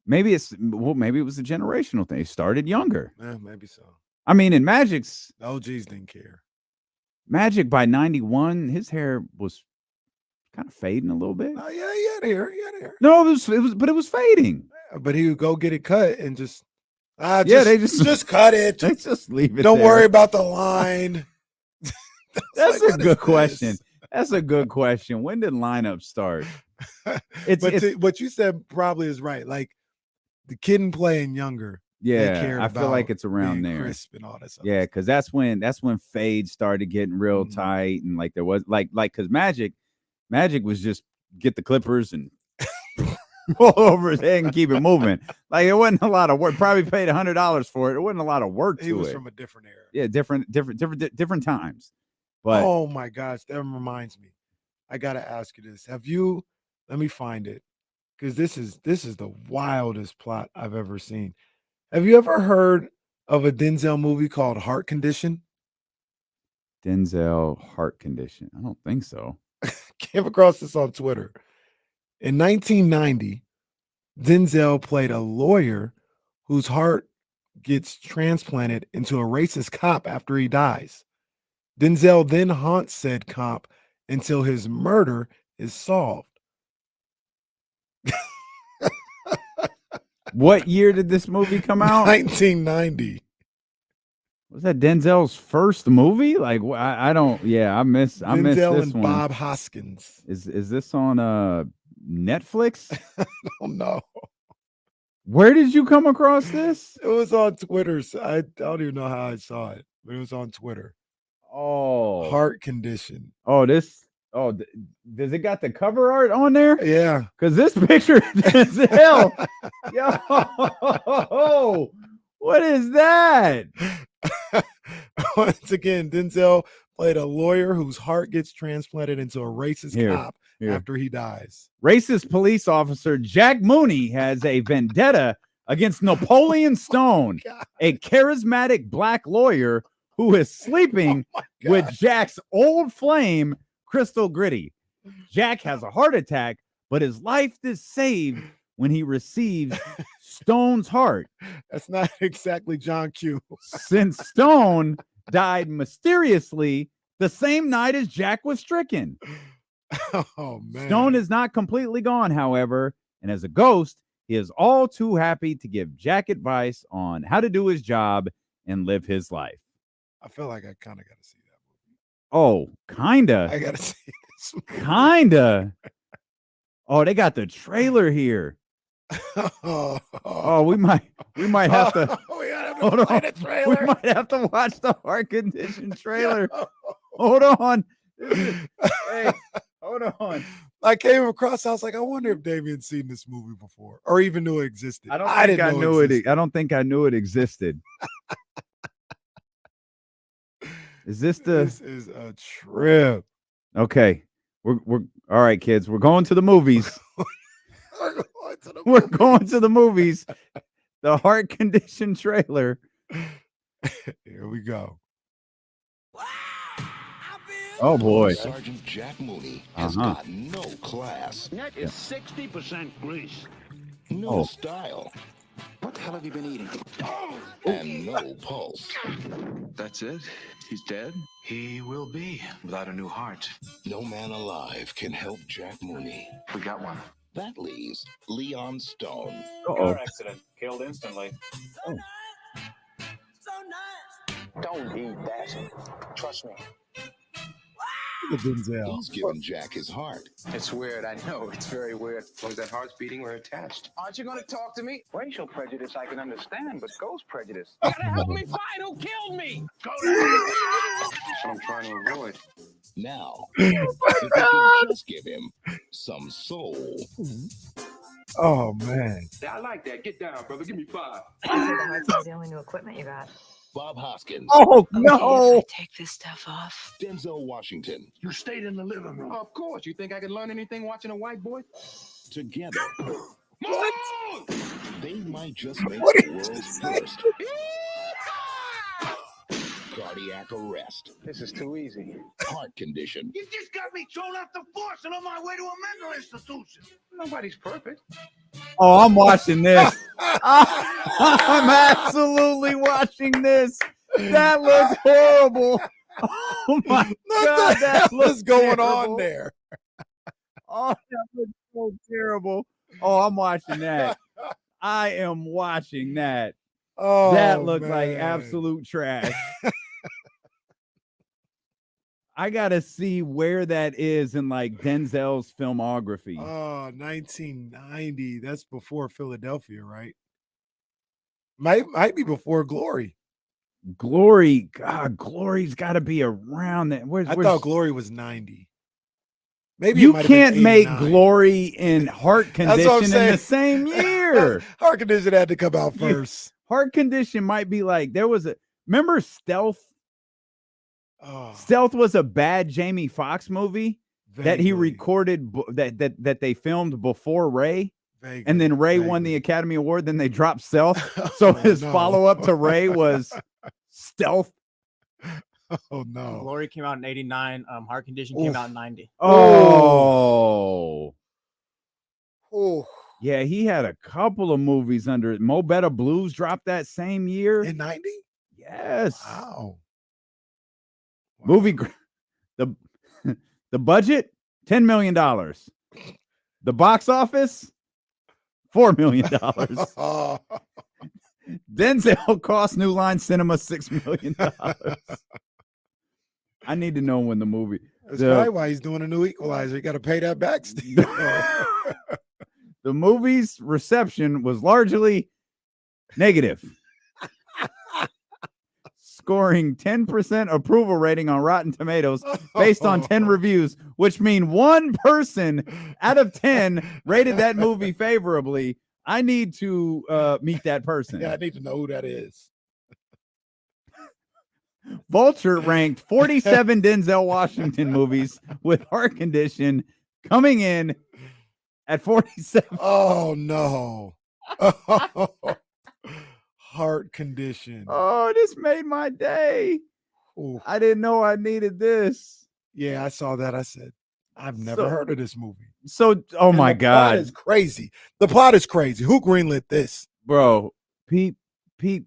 maybe it was a generational thing. It started younger. Yeah, maybe so. I mean, in Magic's The OGs didn't care. Magic by 91, his hair was kind of fading a little bit. Oh yeah, he had hair. No, it was fading. Yeah, but he would go get it cut and just they just cut it. They just leave it. Don't there. worry about the line. That's a good question. That's a good question. When did lineup start? What you said probably is right. Like the Kid and Play and younger. Yeah, I feel like it's around there. Crisp and all that stuff. Yeah, because that's when fade started getting real tight, and like there was like because Magic was just get the clippers and roll over his head and keep it moving. Like it wasn't a lot of work. Probably paid $100 for it. It wasn't a lot of work. He was from a different era. Yeah, different times. But oh my gosh, that reminds me. I gotta ask you this. Let me find it. Because this is the wildest plot I've ever seen. Have you ever heard of a Denzel movie called Heart Condition? Denzel Heart Condition. I don't think so. Came across this on Twitter. In 1990, Denzel played a lawyer whose heart gets transplanted into a racist cop after he dies. Denzel then haunts said cop until his murder is solved. What year did this movie come out? 1990. Was that Denzel's first movie? Like I don't. Yeah, I missed this and one. Bob Hoskins. Is this on Netflix? I don't know. Where did you come across this? It was on Twitter. So I don't even know how I saw it, but it was on Twitter. Oh, Heart Condition. Oh, this. Oh, does it got the cover art on there? Yeah, because this picture is hell. Yo, what is that? Once again, Denzel played a lawyer whose heart gets transplanted into a racist cop after he dies. Racist police officer Jack Mooney has a vendetta against Napoleon Stone, a charismatic black lawyer who is sleeping with Jack's old flame, Crystal Gritty. Jack has a heart attack, but his life is saved when he receives Stone's heart. That's not exactly John Q. Since Stone died mysteriously the same night as Jack was stricken. Oh, man. Stone is not completely gone, however, and as a ghost, he is all too happy to give Jack advice on how to do his job and live his life. I feel like I kind of got to see that movie. Oh, kinda. I got to see this movie. Kinda. Oh, they got the trailer here. Oh, we might have to. We might have to watch the Heart Condition trailer. Hold on. Hey, hold on. I came across. I was like, I wonder if Damien's seen this movie before, or even knew it existed. I don't think I knew it existed. Is this the? This is a trip. Okay, we're all right, kids. We're going to the movies. We're going to the movies. The Heart Condition trailer. Here we go. Oh boy. Sergeant Jack Mooney has Uh-huh. got no class, That is 60% grease. no Oh. style, What the hell have you been eating? and no pulse. That's it? He's dead? He will be, without a new heart. No man alive can help Jack Mooney. We got one. That leaves Leon Stone. Uh-oh. accident. Killed instantly. Oh. Don't eat that. Trust me. Look at Denzel. He's given Jack his heart. It's weird, I know. It's very weird. As long as that heart's beating, we're attached. Aren't you going to talk to me? Racial prejudice I can understand, but ghost prejudice. You gotta help me find who killed me! Go to hell! That's what I'm trying to avoid. Now, if you could just give him some soul. Oh man. I like that. Get down, brother. Give me 5. That's the only new equipment you got. Bob Hoskins. Oh no. Take this stuff off. Denzel Washington. You stayed in the living room. Of course. You think I can learn anything watching a white boy? Together, What? they might just make the world's first cardiac arrest. This is too easy. Heart condition. You just got me thrown off the force and on my way to a mental institution. Nobody's perfect. Oh, I'm watching this. I'm absolutely watching this. That looks horrible. Oh my God, that What's looks going terrible. on there? Oh, that looks so terrible. Oh, I'm watching that. I am watching that. Oh, That looks like man. absolute trash. I gotta see where that is in like Denzel's filmography. Oh, 1990. That's before Philadelphia, right? Might be before Glory. Glory, God, Glory's got to be around that. I thought Glory was 90. Maybe you can't make Glory and Heart That's what I'm Condition in saying. the same year. Heart Condition had to come out first. Heart Condition might be like there was a. Remember Stealth? Oh, Stealth was a bad Jamie Foxx movie that he vaguely, recorded that they filmed before Ray, vaguely, and then Ray won the Academy Award. Then they dropped Stealth, so his no. follow up to Ray was Stealth. Oh no. Glory came out in 89. Heart Condition came out in 90. Oh. Oh, Yeah, he had a couple of movies under it. Mo Better Blues dropped that same year. in 90? Yes. Wow. Movie the budget $10 million. The box office $4 million. Oh, Denzel cost New Line Cinema $6 million. I need to know when the movie. that's probably why he's doing a new Equalizer. You got to pay that back, Steve. The movie's reception was largely negative, scoring 10% approval rating on Rotten Tomatoes based on 10 reviews, which mean one person out of 10 rated that movie favorably. I need to meet that person. Yeah, I need to know who that is. Vulture ranked 47 Denzel Washington movies with Heart Condition coming in at 47. Oh no. Heart Condition. Oh, this made my day. Ooh. I didn't know I needed this. Yeah, I saw that. I said, I've never heard of this movie. So, oh And my the plot God, is crazy. The plot is crazy. Who greenlit this? bro, peep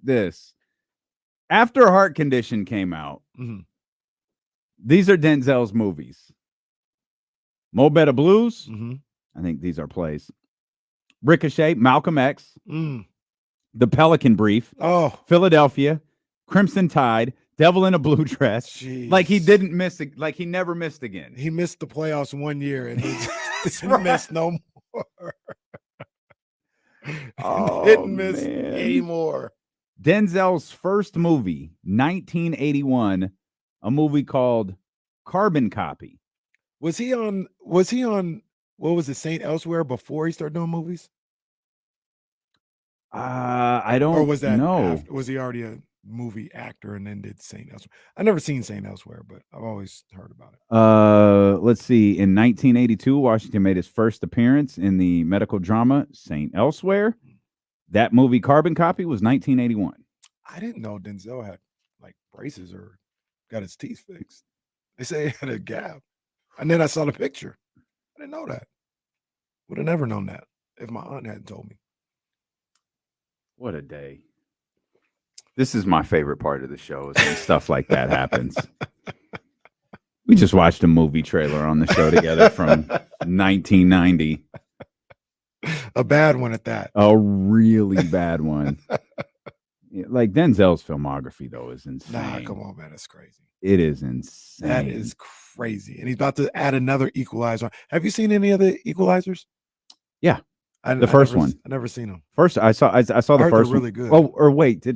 this. After Heart Condition came out, Mhm. these are Denzel's movies. Mo Better Blues. Mhm. I think these are plays. Ricochet, Malcolm X, Mm. The Pelican Brief, Oh, Philadelphia, Crimson Tide, Devil in a Blue Dress. jeez. Like he didn't miss it. Like he never missed again. He missed the playoffs 1 year and he That's didn't right. miss no more. Oh, Didn't miss man. any more. Denzel's first movie, 1981, a movie called Carbon Copy. Was he on what was it, Saint Elsewhere before he started doing movies? I don't Or was that know. after? Was he already a movie actor and then did Saint Elsewhere? I never seen Saint Elsewhere, but I've always heard about it. Let's see. In 1982, Washington made his first appearance in the medical drama Saint Elsewhere. That movie, Carbon Copy, was 1981. I didn't know Denzel had like braces or got his teeth fixed. They say he had a gap. And then I saw the picture. I didn't know that. Would have never known that if my aunt hadn't told me. What a day. This is my favorite part of the show is when stuff like that happens. We just watched a movie trailer on the show together from 1990. A bad one at that. A really bad one. Like Denzel's filmography, though, is insane. Nah, come on, man. That's crazy. It is insane. That is crazy. And he's about to add another Equalizer. Have you seen any other Equalizers? Yeah. The first one. I never seen them. First, I saw the first one. Really good. Oh, or wait,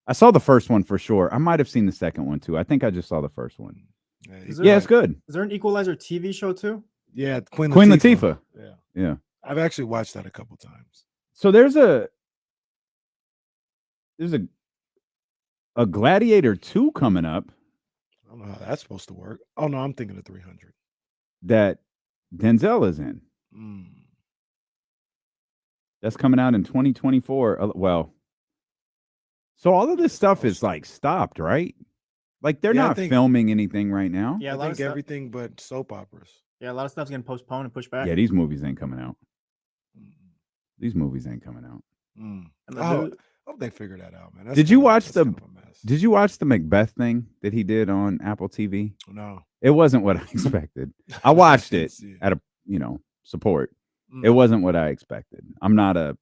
I saw the first one for sure. I might have seen the second one too. I think I just saw the first one. Yeah, it's good. Is there an Equalizer TV show too? Yeah, Queen Latifah. Yeah. I've actually watched that a couple times. So there's a Gladiator 2 coming up. I don't know how that's supposed to work. Oh no, I'm thinking of 300. That Denzel is in. That's coming out in 2024. Well, so all of this stuff is like stopped, right? Like they're not filming anything right now. Yeah, I think everything but soap operas. Yeah, a lot of stuff's getting postponed and pushed back. Yeah, these movies ain't coming out. These movies ain't coming out. I hope they figure that out, man. Did you watch the Macbeth thing that he did on Apple TV? No. It wasn't what I expected. I watched it at a, support. It wasn't what I expected. I'm not a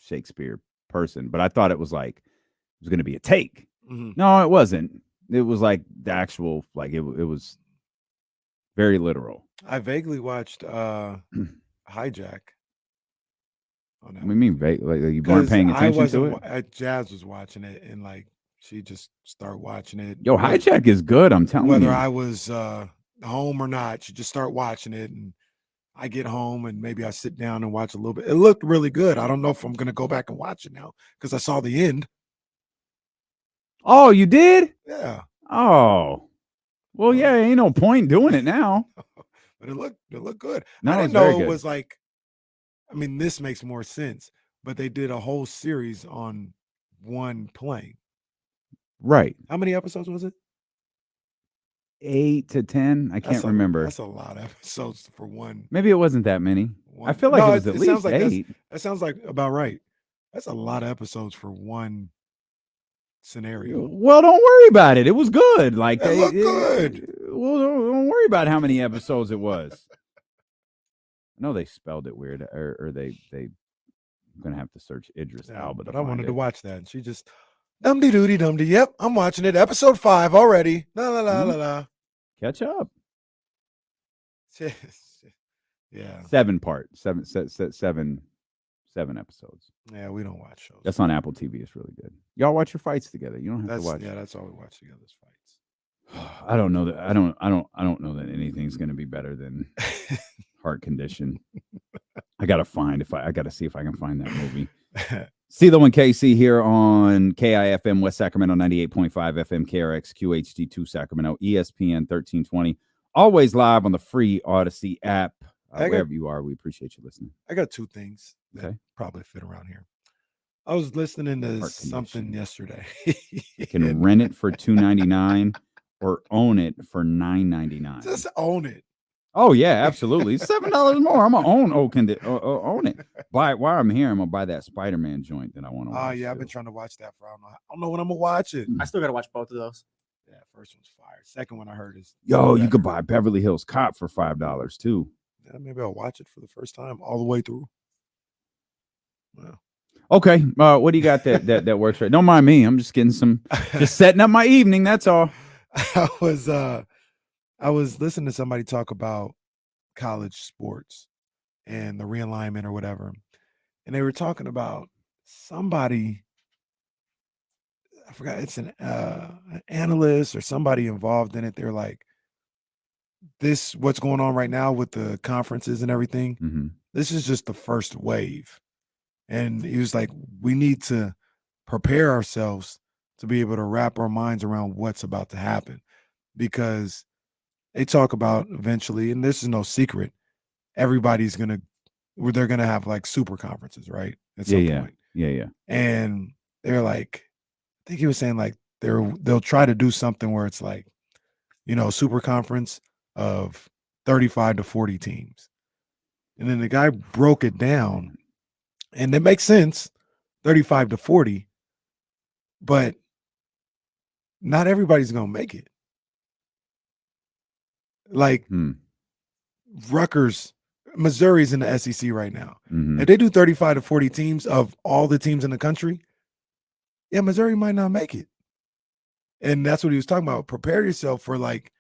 Shakespeare person, but I thought it was like it was going to be a take. No, it wasn't. It was like the actual, like it was very literal. I vaguely watched Hijack. I mean, like you weren't paying attention to it? Jazz was watching it, and like she just started watching it. Yo, Hijack is good. I'm telling you. Whether I was home or not, she just start watching it, and I get home and maybe I sit down and watch a little bit. It looked really good. I don't know if I'm gonna go back and watch it now because I saw the end. Oh, you did? Yeah. Oh, well, yeah. Ain't no point doing it now. But it looked good. No, I didn't know it was like. I mean, this makes more sense, but they did a whole series on one plane. Right. How many episodes was it? 8 to 10. I can't remember. That's a lot of episodes for one. Maybe it wasn't that many. I feel like it was at least 8. That sounds like about right. That's a lot of episodes for one scenario. Well, don't worry about it. It was good. Like it looked good. Well, don't worry about how many episodes it was. I know they spelled it weird, or they I'm gonna have to search Idris Elba. But I wanted to watch that, and she just dumdy doody dumdy. Yep, I'm watching it. Episode 5 already. La la la la la. Catch up. Yeah. 7 episodes. Yeah, we don't watch shows. That's on Apple TV. It's really good. Y'all watch your fights together. You don't have to watch. Yeah, that's all we watch together is fights. I don't know that. I don't know that anything's gonna be better than Heart Condition. I gotta see if I can find that movie. CeeLo and KC here on KIFM West Sacramento 98.5 FM KRX QHD2 Sacramento ESPN 1320. Always live on the free Odyssey app. Wherever you are, we appreciate you listening. I got 2 things that probably fit around here. I was listening to something yesterday. You can rent it for $2.99 or own it for $9.99. Just own it. Oh yeah, absolutely. It's $7 more. I'm gonna own it. Buy it while I'm here. I'm gonna buy that Spider-Man joint that I want to watch. Oh yeah, I've been trying to watch that for I don't know when I'm gonna watch it. I still gotta watch both of those. Yeah, first one's fire. Second one I heard is you could buy Beverly Hills Cop for $5 too. Yeah, maybe I'll watch it for the first time all the way through. Wow. Okay. What do you got that works right? Don't mind me. I'm just getting just setting up my evening. That's all. I was listening to somebody talk about college sports and the realignment or whatever. And they were talking about somebody, I forgot, it's an analyst or somebody involved in it. They're like, what's going on right now with the conferences and everything. This is just the first wave. And he was like, we need to prepare ourselves to be able to wrap our minds around what's about to happen, because they talk about eventually, and this is no secret, they're going to have like super conferences, right? At some point. Yeah. And they're like, I think he was saying like they'll try to do something where it's like, super conference of 35 to 40 teams. And then the guy broke it down, and it makes sense, 35 to 40, but not everybody's going to make it. Like Rutgers, Missouri's in the SEC right now. If they do 35 to 40 teams of all the teams in the country, yeah, Missouri might not make it. And that's what he was talking about. Prepare yourself for like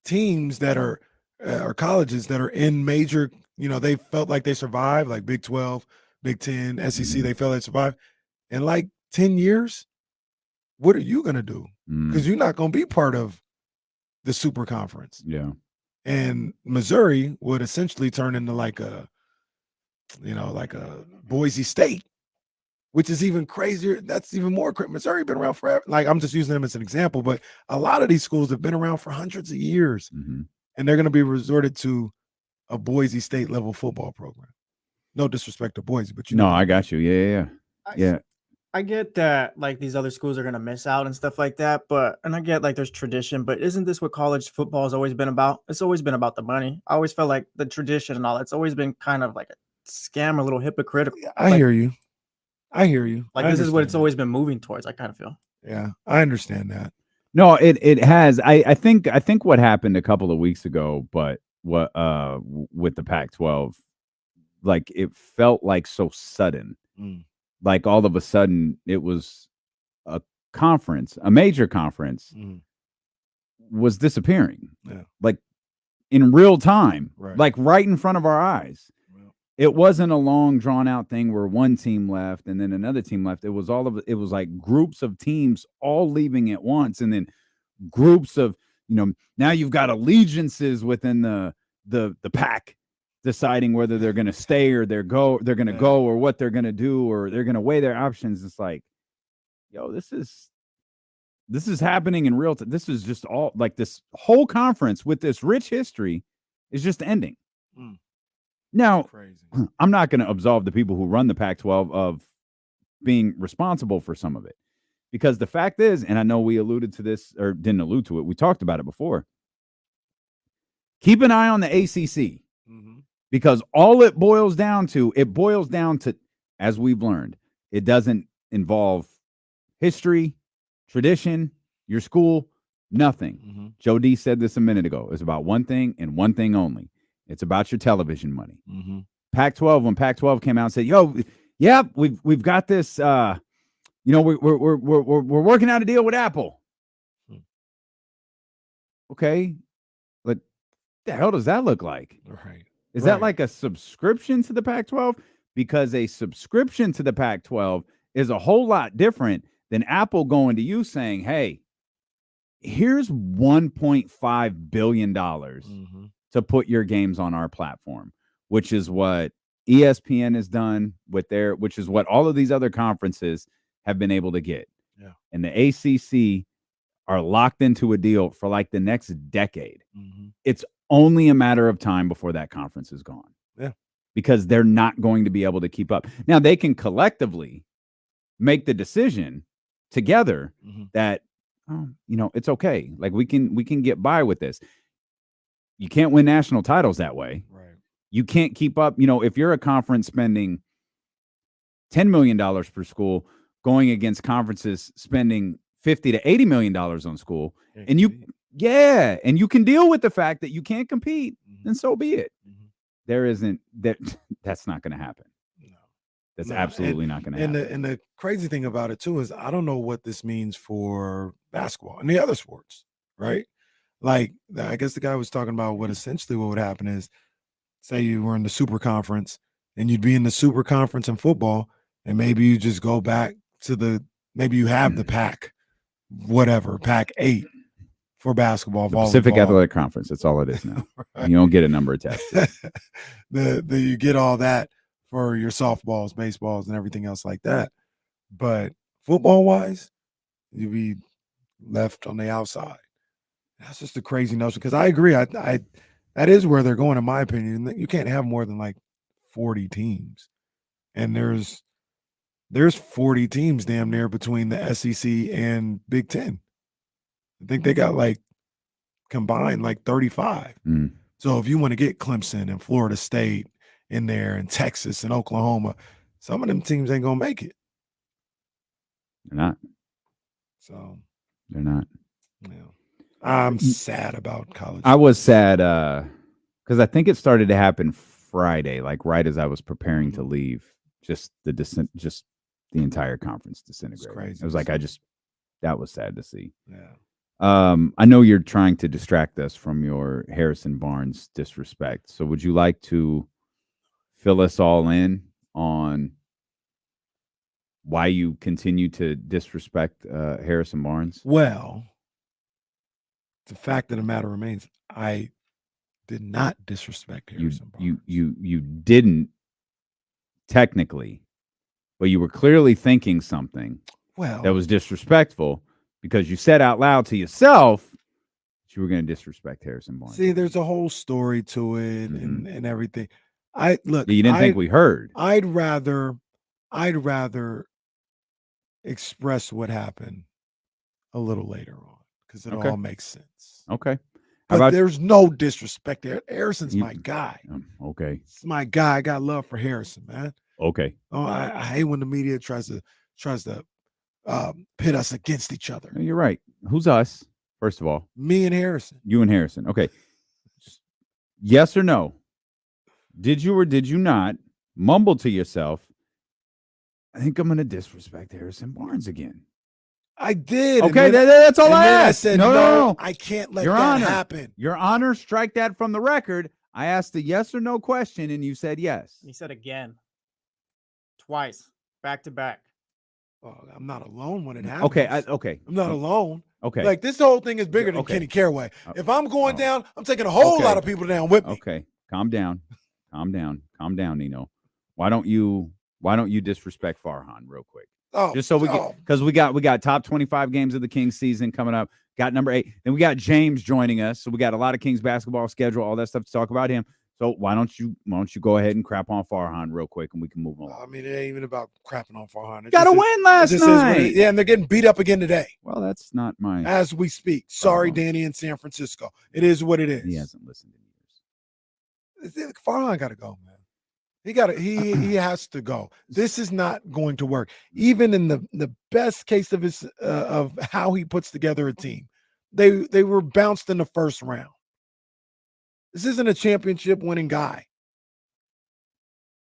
teams that are or colleges that are in major, they felt like they survived, like Big 12, Big 10, SEC, they felt they survived. In like 10 years, what are you going to do? Because you're not going to be part of the super conference. Yeah. And Missouri would essentially turn into like a Boise State, which is even crazier. That's even more crazy. Missouri been around forever. Like, I'm just using them as an example, but a lot of these schools have been around for hundreds of years, and they're going to be resorted to a Boise State level football program. No disrespect to Boise, but I got you. Yeah. I get that like these other schools are gonna miss out and stuff like that, and I get like there's tradition, but isn't this what college football has always been about? It's always been about the money. I always felt like the tradition and all that's always been kind of like a scam, a little hypocritical. I hear you. Like this is what it's always been moving towards. I kind of feel. Yeah, I understand that. No, it has. I think what happened a couple of weeks ago, but what with the Pac-12, like it felt like so sudden. Like all of a sudden it was a conference, a major conference was disappearing. Yeah. Like in real time, right. Like right in front of our eyes. Yeah. It wasn't a long drawn out thing where one team left and then another team left. It was it was like groups of teams all leaving at once. And then groups of, now you've got allegiances within the pack deciding whether they're going to stay or they're going to go or what they're going to do, or they're going to weigh their options. It's like, yo, this is happening in real time. This is just all like this whole conference with this rich history is just ending. Now, Crazy. I'm not going to absolve the people who run the Pac-12 of being responsible for some of it, because the fact is, and I know we alluded to this or didn't allude to it, we talked about it before. Keep an eye on the ACC. Because all it boils down to, as we've learned, it doesn't involve history, tradition, your school, nothing. Joe D said this a minute ago. It's about one thing and one thing only. It's about your television money. Pac-12, when Pac-12 came out and said, "Yo, yeah, we've got this. We're working out a deal with Apple." Okay, but the hell does that look like? Right. Is that like a subscription to the Pac-12? Because a subscription to the Pac-12 is a whole lot different than Apple going to you saying, hey, here's $1.5 billion to put your games on our platform, which is what ESPN has done with which is what all of these other conferences have been able to get. Yeah. And the ACC are locked into a deal for like the next decade. It's only a matter of time before that conference is gone. Yeah. Because they're not going to be able to keep up. Now they can collectively make the decision together that, it's okay. Like we can get by with this. You can't win national titles that way. Right. You can't keep up. If you're a conference spending $10 million per school going against conferences spending $50 to $80 million on school, and you can deal with the fact that you can't compete, then so be it. That's not going to happen. No. That's absolutely not going to happen. And the crazy thing about it too is I don't know what this means for basketball and the other sports, right? Like, I guess the guy was talking about what would happen is, say you were in the super conference and you'd be in the super conference in football, and maybe you just go back to maybe you have the Pac 8 for basketball, the Pacific Athletic Conference. That's all it is now. Right. You don't get a number attached. You get all that for your softballs, baseballs, and everything else like that. But football wise, you'd be left on the outside. That's just a crazy notion. Because I agree. I that is where they're going, in my opinion. You can't have more than like 40 teams, and there's there's 40 teams damn near between the SEC and Big Ten. I think they got like combined like 35. Mm. So if you want to get Clemson and Florida State in there and Texas and Oklahoma, some of them teams ain't going to make it. They're not. So They're not. Yeah. I'm sad about college. I was sad because I think it started to happen Friday, like right as I was preparing to leave. Just the entire conference disintegrated. Crazy. It was like that was sad to see. Yeah. I know you're trying to distract us from your Harrison Barnes disrespect. So would you like to fill us all in on why you continue to disrespect Harrison Barnes? Well, the fact of the matter remains, I did not disrespect Harrison Barnes. You didn't technically, but you were clearly thinking something that was disrespectful because you said out loud to yourself that you were going to disrespect Harrison Barnes. See, there's a whole story to it and everything. You didn't think we heard. I'd rather express what happened a little later on because it all makes sense. Okay. But there's no disrespect there. Harrison's my guy. Okay. It's my guy. I got love for Harrison, man. Okay. Oh, I hate when the media tries to pit us against each other. No, you're right. Who's us? First of all, me and Harrison. You and Harrison. Okay. Yes or no? Did you or did you not mumble to yourself, I think I'm going to disrespect Harrison Barnes again? I did. Okay, that's all I asked. I said, no, I can't let that happen. Your Honor, strike that from the record. I asked a yes or no question, and you said yes. He said again. Twice. Back to back. Oh, I'm not alone when it happens. Okay. I'm not alone. Okay. Like, this whole thing is bigger than Kenny Caraway. If I'm going down, I'm taking a whole lot of people down with me. Okay. Calm down. Calm down, Nino. Why don't you disrespect Farhan real quick? Just so we get, because we got top 25 games of the Kings season coming up. Got number 8. Then we got James joining us. So we got a lot of Kings basketball schedule, all that stuff to talk about him. So why don't you go ahead and crap on Farhan real quick and we can move on. I mean, it ain't even about crapping on Farhan. Got a win last night. Yeah, and they're getting beat up again today. Well, that's not my. As we speak. Sorry, Danny in San Francisco. It is what it is. He hasn't listened in years. Farhan got to go, man. He has to go. This is not going to work. Even in the best case of his of how he puts together a team, they were bounced in the first round. This isn't a championship winning guy.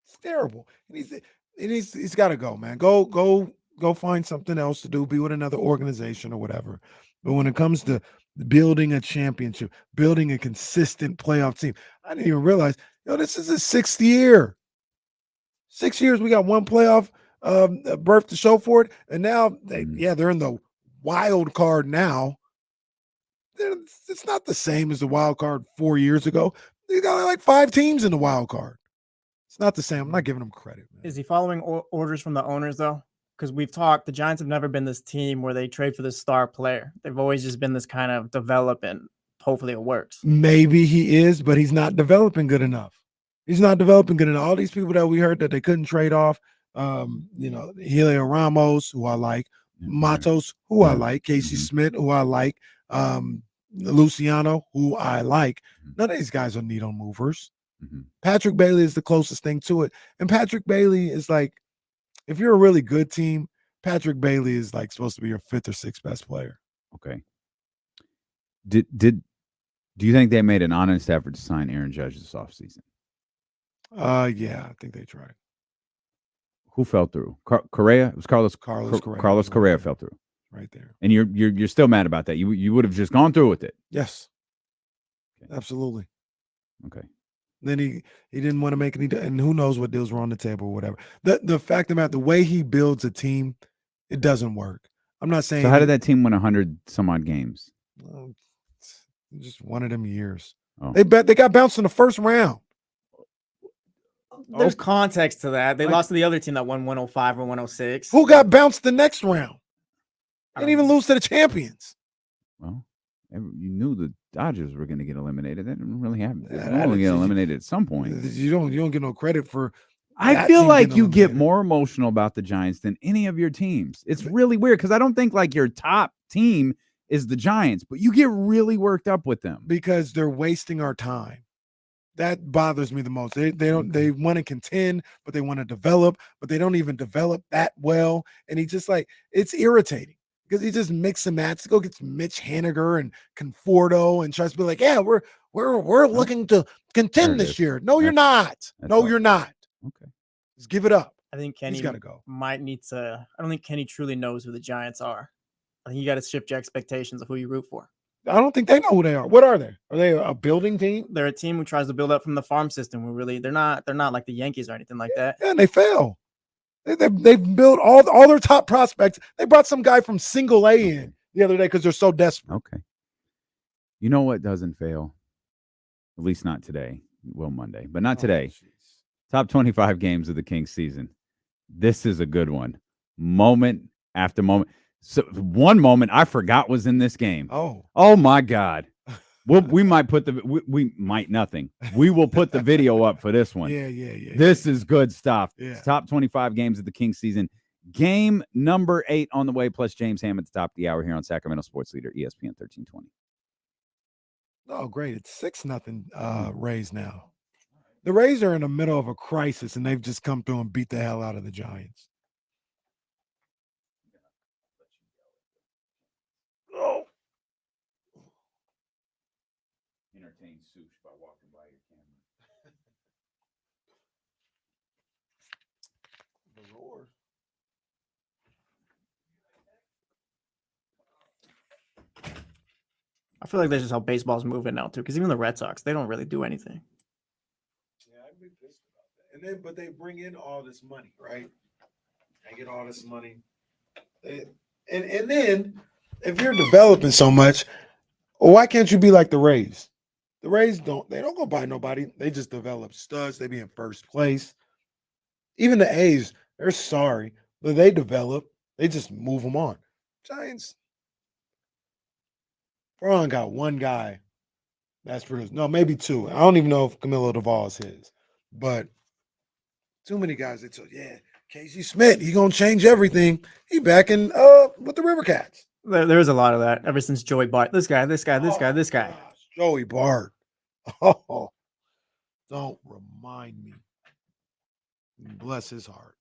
It's terrible. And he's got to go, man. Go find something else to do. Be with another organization or whatever. But when it comes to building a championship, building a consistent playoff team, I didn't even realize, this is his 6th year. 6 years, we got one playoff berth to show for it, and now they're in the wild card now. It's not the same as the wild card 4 years ago. They got like 5 teams in the wild card. It's not the same. I'm not giving them credit, man. Is he following orders from the owners though? Because we've talked, the Giants have never been this team where they trade for this star player. They've always just been this kind of develop and hopefully it works. Maybe he is, but he's not developing good enough. He's not developing good enough. All these people that we heard that they couldn't trade off, Helio Ramos, who I like, Matos, who I like, Casey Smith, who I like, Luciano, who I like. None of these guys are needle movers. Patrick Bailey is the closest thing to it. And Patrick Bailey is like, if you're a really good team, Patrick Bailey is like supposed to be your 5th or 6th best player. Okay. Do you think they made an honest effort to sign Aaron Judge this offseason? Yeah, I think they tried. Who fell through? Correa? It was Carlos Correa. Carlos Correa fell through. Right there. And you're still mad about that. You would have just gone through with it. Yes. Okay. Absolutely. Okay. Then he didn't want to make any, and who knows what deals were on the table or whatever. The fact about the way he builds a team, it doesn't work. I'm not saying. So how did that team win 100 some odd games? Just one of them years. Oh. They got bounced in the first round. There's context to that. They lost to the other team that won 105 or 106. Who got bounced the next round? They didn't even lose to the champions. Well, you knew the Dodgers were going to get eliminated. That didn't really happen. They're going to get eliminated at some point. You don't get no credit for. I that feel team like getting you get eliminated. more emotional about the Giants than any of your teams. It's really weird because I don't think like your top team is the Giants, but you get really worked up with them. Because they're wasting our time. That bothers me the most. They want to contend, but they want to develop, but they don't even develop that well. And he just like, it's irritating because he just mix and match. Go gets Mitch Haniger and Conforto and tries to be like, yeah, we're looking to contend There it this is. year. No, you're not. that's No, all. you're not. Okay. Just give it up. I think Kenny He's got to go. might need to. I don't think Kenny truly knows who the Giants are. I think you got to shift your expectations of who you root for. I don't think they know who they are. What are they? Are they a building team? They're a team who tries to build up from the farm system. They're not like the Yankees or anything like that. Yeah, and they fail. They've built all their top prospects. They brought some guy from single A in the other day because they're so desperate. Okay. You know what doesn't fail? At least not today. Well, Monday, but not today. Top 25 games of the Kings season. This is a good one. Moment after moment. So one moment I forgot was in this game. Oh my God. We might put we might nothing. We will put the video up for this one. Yeah. This is good stuff. Yeah. It's top 25 games of the Kings season. Game number 8 on the way, plus James Hamm at the top of the hour here on Sacramento Sports Leader, ESPN 1320. Oh, great. It's 6-0 Rays now. The Rays are in the middle of a crisis, and they've just come through and beat the hell out of the Giants. Oh. Entertain Sush by walking by your camera. The roar. I feel like that's just how baseball's moving now too. Because even the Red Sox, they don't really do anything. Yeah, I'd be pissed about that. But they bring in all this money, right? They get all this money. And then if you're developing so much, why can't you be like the Rays? The Rays don't go buy nobody. They just develop studs. They be in first place. Even the A's, they're sorry, but they develop. They just move them on. Giants, Braun got one guy that's produced. No, maybe two. I don't even know if Camilo Duvall is his. But too many guys. They told, yeah, Casey Smith, he gonna change everything. He back in with the River Cats. There's a lot of that ever since Joey Bart. This guy. Gosh, Joey Bart. Oh, don't remind me. Bless his heart.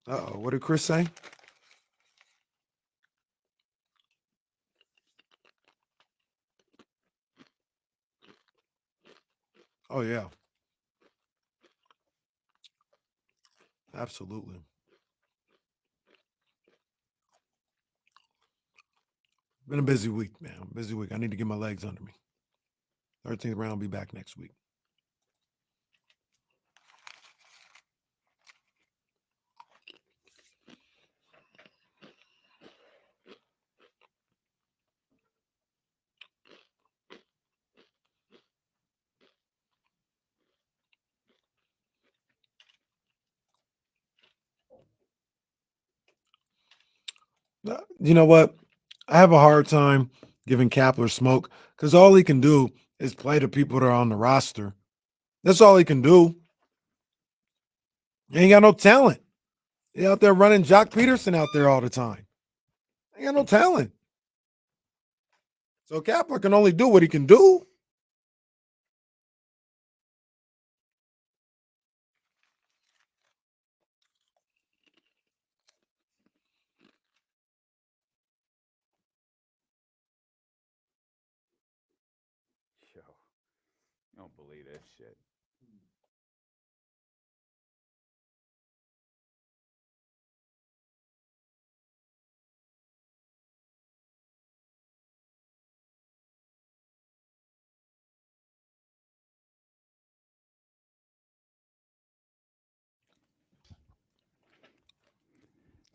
Uh-oh, what did Chris say? Oh, yeah. Absolutely. Been a busy week, man. Busy week. I need to get my legs under me. 13th round, I'll be back next week. You know what? I have a hard time giving Kapler smoke because all he can do is play the people that are on the roster. That's all he can do. He ain't got no talent. He out there running Jock Peterson out there all the time. He ain't got no talent. So Kapler can only do what he can do. Yo, I don't believe this shit.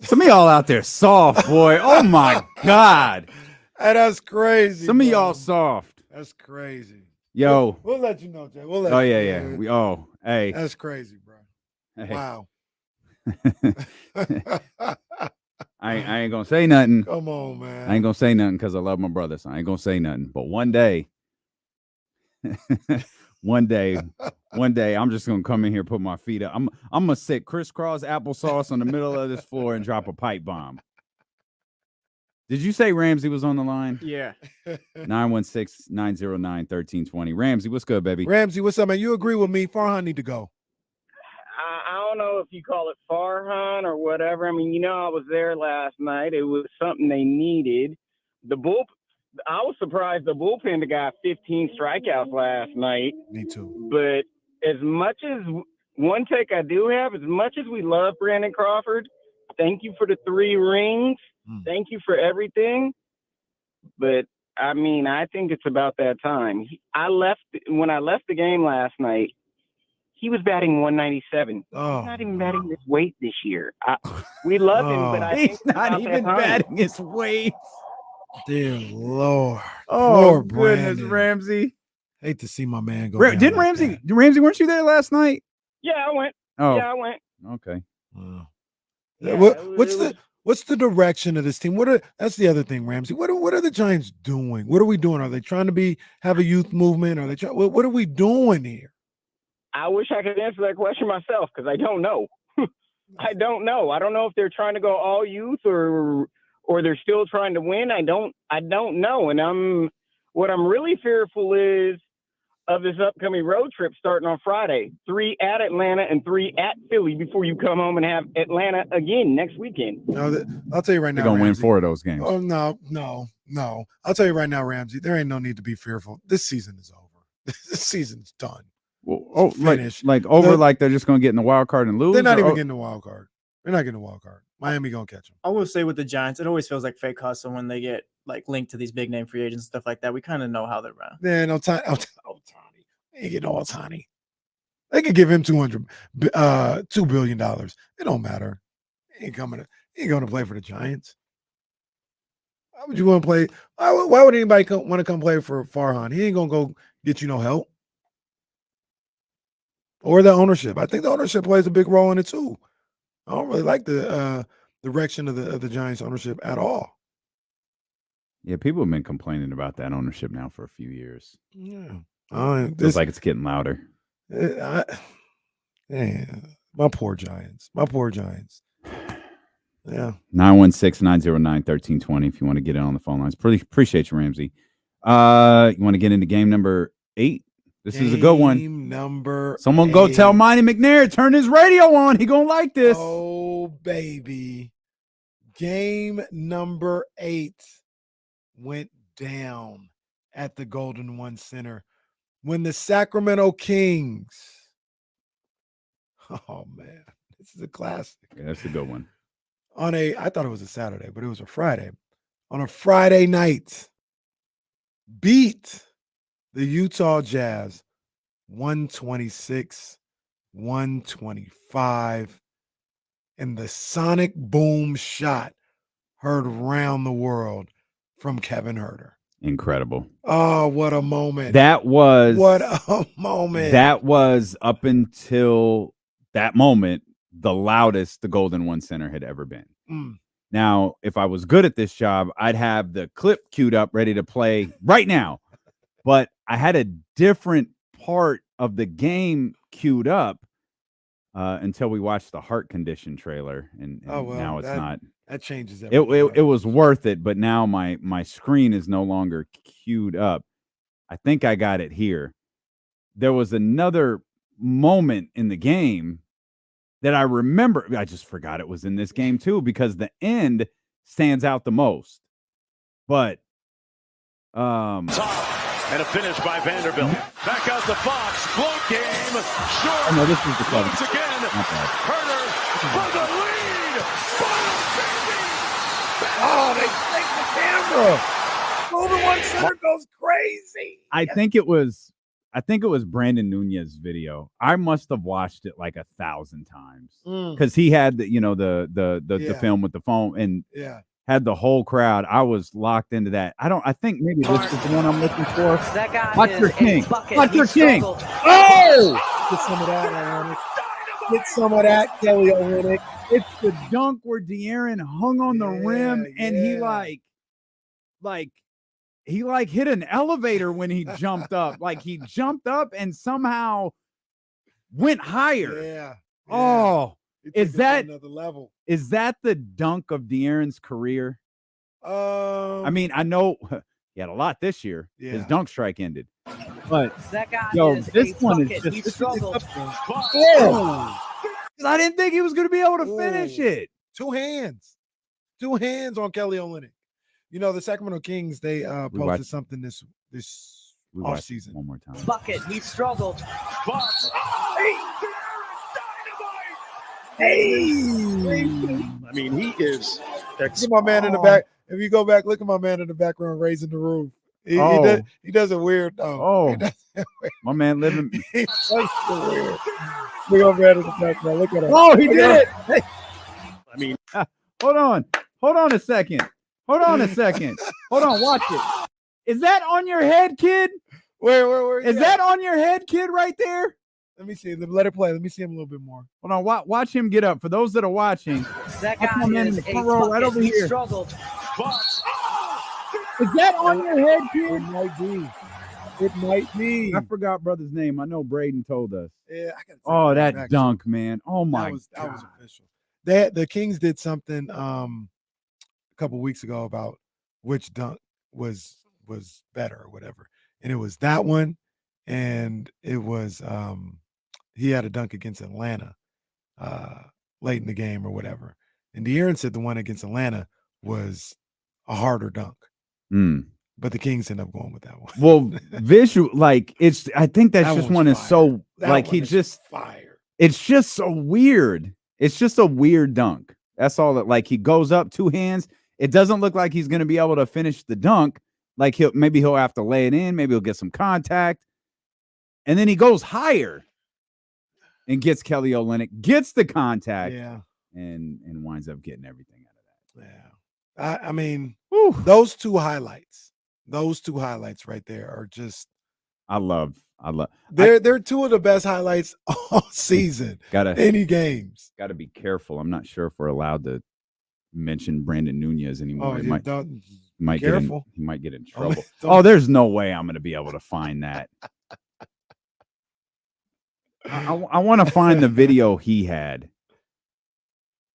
Some of y'all out there soft, boy. Oh my God. Hey, that's crazy. Some of bro. y'all soft. That's crazy. Yo. We'll let you know, Jay. We'll let Oh, you yeah, know. yeah. Hey. That's crazy, bro. Hey. Wow. I ain't gonna say nothing. Come on, man. I ain't gonna say nothing because I love my brother. So I ain't gonna say nothing. But one day, one day, I'm just gonna come in here, put my feet up. I'm gonna sit crisscross applesauce on the middle of this floor and drop a pipe bomb. Did you say Ramsey was on the line? Yeah. 916-909-1320. Ramsey, what's good, baby? Ramsey, what's up, man? You agree with me? Farhan need to go. I don't know if you call it Farhan or whatever. I mean, I was there last night. It was something they needed. I was surprised the bullpen got 15 strikeouts last night. Me too. But as much as one take I do have, as much as we love Brandon Crawford, thank you for the 3 rings. Thank you for everything. But I mean, I think it's about that time. When I left the game last night, he was batting 197. Oh, he's not even batting his weight this year. We love him, but I think he's not even batting his weight. Dear Lord. Oh, Lord, goodness, Brandon. Ramsey. Hate to see my man go. down Didn't like Ramsey? that. Ramsey, weren't you there last night? Yeah, I went. Oh, Yeah, I went. okay. Yeah, What's the direction of this team? That's the other thing, Ramsey. What are the Giants doing? What are we doing? Are they trying to have a youth movement? Are they what are we doing here? I wish I could answer that question myself because I don't know. I don't know. I don't know if they're trying to go all youth or they're still trying to win. I don't know. And what I'm really fearful is of this upcoming road trip starting on Friday. 3 at Atlanta and 3 at Philly before you come home and have Atlanta again next weekend. No, I'll tell you right now, They're gonna Ramsey. win 4 of those games. Oh no. I'll tell you right now, Ramsey. There ain't no need to be fearful. This season is over. This season's done. Well, finished. like they're just gonna get in the wild card and lose. They're not or- even getting the wild card. They're not getting the wild card. Miami gonna catch them. I will say with the Giants, it always feels like fake hustle when they get like linked to these big name free agents and stuff like that. We kind of know how they run. Man, Ohtani. They ain't getting Ohtani. They could give him $2 billion. It don't matter. He ain't going to play for the Giants. Why would you want to play? Why would anybody want to come play for Farhan? He ain't gonna go get you no help. Or the ownership. I think the ownership plays a big role in it too. I don't really like the direction of the Giants ownership at all. Yeah, people have been complaining about that ownership now for a few years. Yeah. Feels like it's getting louder. My poor Giants. Yeah. 916-909-1320 if you want to get in on the phone lines. Appreciate you, Ramsey. You want to get into game number 8? This is a good one. Game number Someone go 8. tell Monty McNair, turn his radio on. He gonna like this. Oh, baby. Game number 8 went down at the Golden One Center when the Sacramento Kings. Oh, man. This is a classic. Yeah, that's a good one. I thought it was a Saturday, but it was a Friday. On a Friday night, beat the Utah Jazz 126-125 in the sonic boom shot heard around the world from Kevin Huerter. Incredible. Oh, what a moment. What a moment. That was up until that moment the loudest the Golden One Center had ever been. Now, if I was good at this job, I'd have the clip queued up ready to play right now. But I had a different part of the game queued up until we watched the heart condition trailer, and now it's not. That changes everything. It was worth it, but now my screen is no longer queued up. I think I got it here. There was another moment in the game that I remember. I just forgot it was in this game too, because the end stands out the most. But and a finish by Vanderbilt. Back out the Fox. Float game. Short. Oh, no, this is the club. Once again. Huerter for the lead. Oh, they take the camera. Golden One Center goes crazy. I think it was Brandon Nunez's video. I must have watched it like 1,000 times because he had the film with the phone and had the whole crowd. I was locked into that. I think maybe this is the one I'm looking for. That guy Watch your king. bucket. Watch your king. Struggled. Oh! Get some of that, Aaron. Get some of that, Kelly Olynyk. It's the dunk where De'Aaron hung on the rim and he hit an elevator when he jumped up. Like he jumped up and somehow went higher. Yeah. Oh, is that another level? Is that the dunk of De'Aaron's career? I mean, I know he had a lot this year. His dunk strike ended. But that guy this one is just. He struggled. I didn't think he was going to be able to finish it. Two hands on Kelly Olynyk. You know, the Sacramento Kings, they posted something this offseason. One more time. Bucket. He struggled. I mean, he is. Look at my man in the back. If you go back, look at my man in the background raising the roof. He does it weird though. Oh, my man living. He does it weird. Look over there in the background. Look at him. Oh, he did it. Hey. I mean, hold on a second. Hold on, watch it. Is that on your head, kid? Where is that on your head, kid? Right there. Let me see. Let it play. Let me see him a little bit more. Hold on. Watch him get up. For those that are watching, that guy is in the front row right over he here. Struggled. Is that on your head, kid? It might be. It might be. I forgot brother's name. I know Braden told us. Yeah, I got. Oh, that dunk, man! Oh my God, that was official. The Kings did something a couple weeks ago about which dunk was better or whatever, and it was that one, and it was he had a dunk against Atlanta late in the game or whatever, and De'Aaron said the one against Atlanta was a harder dunk. But the Kings end up going with that one. Well, visual, like it's. I think that's just one is so like he just fire. It's just so weird. It's just a weird dunk. That's all. That like he goes up two hands. It doesn't look like he's going to be able to finish the dunk. Like he'll have to lay it in. Maybe he'll get some contact, and then he goes higher and gets Kelly Olynyk, gets the contact, and winds up getting everything out of that. Yeah, I mean, those two highlights right there are just. I love. They're two of the best highlights all season. Any games. Got to be careful. I'm not sure if we're allowed to mention Brandon Nunez anymore. He might get in trouble. There's no way I'm going to be able to find that. I want to find the video he had.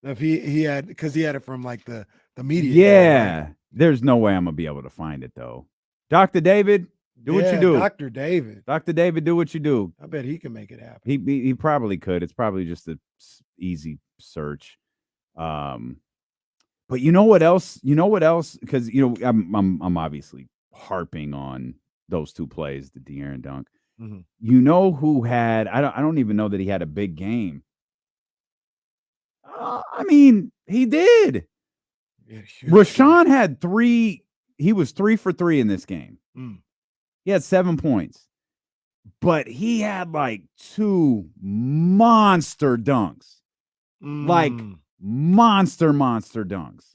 If he had, because he had it from like the media. Yeah, right? There's no way I'm gonna be able to find it though. Dr. David, do what you do. Dr. David, do what you do. I bet he can make it happen. He probably could. It's probably just an easy search. But you know what else? Because I'm obviously harping on those two plays, the De'Aaron dunk. Mm-hmm. You know who had? I don't even know that he had a big game. I mean, he did. Yeah, Rashawn had 3. He was 3 for 3 in this game. He had 7 points, but he had like 2 monster dunks, like monster dunks.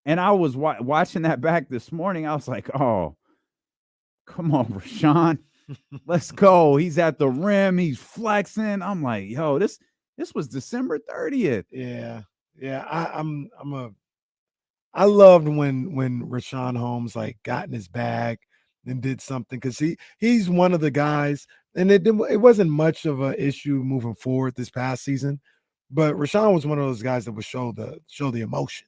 And I was watching that back this morning. I was like, oh, come on, Rashawn. Let's go. He's at the rim. He's flexing. I'm like, yo, this was December 30th. Yeah. I loved when Rashawn Holmes like got in his bag and did something, because he's one of the guys, and it wasn't much of an issue moving forward this past season, but Rashawn was one of those guys that would show the emotion,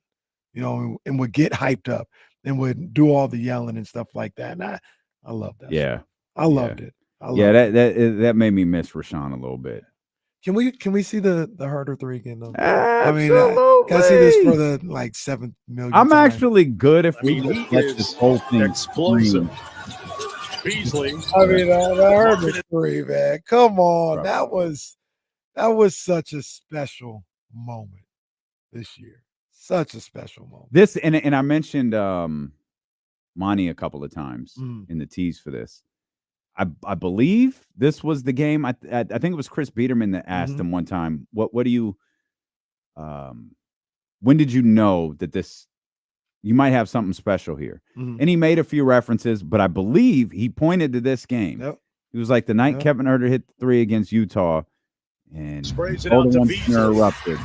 and would get hyped up and would do all the yelling and stuff like that. And I love that. Yeah. I loved it. That made me miss Rashawn a little bit. Can we see the harder 3 again though? Absolutely. I mean, can I see this for the 7 million? I'm time? Actually good if we just let this whole thing explosive. Beasley. I mean, the harder 3, man. Come on, that was such a special moment this year. Such a special moment. This and I mentioned Monty a couple of times in the tease for this. I believe this was the game. I think it was Chris Biederman that asked him one time, what do you when did you know that you might have something special here? And he made a few references, but I believe he pointed to this game. Yep. He was like, the night Kevin Huerter hit 3 against Utah, And Sprays it Golden out to One Beasley. interrupted.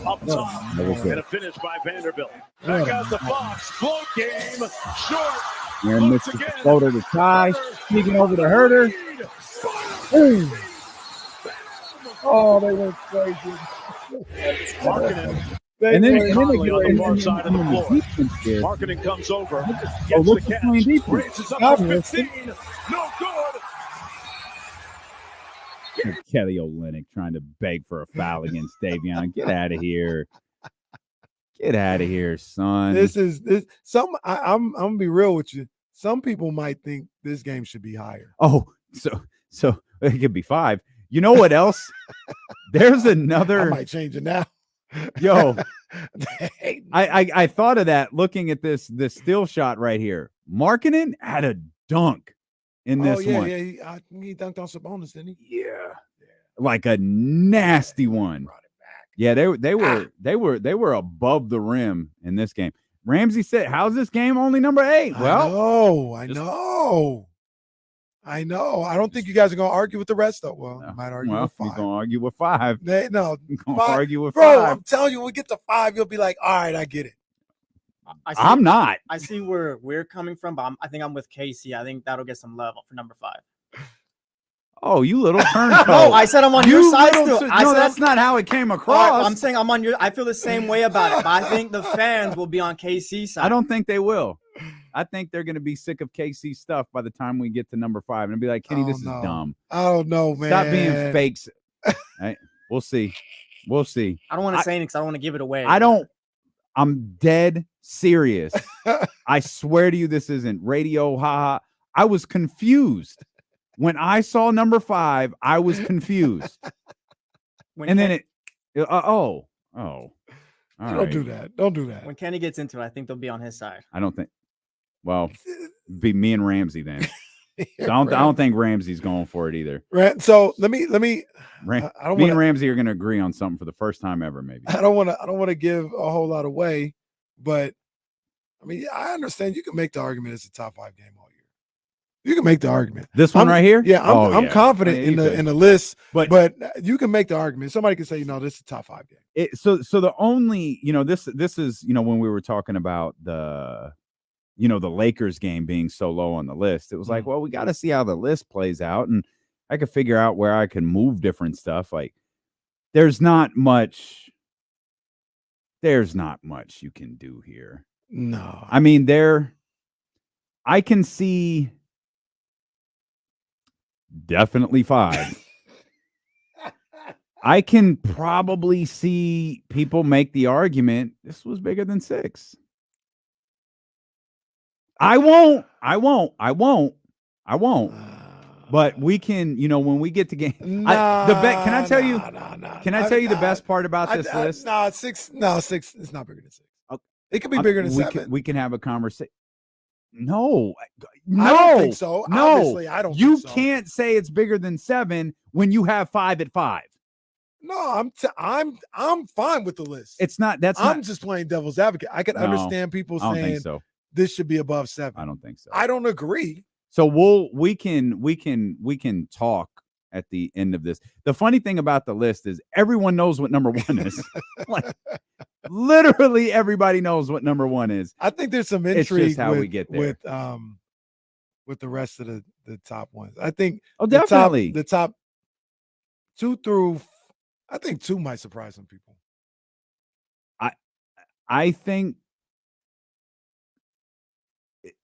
Up top. That was And good. a finish by Vanderbilt. Back out the Fox. Float game. Short. Aaron misses the floater to tie. Sneaking over to Herder. Boom. Oh, they went crazy. Marketing. And then on the far and side of the then floor. defense did. Marketing comes over. Oh, Gets look the at playing catch. defense. Raises up God to bless 15. No good. Kelly Olynyk trying to beg for a foul against Davion. Get out of here. Get out of here, son. This. I'm gonna be real with you. Some people might think this game should be higher. Oh, so it could be 5. You know what else? There's another. I might change it now. Yo, I thought of that looking at this still shot right here. Markkanen had a dunk in this one. Yeah. He dunked on Sabonis, didn't he? Yeah. Like a nasty one. Yeah, they were above the rim in this game. Ramsey said, "How's this game only number 8?" Well, I know. I don't think you guys are gonna argue with the rest, though. Well, you might argue with 5. You're gonna argue with 5. No, You're gonna 5. argue with Bro, 5. I'm telling you, when we get to 5, you'll be like, all right, I get it. I'm not. I see where we're coming from, but I think I'm with Casey. I think that'll get some level for number 5. Oh, you little turncoat. No, I said I'm on your side still. No, that's not how it came across. I'm saying I'm on your. I feel the same way about it, but I think the fans will be on KC's side. I don't think they will. I think they're going to be sick of KC stuff by the time we get to number 5 and be like, Kenny, this is dumb. I don't know, man. Stop being fakes. Right? We'll see. I don't want to say anything because I don't want to give it away. I'm dead serious. I swear to you, this isn't radio. Haha. I was confused. When I saw number 5, I was confused. Don't do that. Don't do that. When Kenny gets into it, I think they'll be on his side. I don't think. Well, be me and Ramsey then. So I don't think Ramsey's going for it either. Right. So let me. Me and Ramsey are going to agree on something for the first time ever, maybe. I don't want to give a whole lot away, but I mean, I understand you can make the argument it's a top 5 game all year. You can make the argument. This one right here? Yeah, I'm confident in the list, but you can make the argument. Somebody can say, this is a top 5 game. So the only, this is, when we were talking about the Lakers game being so low on the list, it was like, well, we got to see how the list plays out. And I could figure out where I can move different stuff. Like there's not much you can do here. No. I mean, I can see definitely 5. I can probably see people make the argument this was bigger than 6. I won't. But we can, when we get to game, can I tell you the best part about this list? 6. No, 6. It's not bigger than 6. Okay. It could be bigger than 7. We can have a conversation. No, I don't think so. No, obviously, I don't. You think so. can't say it's bigger than 7 when you have 5 at 5. No, I'm fine with the list. It's not. I'm just playing devil's advocate. I can understand people I don't saying think so. This should be above 7. I don't think so. I don't agree. So we can talk at the end of this. The funny thing about the list is everyone knows what number 1 is. Like literally everybody knows what number 1 is. I think there's some intrigue it's just how we get there. with the rest of the top ones. I think definitely the top 2 through I think 2 might surprise some people. I think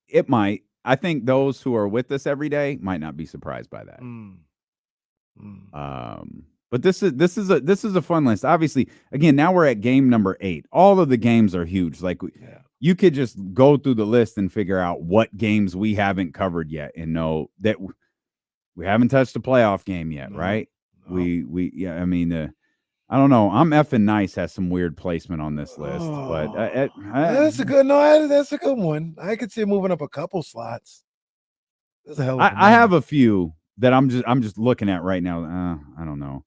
it might. I think those who are with us every day might not be surprised by that. But this is a fun list. Obviously, again, now we're at game number 8. All of the games are huge. Like you could just go through the list and figure out what games we haven't covered yet, and know that we haven't touched a playoff game yet, right? No. I mean, I don't know. I'm effing nice has some weird placement on this list, but that's a good. No, that's a good one. I could see it moving up a couple slots. That's a hell of a I have a few that I'm just looking at right now. I don't know.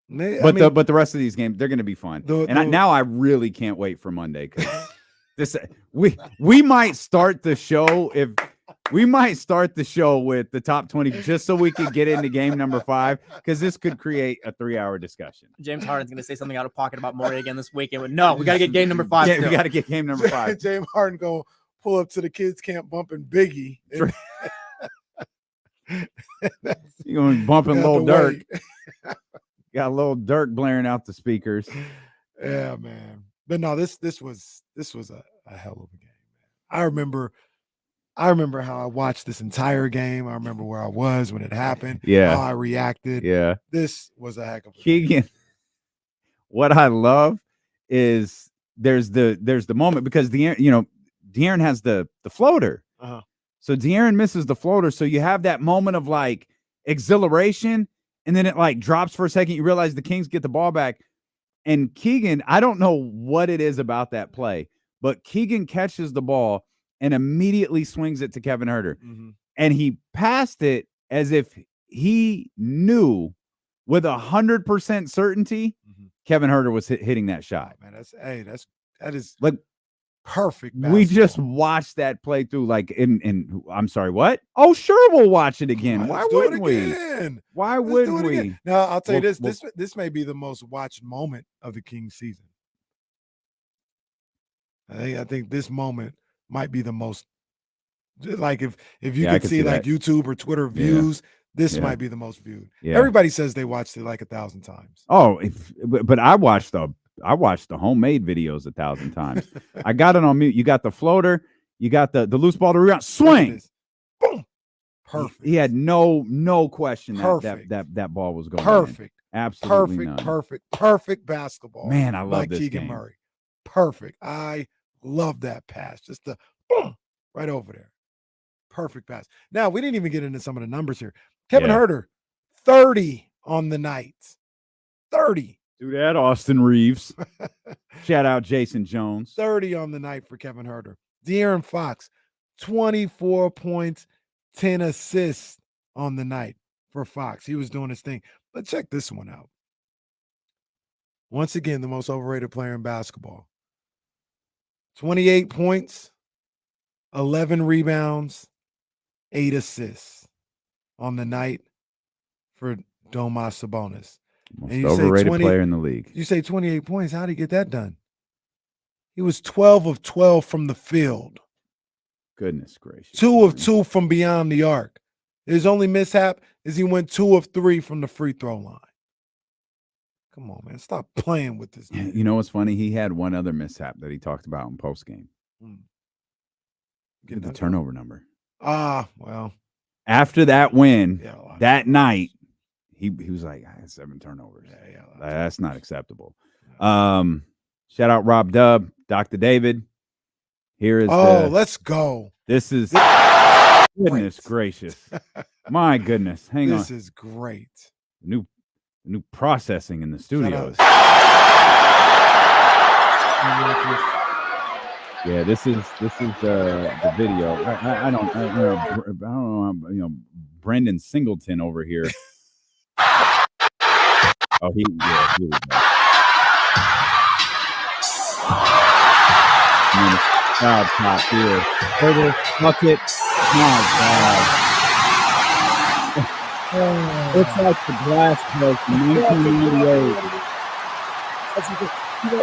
But the rest of these games, they're going to be fun. Now I really can't wait for Monday because we might start the show We might start the show with the top 20 just so we could get into game number 5 because this could create a 3-hour discussion. James Harden's going to say something out of pocket about Morey again this weekend. But no, we got to get game number 5. Yeah, we got to get game number 5. James Harden go pull up to the kids' camp bumping Biggie. You're going to be bumping Lil Durk. Got Lil Durk blaring out the speakers. Yeah, man. But no, this was a hell of a game, man. I remember how I watched this entire game. I remember where I was when it happened. Yeah. How I reacted. Yeah. This was a heck of a Keegan. What I love is there's the moment because De'Aaron has the floater. Uh-huh. So De'Aaron misses the floater. So you have that moment of like exhilaration, and then it like drops for a second. You realize the Kings get the ball back. And Keegan, I don't know what it is about that play, but Keegan catches the ball and immediately swings it to Kevin Huerter. Mm-hmm. And he passed it as if he knew with 100% certainty Kevin Huerter was hitting that shot. Man, that is like perfect. We just watched that play through. Like in I'm sorry, what? Oh, sure, we'll watch it again. Why wouldn't we? Why wouldn't we? Now I'll tell you this may be the most watched moment of the Kings season. I think this moment might be the most. Like if you could see like YouTube or Twitter views, this might be the most viewed. Yeah. Everybody says they watched it like 1,000 times. Oh, but I watched the homemade videos 1,000 times. I got it on mute. You got the floater, you got the loose ball to rebound, swing. Boom. Perfect. He had no question that ball was going perfect. In. Absolutely Perfect basketball. Man, I love like this Keegan game. Murray. Perfect. I love that pass. Just the boom right over there. Perfect pass. Now, we didn't even get into some of the numbers here. Kevin Huerter, 30 on the night. 30. Do that, Austin Reeves. Shout out Jason Jones. 30 on the night for Kevin Huerter. De'Aaron Fox, 24 points, 10 assists on the night for Fox. He was doing his thing. But check this one out. Once again, the most overrated player in basketball. 28 points, 11 rebounds, 8 assists on the night for Domas Sabonis. Most overrated player in the league. You say 28 points. How did he get that done? He was 12 of 12 from the field. Goodness gracious. 2 of 2 from beyond the arc. His only mishap is he went 2 of 3 from the free throw line. Come on, man. Stop playing with this dude. You know what's funny? He had one other mishap that he talked about in postgame. Get the turnover number. Well. After that win, that night, he was like, I had 7 turnovers. That's not acceptable. Shout out Rob Dub, Dr. David. Here is let's go. This is goodness gracious. My goodness. Hang on. This is great. New processing in the studios. Yeah, this is the video. I don't know. Brendan Singleton over here. Oh, here we go. Crowd top here. Further bucket. My God. It's like the glass broke in 1988.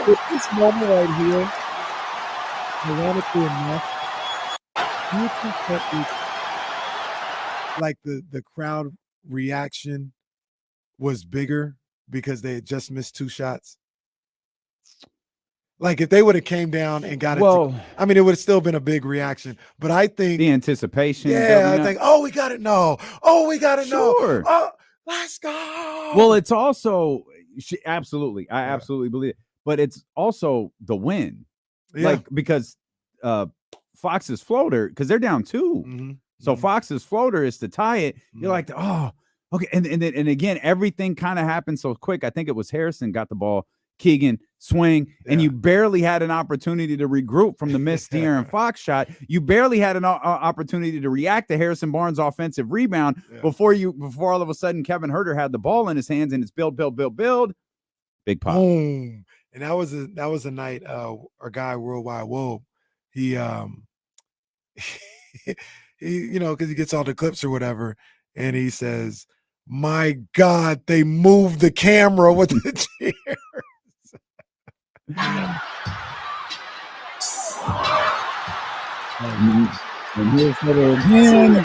With this moment right here, ironically enough, you think that like the crowd reaction was bigger because they had just missed 2 shots? Like if they would have came down and got it, I mean, it would have still been a big reaction. But I think the anticipation. Yeah, I think, we got it. No. We got it. Sure. No. Oh, let's go. Well, it's also absolutely. I absolutely believe it. But it's also the win. Yeah. Like because Fox's floater, because they're down 2. Mm-hmm. So Fox's floater is to tie it. You're like, okay. And again, everything kind of happened so quick. I think it was Harrison got the ball. Keegan swing, and you barely had an opportunity to regroup from the missed De'Aaron Fox shot. You barely had an opportunity to react to Harrison Barnes' offensive rebound before all of a sudden Kevin Huerter had the ball in his hands, and it's build. Big pop. Boom. And that was a night. Our guy Worldwide Woe, he because he gets all the clips or whatever, and he says, "My God, they moved the camera with the chair." And here's little again.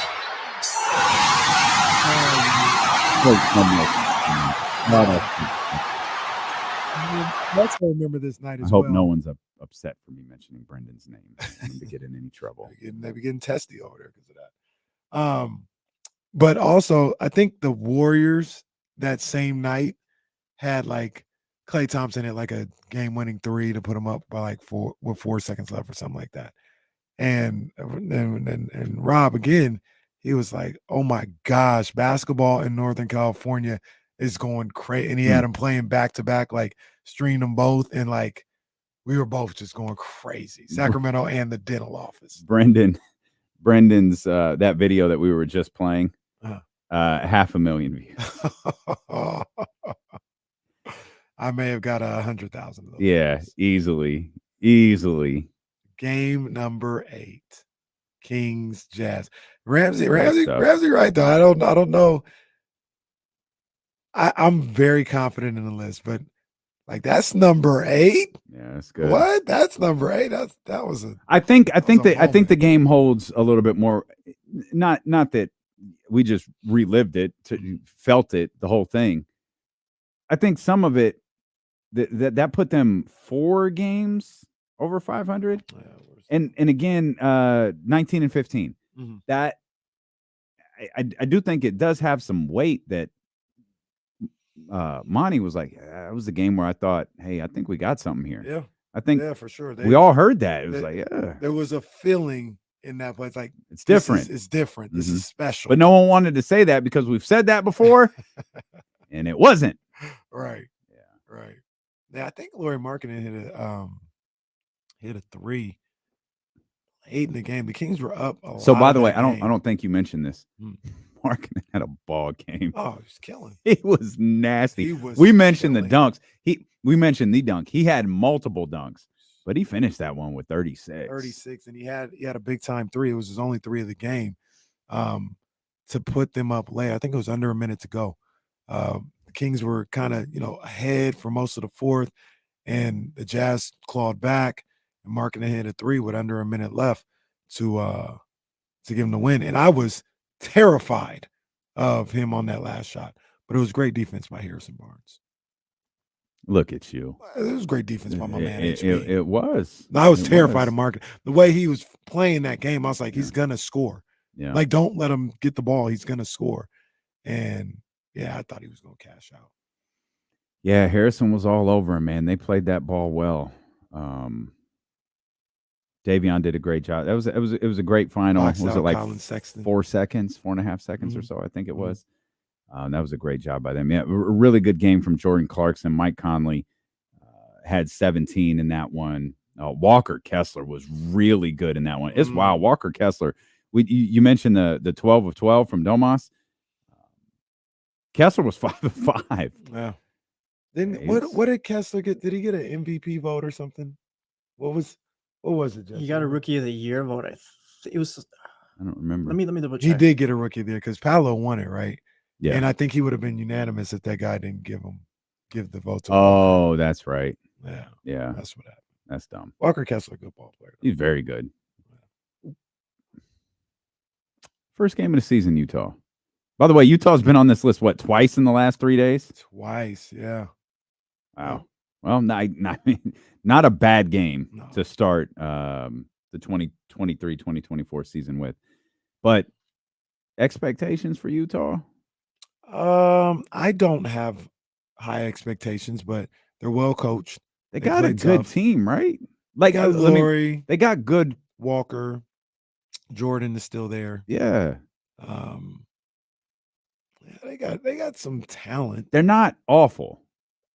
I also remember this night I as hope well. no one's upset for me mentioning Brendan's name. I don't want him to get in any trouble. They be getting testy over there because of that. But also, I think the Warriors that same night had like Klay Thompson hit like a game-winning 3 to put them up by like 4 seconds left or something like that. And Rob again, he was like, "Oh my gosh, basketball in Northern California is going crazy." And he had them playing back to back, like streamed them both, and like we were both just going crazy. Sacramento and the dental office. Brendan's that video that we were just playing, 500,000 views. I may have got 100,000 of those. Yeah, easily. Game number 8, Kings Jazz. Ramsey right though. I don't know. I'm very confident in the list, but like that's number 8. Yeah, that's good. What? That's number 8. That was a. I think the game holds a little bit more. Not that we just relived it, felt it, the whole thing. I think some of it that put them 4 games over 500, and again 19 and 15. Mm-hmm. That I do think it does have some weight. That Monty was like, that was the game where I thought, hey, I think we got something here. Yeah, I think for sure. We all heard that. It was like, yeah, there was a feeling in that place, like it's different. It's different. This is special. But no one wanted to say that because we've said that before, and it wasn't. Right. Yeah, I think Lauri Markkanen hit a 3 late in the game. The Kings were up a lot. So by the way, I don't think you mentioned this. Markkanen had a ball game. Oh, he was killing. He was nasty. We mentioned the dunks. We mentioned the dunk. He had multiple dunks, but he finished that one with 36. 36, and he had a big time 3. It was his only 3 of the game. To put them up late. I think it was under a minute to go. The Kings were kind of, ahead for most of the fourth, and the Jazz clawed back, and Markkanen hit a 3 with under a minute left to give him the win. And I was terrified of him on that last shot, but it was great defense by Harrison Barnes. Look at you. It was great defense by my man. It was. I was terrified of Markkanen. The way he was playing that game, I was like, he's gonna score. Yeah. Like, don't let him get the ball. He's gonna score. And yeah, I thought he was gonna cash out. Yeah, Harrison was all over him, man. They played that ball well. Davion did a great job. It was a great final. Was it like 4 seconds, 4.5 seconds or so? I think it was. That was a great job by them. Yeah, a really good game from Jordan Clarkson. Mike Conley had 17 in that one. Walker Kessler was really good in that one. It's wild. Walker Kessler. You mentioned the 12 of 12 from Domas. Kessler was 5 of 5. Yeah. Then what did Kessler get? Did he get an MVP vote or something? What was it? Justin? He got a Rookie of the Year vote. It was. I don't remember. Let me double check. He did get a Rookie of the Year because Paolo won it, right? Yeah. And I think he would have been unanimous if that guy didn't give the vote to Oh, Walker. that's right. Yeah. That's what happened. That's dumb. Walker Kessler, good ball player. He's very good. First game of the season, Utah. By the way, Utah's been on this list, twice in the last 3 days? Twice, yeah. Wow. Well, not a bad game to start the 2023-2024 season with. But expectations for Utah? I don't have high expectations, but they're well coached. They got a good team, right? Like Lauri, they got good. Walker, Jordan is still there. Yeah. They got some talent. They're not awful.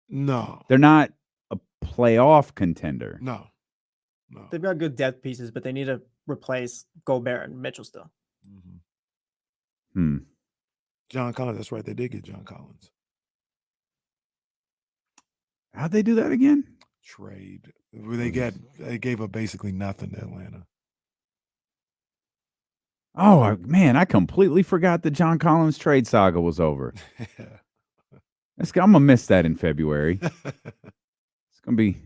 No. They're not a playoff contender. No. They've got good depth pieces, but they need to replace Gobert and Mitchell still. John Collins. That's right. They did get John Collins. How'd they do that again? Trade. They gave up basically nothing to Atlanta. Oh, man, I completely forgot the John Collins trade saga was over. I'm going to miss that in February. It's going to be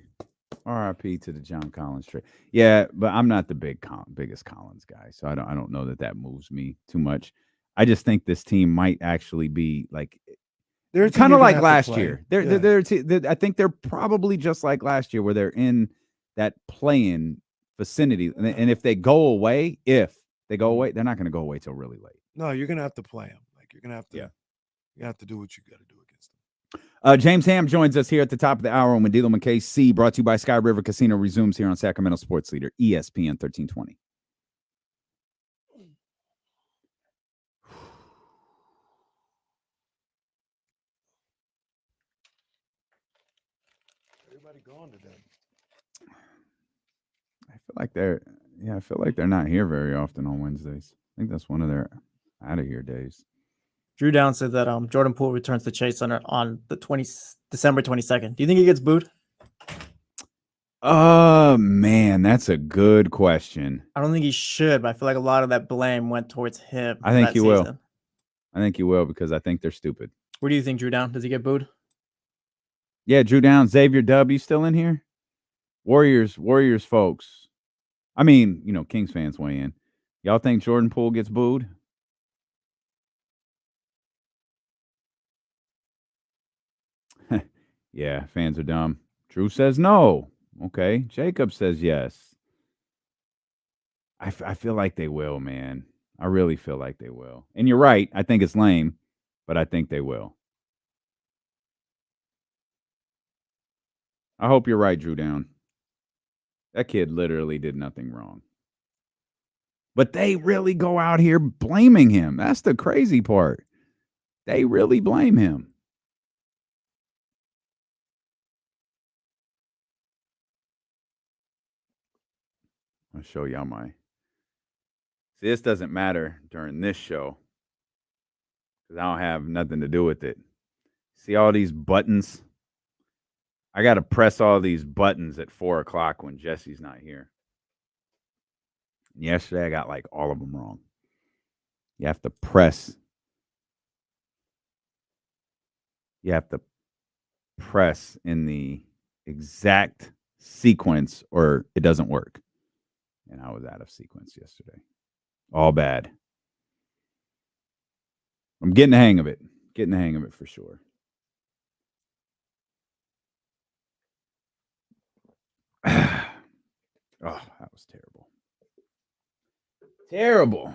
RIP to the John Collins trade. Yeah, but I'm not the biggest Collins guy, so I don't know that moves me too much. I just think this team might actually be like They're kind of like to last play. year. Yeah. I think they're probably just like last year, where they're in that play-in vicinity, and if they go away, they're not going to go away till really late. No, you're gonna have to play them. Like you're gonna have to. Yeah. You have to do what you got to do against them. James Ham joins us here at the top of the hour on Medilo and KC, brought to you by Sky River Casino, resumes here on Sacramento Sports Leader, ESPN 1320. Everybody gone today. I feel like they're not here very often on Wednesdays. I think that's one of their out of here days. Drew Down said that Jordan Poole returns to Chase Center on the December 22nd. Do you think he gets booed? Man, that's a good question. I don't think he should, but I feel like a lot of that blame went towards him. I think he will. I think he will, because I think they're stupid. What do you think, Drew Down? Does he get booed? Yeah, Drew Down, Xavier Dub, you still in here? Warriors, folks. I mean, Kings fans weigh in. Y'all think Jordan Poole gets booed? Yeah, fans are dumb. Drew says no. Okay. Jacob says yes. I feel like they will, man. I really feel like they will. And you're right. I think it's lame, but I think they will. I hope you're right, Drew Down. That kid literally did nothing wrong. But they really go out here blaming him. That's the crazy part. They really blame him. I'll show y'all my. See, this doesn't matter during this show because I don't have nothing to do with it. See all these buttons? I got to press all these buttons at 4 o'clock when Jesse's not here. Yesterday, I got like all of them wrong. You have to press. You have to press in the exact sequence or it doesn't work. And I was out of sequence yesterday. All bad. I'm getting the hang of it. Getting the hang of it for sure. Oh, that was terrible. Terrible.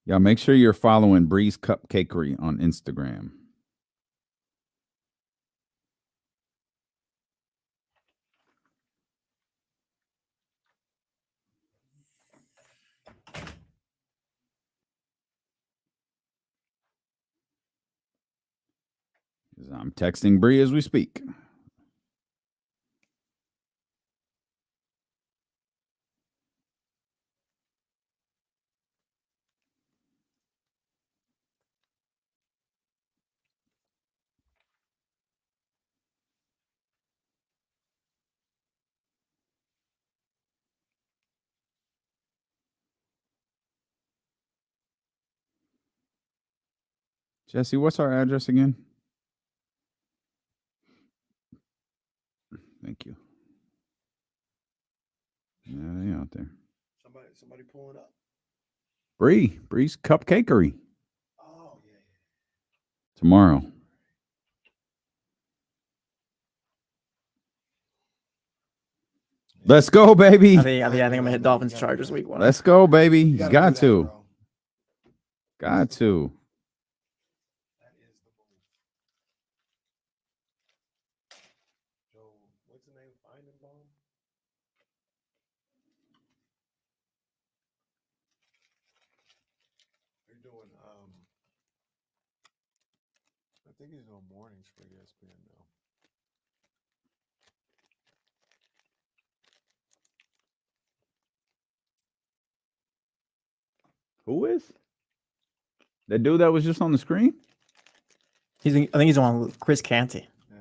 Y'all make sure you're following Breeze Cupcakery on Instagram. I'm texting Bree as we speak. Jesse, what's our address again? Thank you. Yeah, they out there. Somebody pulling up. Bree's Cupcakery. Oh, yeah. Tomorrow. Let's go, baby. I think I'm gonna hit Dolphins Chargers week 1. Let's go, baby. You got to. Got to. What's the name? Feinbaum? They're doing I think he's doing mornings for ESPN now. Who is? The dude that was just on the screen? I think he's on Chris Canty. Yeah.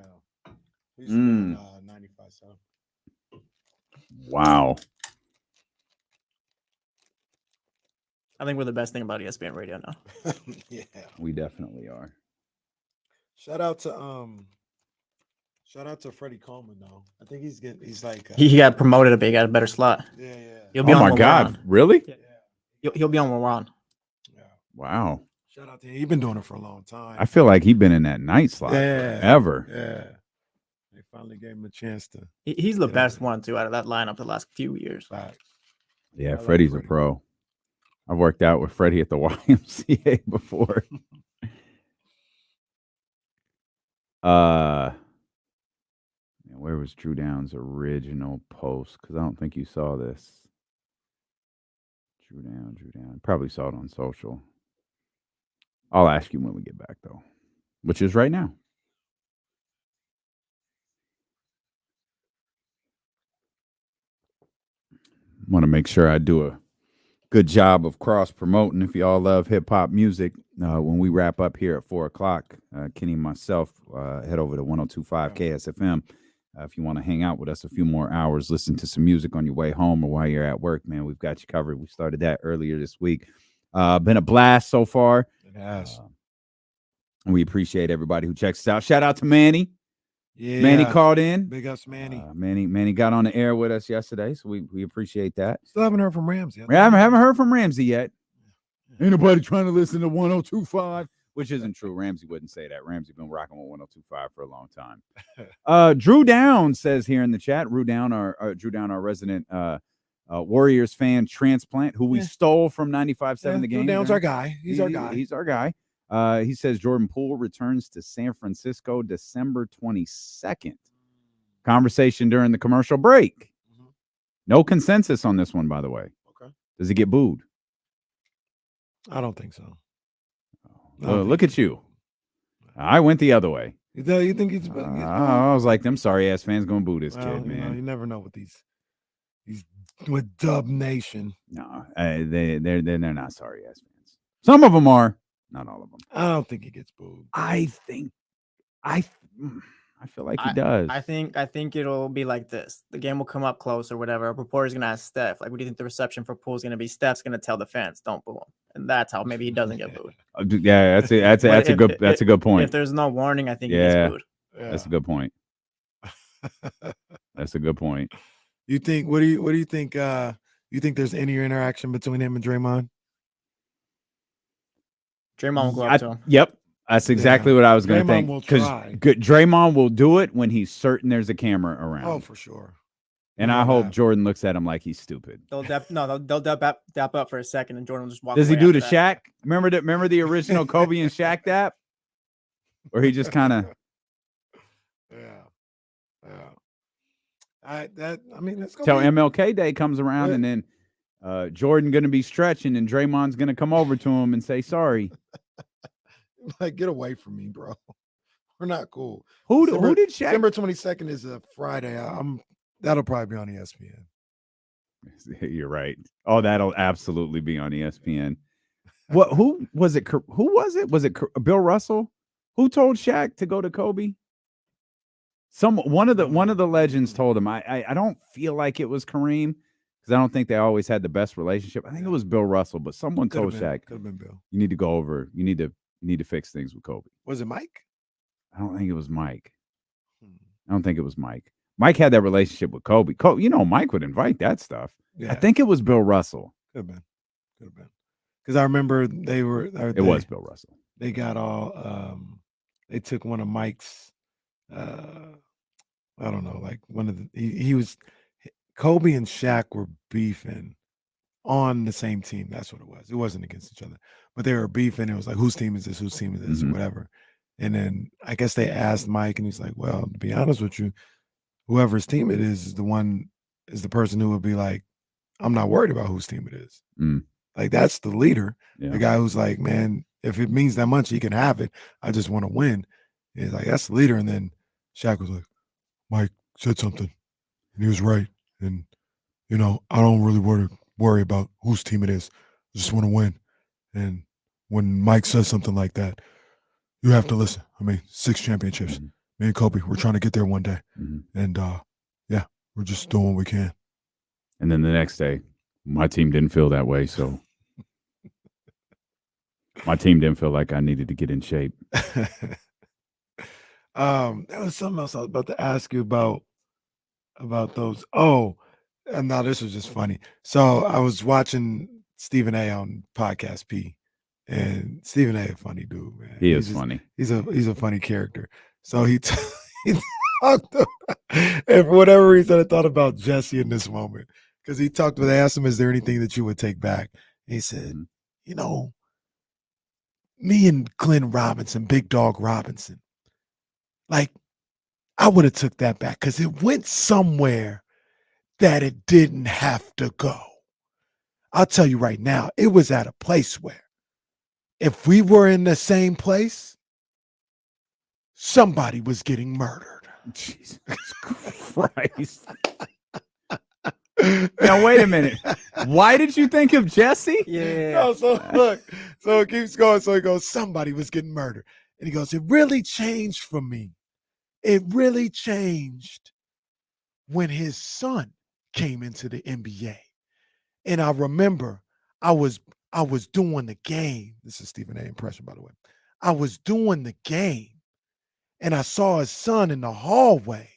He's on 95.7. Wow. I think we're the best thing about ESPN radio now. Yeah. We definitely are. Shout out to Freddie Coleman though. I think he's like He got promoted a bit. He got a better slot. Yeah. He'll be Oh on my when God! we're on. Really? He'll be on when we're on. Wow. Shout out to him. He's been doing it for a long time. I feel like he's been in that night slot forever. Yeah. They finally gave him a chance to. He's the best one too out of that lineup the last few years. Yeah, Freddie's a pro. I've worked out with Freddie at the YMCA before. Where was Drew Down's original post? Because I don't think you saw this. Drew Down. Probably saw it on social. I'll ask you when we get back, though, which is right now. Want to make sure I do a good job of cross promoting. If y'all love hip hop music, when we wrap up here at 4:00, Kenny and myself head over to 102.5 KSFM. If you want to hang out with us a few more hours, listen to some music on your way home or while you're at work, man, we've got you covered. We started that earlier this week. Been a blast so far. It has. And we appreciate everybody who checks us out. Shout out to Manny. Yeah. Manny called in. Big ups, Manny. Manny got on the air with us yesterday, so we appreciate that. Still haven't heard from Ramsey. I haven't heard from Ramsey yet. Ain't nobody trying to listen to 102.5, which isn't true. Ramsey wouldn't say that. Ramsey been rocking with 102.5 for a long time. Drew Down says here in the chat, Drew Down, our resident Warriors fan transplant, who we stole from 95.7 the game. Drew Down's our guy. He's our guy. He's our guy. He says Jordan Poole returns to San Francisco December 22nd. Conversation during the commercial break. No consensus on this one, by the way. Okay. Does he get booed? I don't think so. Look at you. I went the other way. You think he's? I was like, them sorry ass fans gonna boo this kid, man. You never know with these with Dub Nation. No, they're not sorry ass fans. Some of them are, not all of them. I don't think he gets booed. I feel like he does. I think it'll be like this. The game will come up close or whatever. A reporter's gonna ask Steph, like, what do you think the reception for Poole's gonna be? Steph's gonna tell the fans, don't boo him. And that's how maybe he doesn't get booed. Yeah, that's a good point. If there's no warning, I think he gets booed. That's a good point. That's a good point. You think? What do you think? You think there's any interaction between him and Draymond? Draymond will go up to him. Yep. That's exactly what I was going to think. Because Draymond will do it when he's certain there's a camera around. Oh, for sure. And I hope Jordan looks at him like he's stupid. They'll dap up for a second, and Jordan will just walk. Does he away do the after that. Shaq? Remember the original Kobe and Shaq dap? Or he just kind of. Let's go. Till MLK Day comes around, and then Jordan going to be stretching, and Draymond's going to come over to him and say sorry. Like, get away from me, bro. We're not cool. Who did Shaq? December 22nd is a Friday. That'll probably be on ESPN. You're right. Oh, that'll absolutely be on ESPN. What? Who was it? Who was it? Was it Bill Russell? Who told Shaq to go to Kobe? One of the legends told him. I don't feel like it was Kareem, because I don't think they always had the best relationship. I think it was Bill Russell, but someone told Shaq, could have been Bill. You need to go over. You need to fix things with Kobe. Was it Mike? I don't think it was Mike. I don't think it was Mike. Mike had that relationship with Kobe. Mike would invite that stuff. Yeah. I think it was Bill Russell. Could have been. Because I remember it was Bill Russell. They got all. They took one of Mike's. I don't know, like one of the. He was. Kobe and Shaq were beefing on the same team. That's what it was. It wasn't against each other, but they were beefing. It was like, whose team is this? Whose team is this? Mm-hmm. Whatever. And then I guess they asked Mike, and he's like, "Well, to be honest with you, whoever's team it is the person who would be like, I'm not worried about whose team it is. Mm. Like, that's the leader, Yeah. the guy who's like, man, if it means that much, he can have it. I just want to win." He's like, that's the leader. And then Shaq was like, Mike said something, and he was right. And I don't really worry about whose team it is. I just want to win. And when Mike says something like that, you have to listen. I mean, 6 championships. Mm-hmm. Me and Kobe, we're trying to get there one day. Mm-hmm. And yeah, we're just doing what we can. And then the next day, my team didn't feel that way. So my team didn't feel like I needed to get in shape. There was something else I was about to ask you about those. Oh, and now this was just funny. So I was watching Stephen A on Podcast P, and Stephen A, a funny dude, man. He is funny. He's a funny character. So he talked about, and for whatever reason, I thought about Jesse in this moment because he talked. They asked him, "Is there anything that you would take back?" And he said, "You know, me and Glenn Robinson, Big Dog Robinson, like I would have took that back because it went somewhere that it didn't have to go. I'll tell you right now, it was at a place where if we were in the same place, somebody was getting murdered." Jesus Christ. Now, wait a minute. Why did you think of Jesse? Yeah. No, so look, so it keeps going. So he goes, somebody was getting murdered. And he goes, it really changed for me. It really changed when his son came into the NBA. And I remember I was doing the game. This is Stephen A. impression, by the way. I was doing the game, and I saw his son in the hallway,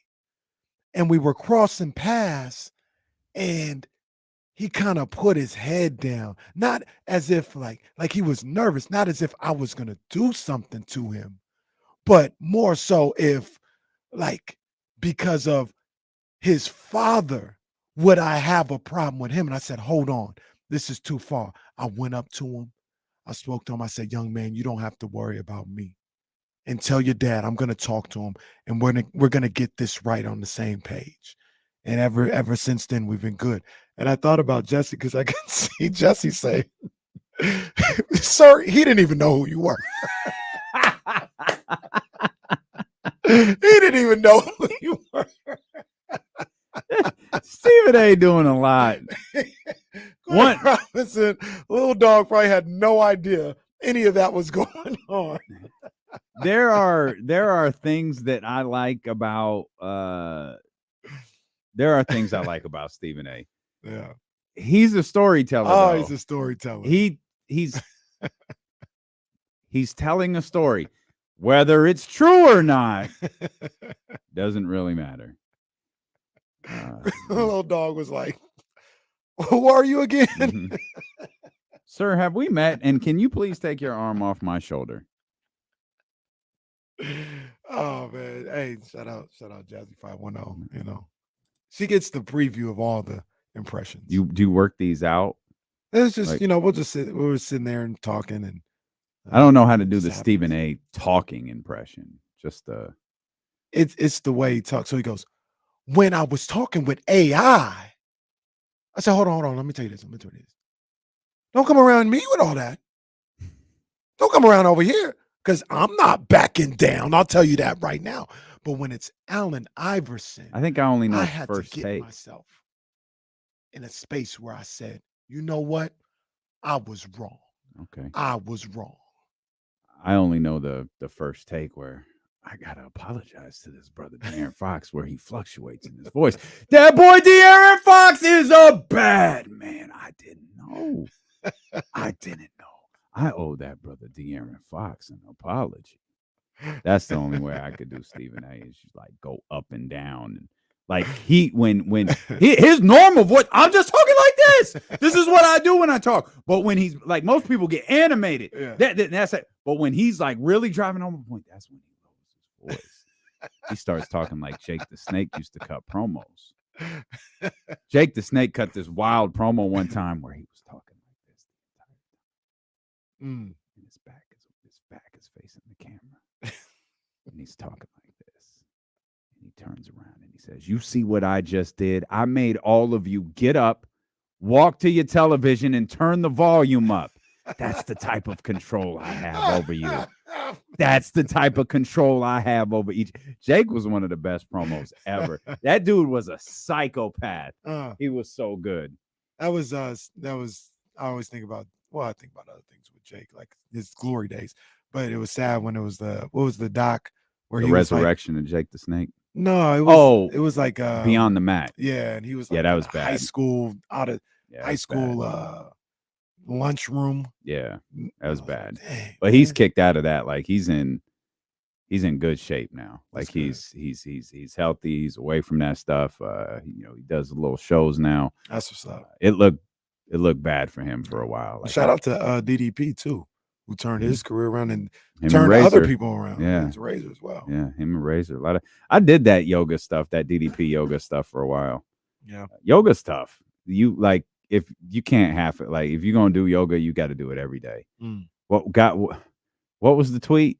and we were crossing paths, and he kind of put his head down, not as if like he was nervous, not as if I was going to do something to him, but more so if like because of his father, would I have a problem with him? And I said, hold on, this is too far. I went up to him. I spoke to him. I said, young man, you don't have to worry about me. And tell your dad I'm going to talk to him, and we're going to get this right on the same page. And ever since then, we've been good. And I thought about Jesse because I could see Jesse say, sir, he didn't even know who you were. He didn't even know who you were. Stephen A doing a lot. Glenn Robinson, little dog, probably had no idea any of that was going on. There are things that I like about Stephen A. Yeah. He's a storyteller. Oh, though. he's a storyteller. He's telling a story. Whether it's true or not doesn't really matter. Little dog was like, who are you again? Mm-hmm. Sir, have we met? And can you please take your arm off my shoulder? Oh man. Hey, shout out Jazzy 510. You know, she gets the preview of all the impressions. You do work these out? It's just, like, we were sitting there and talking, and I don't know how to do the Stephen A talking impression. Just it's the way he talks. So he goes, when I was talking with AI, I said, hold on, let me tell you this. Don't come around me with all that. Don't come around over here, because I'm not backing down. I'll tell you that right now. But when it's Allen Iverson, I think I only know I had first to get take. myself in a space where I said, you know what? I was wrong. Okay. I was wrong. I only know the first take where I gotta apologize to this brother De'Aaron Fox, where he fluctuates in his voice. That boy De'Aaron Fox is a bad man. I didn't know. I owe that brother De'Aaron Fox an apology. That's the only way I could do Stephen A. is just like go up and down, and like when his normal voice, I'm just talking like this. This is what I do when I talk. But when he's like, most people get animated. Yeah. That's it. But when he's like really driving home a point, that's when he lowers his voice. He starts talking like Jake the Snake used to cut promos. Jake the Snake cut this wild promo one time where he was talking like this the entire time. And his back is facing the camera. And he's talking like this. And he turns around and he says, you see what I just did? I made all of you get up, walk to your television, and turn the volume up. That's the type of control I have over you. That's the type of control I have over each. Jake was one of the best promos ever. That dude was a psychopath. He was so good. I always think about, I think about other things with with Jake, like his glory days. But it was sad when it was what was the doc where The he was like, resurrection of Jake the Snake. no, it was like Beyond the Mat. Yeah, and he was like Yeah, that in was a bad. high school That was bad. lunchroom. Yeah, that was bad. Dang, but he's kicked out of that. Like he's in good shape now. Like That's he's healthy. He's away from that stuff. He does little shows now. That's what's up. It looked bad for him for a while. Like, Shout out to DDP too, who turned his career around and him turned and other Razor. people around. Yeah, It's Razor as well. Yeah, him and Razor. I did that yoga stuff, that DDP yoga stuff for a while. Yeah, yoga's tough. You like if you can't half it. Like if you're gonna do yoga, you got to do it every day. What was the tweet?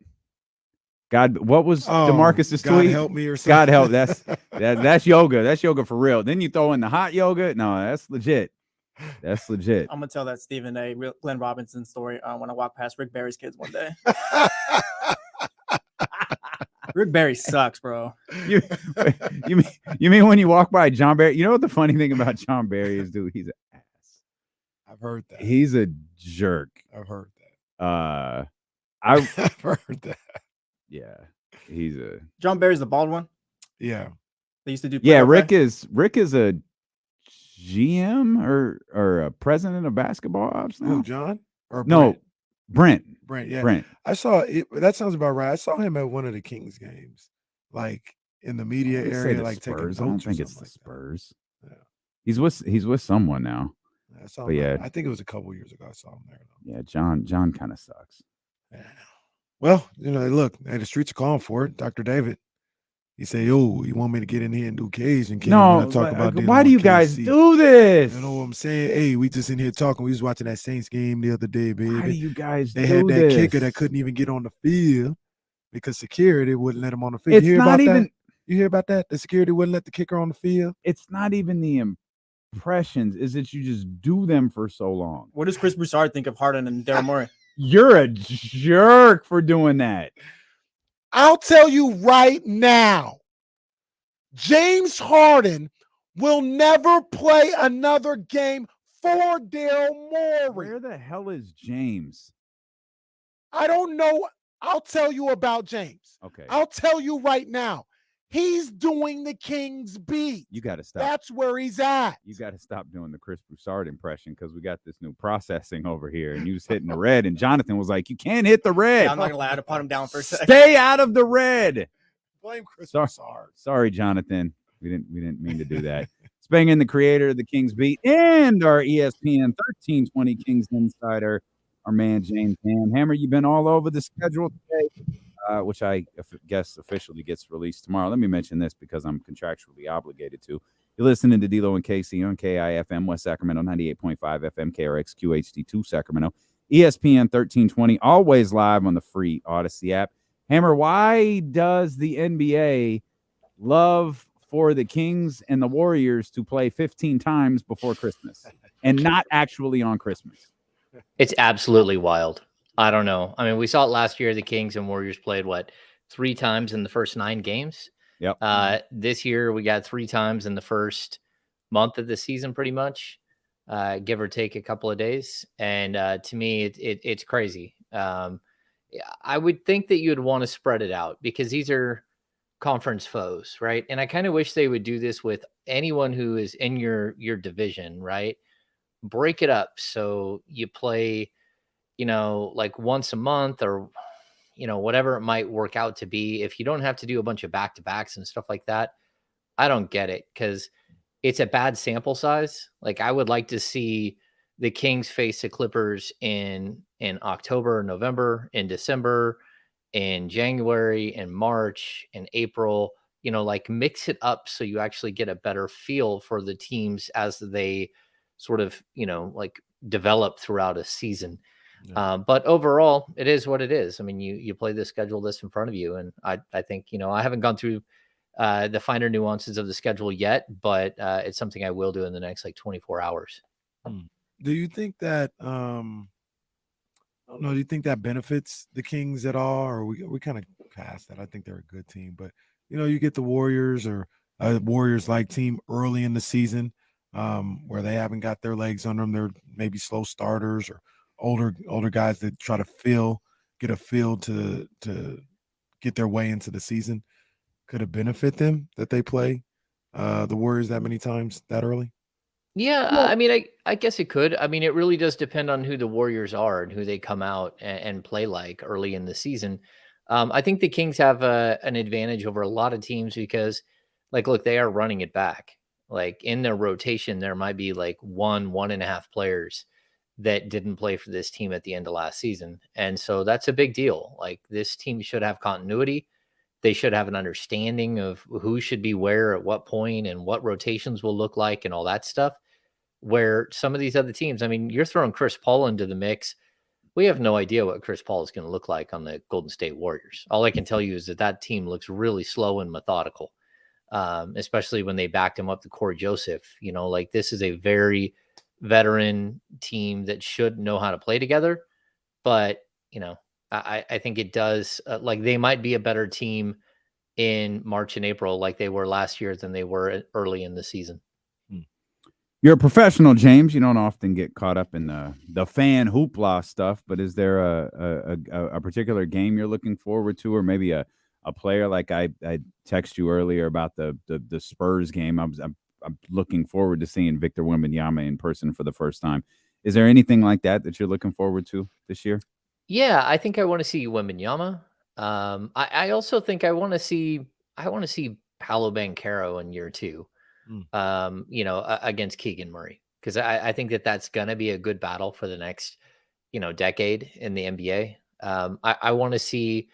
God, what was DeMarcus's God tweet? help me or God help. something. That's yoga. That's yoga for real. Then you throw in the hot yoga. No, that's legit. That's legit. I'm gonna tell that Stephen A. Glenn Robinson story when I walked past Rick Barry's kids one day. Rick Barry sucks, bro. You mean when you walk by John Barry? You know what the funny thing about John Barry is, dude? He's an ass. I've heard that. He's a jerk. I've heard that. I've heard that. Yeah, he's a John Barry's the bald one. Yeah, they used to do. Yeah, play-by-play. Rick is a GM or a president of basketball ops now. Who, John or No, Brent. Yeah, Brent. I saw it. That sounds about right. I saw him at one of the Kings games, like in the media I would say area, the like taking Spurs. notes. I don't or think it's something the like Spurs. Yeah. He's with someone now. that. I saw But him, yeah. I think it was a couple years ago. I saw him there. Yeah, John kind of sucks. Well, look, the streets are calling for it. Dr. David, he said, "Yo, you want me to get in here and do K's and No, talk about dealing why do with you guys KC?" do this? You know what I'm saying? Hey, we just in here talking. We was watching that Saints game the other day, baby. Why do you guys They do had that this? kicker that couldn't even get on the field because security wouldn't let him on the field. It's You hear not about even. that? You hear about that? The security wouldn't let the kicker on the field. It's not even the impressions. Is that you just do them for so long? What does Chris Broussard think of Harden and Daryl Morey? You're a jerk for doing that. I'll tell you right now, James Harden will never play another game for Daryl Morey. Where the hell is James? I don't know. I'll tell you about James. Okay. I'll tell you right now. He's doing the Kings beat. You got to stop. That's where he's at. You got to stop doing the Chris Broussard impression because we got this new processing over here, and you was hitting the red, and Jonathan was like, "You can't hit the red. Yeah, I'm not gonna lie, I had to put him down for a second. Stay out of the red." Blame Chris Broussard. Sorry, Jonathan. We didn't mean to do that. Spangin, the creator of the Kings Beat, and our ESPN 1320 Kings Insider, our man James Hammer. You've been all over the schedule today. Which I guess officially gets released tomorrow. Let me mention this because I'm contractually obligated to. You're listening to D-Lo and KC on KIFM, West Sacramento, 98.5 FM, KRX QHD2 Sacramento, ESPN 1320, always live on the free Odyssey app. Hammer, why does the NBA love for the Kings and the Warriors to play 15 times before Christmas and not actually on Christmas? It's absolutely wild. I don't know. I mean, we saw it last year. The Kings and Warriors played, 3 times in the first 9 games? Yep. This year, we got 3 times in the first month of the season, pretty much, give or take a couple of days. And to me, it's crazy. I would think that you'd want to spread it out because these are conference foes, right? And I kind of wish they would do this with anyone who is in your division, right? Break it up so you play – like once a month or, whatever it might work out to be. If you don't have to do a bunch of back-to-backs and stuff like that, I don't get it because it's a bad sample size. Like I would like to see the Kings face the Clippers in October, November, in December, in January, in March, in April, mix it up so you actually get a better feel for the teams as they sort of, develop throughout a season. Yeah. But overall, it is what it is. I mean, you play the schedule list in front of you, and I think I haven't gone through the finer nuances of the schedule yet, but it's something I will do in the next 24 hours. Do you think that I don't know? Do you think that benefits the Kings at all, or we kind of passed that? I think they're a good team, but you get the Warriors or a Warriors-like team early in the season where they haven't got their legs under them. They're maybe slow starters or older guys that try to get a feel to get their way into the season, could it benefit them that they play the Warriors that many times that early? Yeah, I mean, I guess it could. I mean, it really does depend on who the Warriors are and who they come out and play like early in the season. I think the Kings have an advantage over a lot of teams because, like, look, they are running it back. Like in their rotation, there might be like 1.5 players that didn't play for this team at the end of last season, and so that's a big deal. Like this team should have continuity. They should have an understanding of who should be where at what point and what rotations will look like and all that stuff. Where some of these other teams, I mean, you're throwing Chris Paul into the mix. We have no idea what Chris Paul is going to look like on the Golden State Warriors. All I can tell you is that team looks really slow and methodical, especially when they backed him up to Corey Joseph. Like this is a very veteran team that should know how to play together. But, I think it does. Like they might be a better team in March and April like they were last year than they were early in the season. You're a professional, James. You don't often get caught up in the fan hoopla stuff, but is there a particular game you're looking forward to, or maybe a player? Like I texted you earlier about the Spurs game. I'm looking forward to seeing Victor Wembanyama in person for the first time. Is there anything like that you're looking forward to this year? Yeah, I think I want to see Wembanyama. I also think I want to see Paolo Banchero in year 2. Against Keegan Murray, because I think that's going to be a good battle for the next, decade in the NBA. I want to see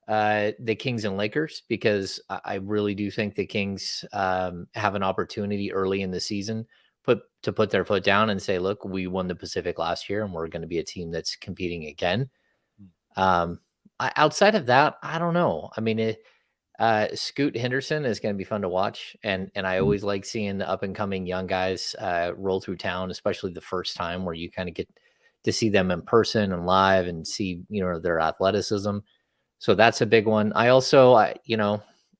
the Kings and Lakers because I really do think the Kings have an opportunity early in the season to put their foot down and say, look, we won the Pacific last year and we're going to be a team that's competing again. Outside of that, I don't know. I mean, Scoot Henderson is going to be fun to watch, and I always like seeing the up and coming young guys roll through town, especially the first time where you kind of get to see them in person and live and see their athleticism. So that's a big one. I also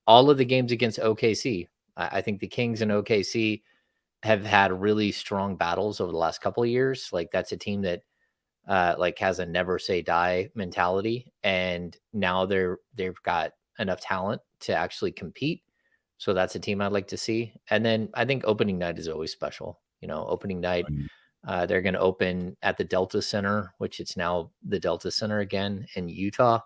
all of the games against OKC, I think the Kings and OKC have had really strong battles over the last couple of years. Like that's a team that has a never say die mentality, and now they've got enough talent to actually compete. So that's a team I'd like to see. And then I think opening night is always special. Opening night, they're going to open at the Delta Center, which it's now the Delta Center again in Utah.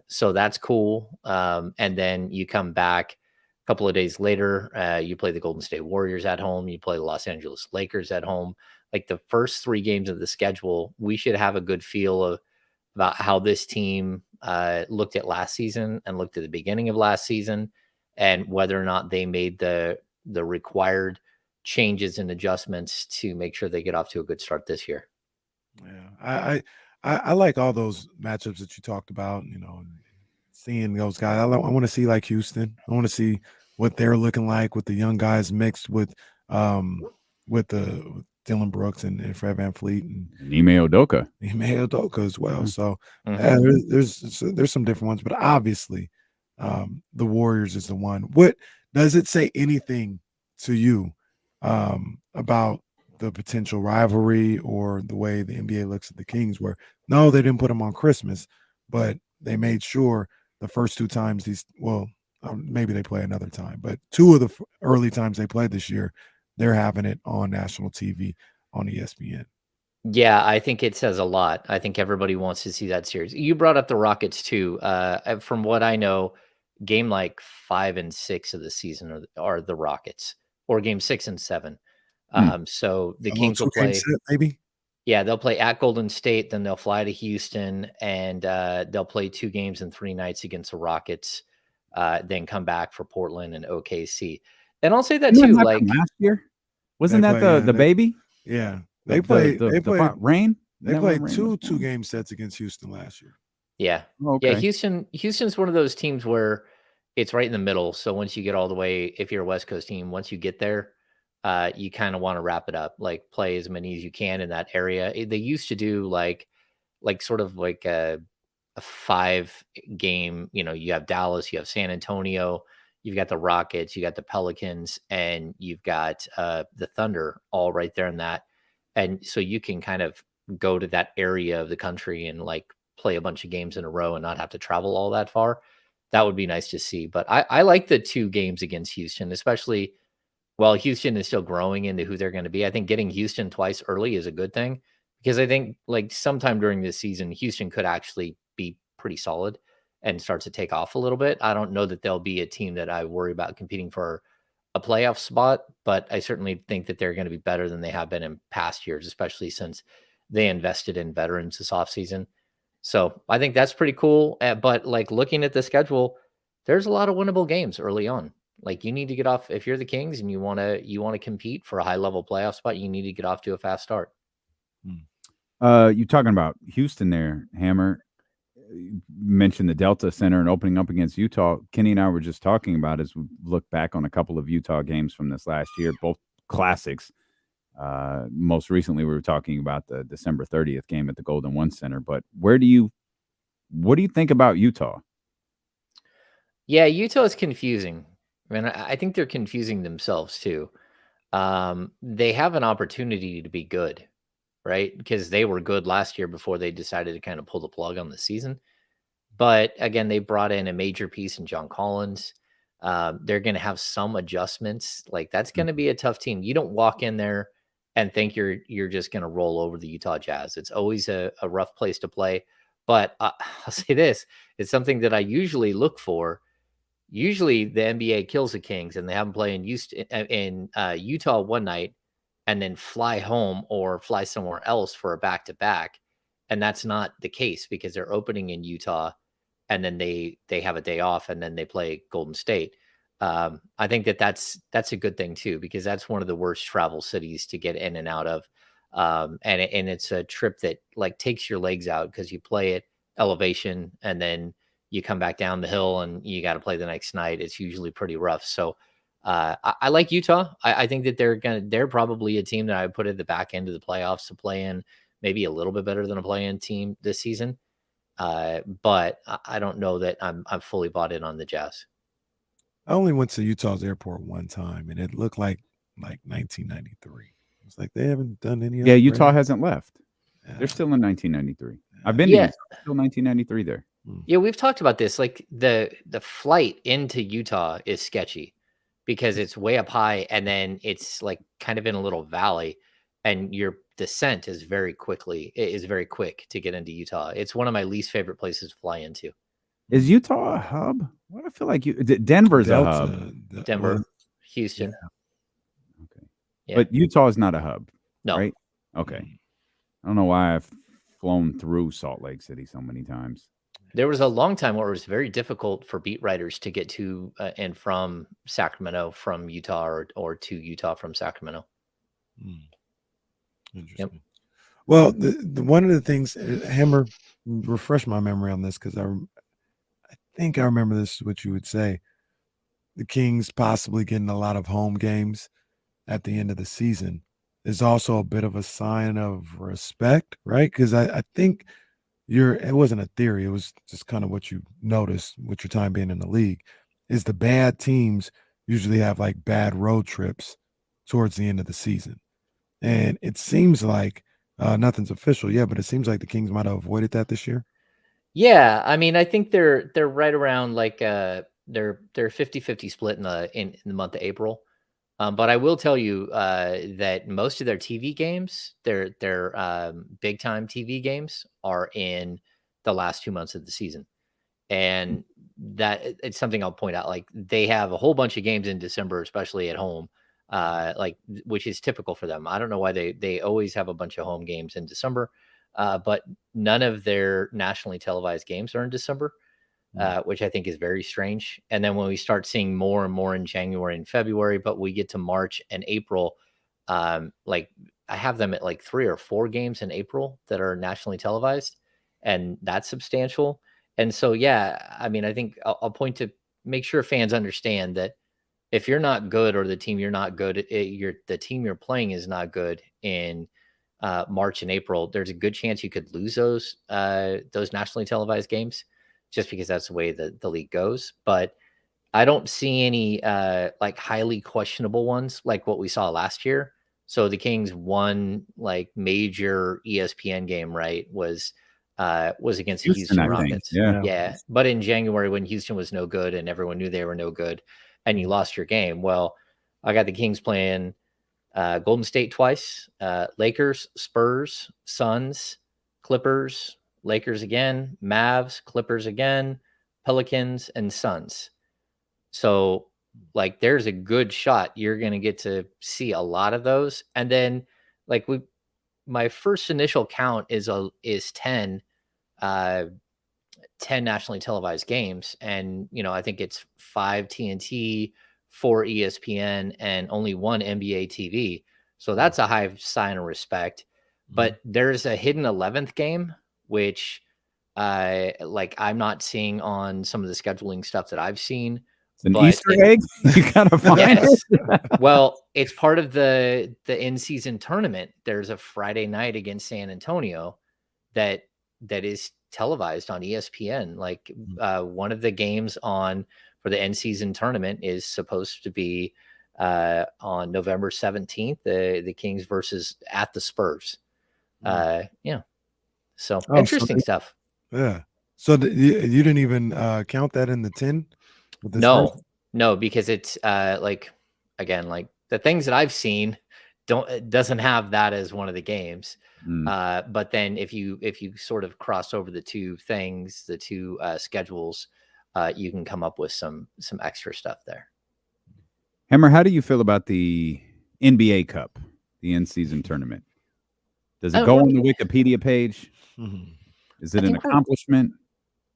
So that's cool. And then you come back a couple of days later, you play the Golden State Warriors at home. You play the Los Angeles Lakers at home. Like the first 3 games of the schedule, we should have a good feel about how this team looked at last season and looked at the beginning of last season, and whether or not they made the required changes and adjustments to make sure they get off to a good start this year. Yeah, I like all those matchups that you talked about. Seeing those guys, I want to see like Houston. I want to see what they're looking like with the young guys mixed with Dylan Brooks and Fred VanVleet and Ime Udoka as well. So there's some different ones, but obviously the Warriors is the one. What does it say anything to you about the potential rivalry or the way the NBA looks at the Kings? Where no, they didn't put them on Christmas, but they made sure the first 2 times maybe they play another time, but 2 of the early times they played this year, they're having it on national TV on ESPN. Yeah, I think it says a lot. I think everybody wants to see that series. You brought up the Rockets too. From what I know, game like 5 and 6 of the season are the Rockets, or game 6 and 7. So the Kings will play. Maybe. Yeah, they'll play at Golden State, then they'll fly to Houston, and they'll play 2 games in 3 nights against the Rockets, then come back for Portland and OKC. And I'll say that too. Like last year, wasn't that the baby? Yeah, they played rain. They played 2 game sets against Houston last year. Yeah, okay. Yeah. Houston's one of those teams where it's right in the middle. So once you get all the way, if you're a West Coast team, once you get there, you kind of want to wrap it up, like play as many as you can in that area. They used to do like sort of like a 5 game. You have Dallas, you have San Antonio. You've got the Rockets, you got the Pelicans, and you've got the Thunder all right there in that. And so you can kind of go to that area of the country and like play a bunch of games in a row and not have to travel all that far. That would be nice to see. But I like the 2 games against Houston, especially while Houston is still growing into who they're going to be. I think getting Houston twice early is a good thing, because I think like sometime during this season, Houston could actually be pretty solid and start to take off a little bit. I don't know that they'll be a team that I worry about competing for a playoff spot, but I certainly think that they're going to be better than they have been in past years, especially since they invested in veterans this offseason. So I think that's pretty cool. But like looking at the schedule, there's a lot of winnable games early on. Like you need to get off, if you're the Kings and you want to compete for a high level playoff spot, you need to get off to a fast start. You talking about Houston there, Hammer? You mentioned the Delta Center and opening up against Utah. Kenny and I were just talking about as we look back on a couple of Utah games from this last year, both classics. Most recently, we were talking about the December 30th game at the Golden One Center. But what do you think about Utah? Yeah, Utah is confusing. I mean, I think they're confusing themselves too. They have an opportunity to be good, right? Because they were good last year before they decided to kind of pull the plug on the season. But again, they brought in a major piece in John Collins. They're going to have some adjustments. Like that's going to be a tough team. You don't walk in there and think you're just going to roll over the Utah Jazz. It's always a rough place to play. But I'll say this: it's something that I usually look for. Usually, the NBA kills the Kings and they have them play in Utah one night, and then fly home or fly somewhere else for a back-to-back. And that's not the case because they're opening in Utah and then they have a day off and then they play Golden State. I think that's a good thing too, because that's one of the worst travel cities to get in and out of. And it's a trip that like takes your legs out because you play at elevation and then you come back down the hill and you got to play the next night. It's usually pretty rough. So I like Utah. I think that they're probably a team that I would put at the back end of the playoffs to play in, maybe a little bit better than a play-in team this season. But I don't know that I'm fully bought in on the Jazz. I only went to Utah's airport one time, and it looked like 1993. It's like they haven't done any. Yeah, Utah hasn't left. Yeah. They're still in 1993. I've been to Utah, still 1993 there. Yeah, we've talked about this. Like the flight into Utah is sketchy because it's way up high and then it's like kind of in a little valley, and your descent is very quick to get into Utah. It's one of my least favorite places to fly into. Is Utah a hub? What I feel like Denver's a hub. Denver, Houston. Yeah. Okay. Yeah. But Utah is not a hub. No. Right? Okay. I don't know why I've flown through Salt Lake City so many times. There was a long time where it was very difficult for beat writers to get to and from Sacramento from Utah or to Utah from Sacramento. Interesting. Yep. Well, the one of the things, Hammer, refresh my memory on this because I think I remember this is what you would say. The Kings possibly getting a lot of home games at the end of the season is also a bit of a sign of respect, right? Because I think it wasn't a theory, it was just kind of what you noticed with your time being in the league, is the bad teams usually have like bad road trips towards the end of the season. And it seems like nothing's official yet, but it seems like the Kings might have avoided that this year. Yeah, I mean, I think they're right around like they're 50-50 split in the month of April. But I will tell you that most of their TV games, their big time TV games, are in the last 2 months of the season, and that it's something I'll point out. Like they have a whole bunch of games in December, especially at home, which is typical for them. I don't know why they always have a bunch of home games in December, but none of their nationally televised games are in December. Which I think is very strange. And then when we start seeing more and more in January and February, but we get to March and April, like I have them at like 3 or 4 games in April that are nationally televised, and that's substantial. And so, yeah, I mean, I think I'll point to make sure fans understand that if you're not good or the team you're not good, the team you're playing is not good in March and April, there's a good chance you could lose those nationally televised games, just because that's the way the league goes. But I don't see any like highly questionable ones like what we saw last year. So the Kings won like major ESPN game, right? Was against the Houston I think. Rockets. Yeah. But in January when Houston was no good and everyone knew they were no good and you lost your game. Well, I got the Kings playing Golden State twice, Lakers, Spurs, Suns, Clippers, Lakers again, Mavs, Clippers again, Pelicans, and Suns. So like there's a good shot you're going to get to see a lot of those. And then like my first initial count is 10 nationally televised games, and I think it's 5 TNT, 4 ESPN, and only 1 NBA TV. So that's a high sign of respect. But there's a hidden 11th game, which I'm not seeing on some of the scheduling stuff that I've seen. It's an Easter egg. You gotta find it. Well, it's part of the in-season tournament. There's a Friday night against San Antonio that is televised on ESPN. Like one of the games for the end season tournament is supposed to be on November 17th, the Kings versus at the Spurs. So interesting stuff. Yeah. So you didn't even count that in the 10? No, because it's again, like the things that I've seen doesn't have that as one of the games. But then if you sort of cross over the two things, the two schedules, you can come up with some extra stuff there. Hammer, how do you feel about the NBA Cup, the in-season tournament? Does it go on the Wikipedia page? Is it an accomplishment?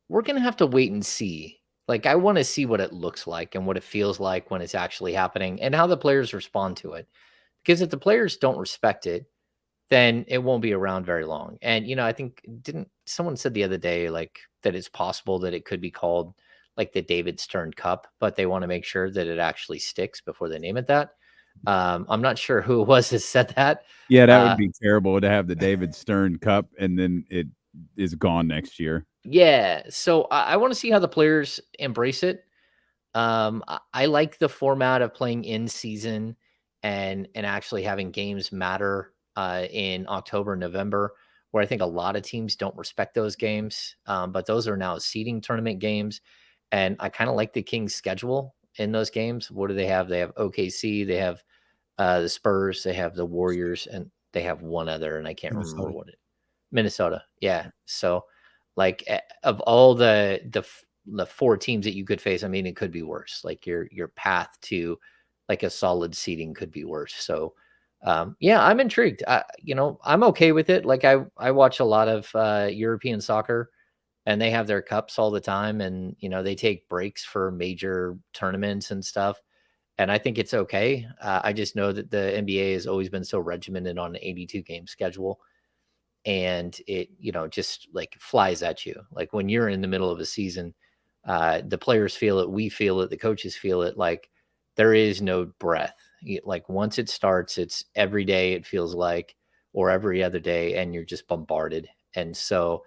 We're going to have to wait and see. Like, I want to see what it looks like and what it feels like when it's actually happening and how the players respond to it. Because if the players don't respect it, then it won't be around very long. And, I think someone said the other day, like, that it's possible that it could be called like the Davidson Cup, but they want to make sure that it actually sticks before they name it that. I'm not sure who it was that said that. Yeah, that would be terrible to have the David Stern Cup and then it is gone next year. Yeah, so I want to see how the players embrace it. I like the format of playing in season and actually having games matter in October, November, where I think a lot of teams don't respect those games. But those are now seeding tournament games. And I kind of like the Kings schedule in those games. What do they have? They have OKC, they have the Spurs, they have the Warriors, and they have one other, and I can't remember what it. Minnesota. Yeah. So like of all the 4 teams that you could face, I mean, it could be worse. Like your path to like a solid seeding could be worse. So I'm intrigued. I'm okay with it. Like I watch a lot of European soccer and they have their cups all the time, and they take breaks for major tournaments and stuff. And I think it's okay. I just know that the NBA has always been so regimented on an 82 game schedule. And it, just like flies at you. Like when you're in the middle of a season, the players feel it, we feel it, the coaches feel it. Like there is no breath. Like once it starts, it's every day it feels like, or every other day, and you're just bombarded. And so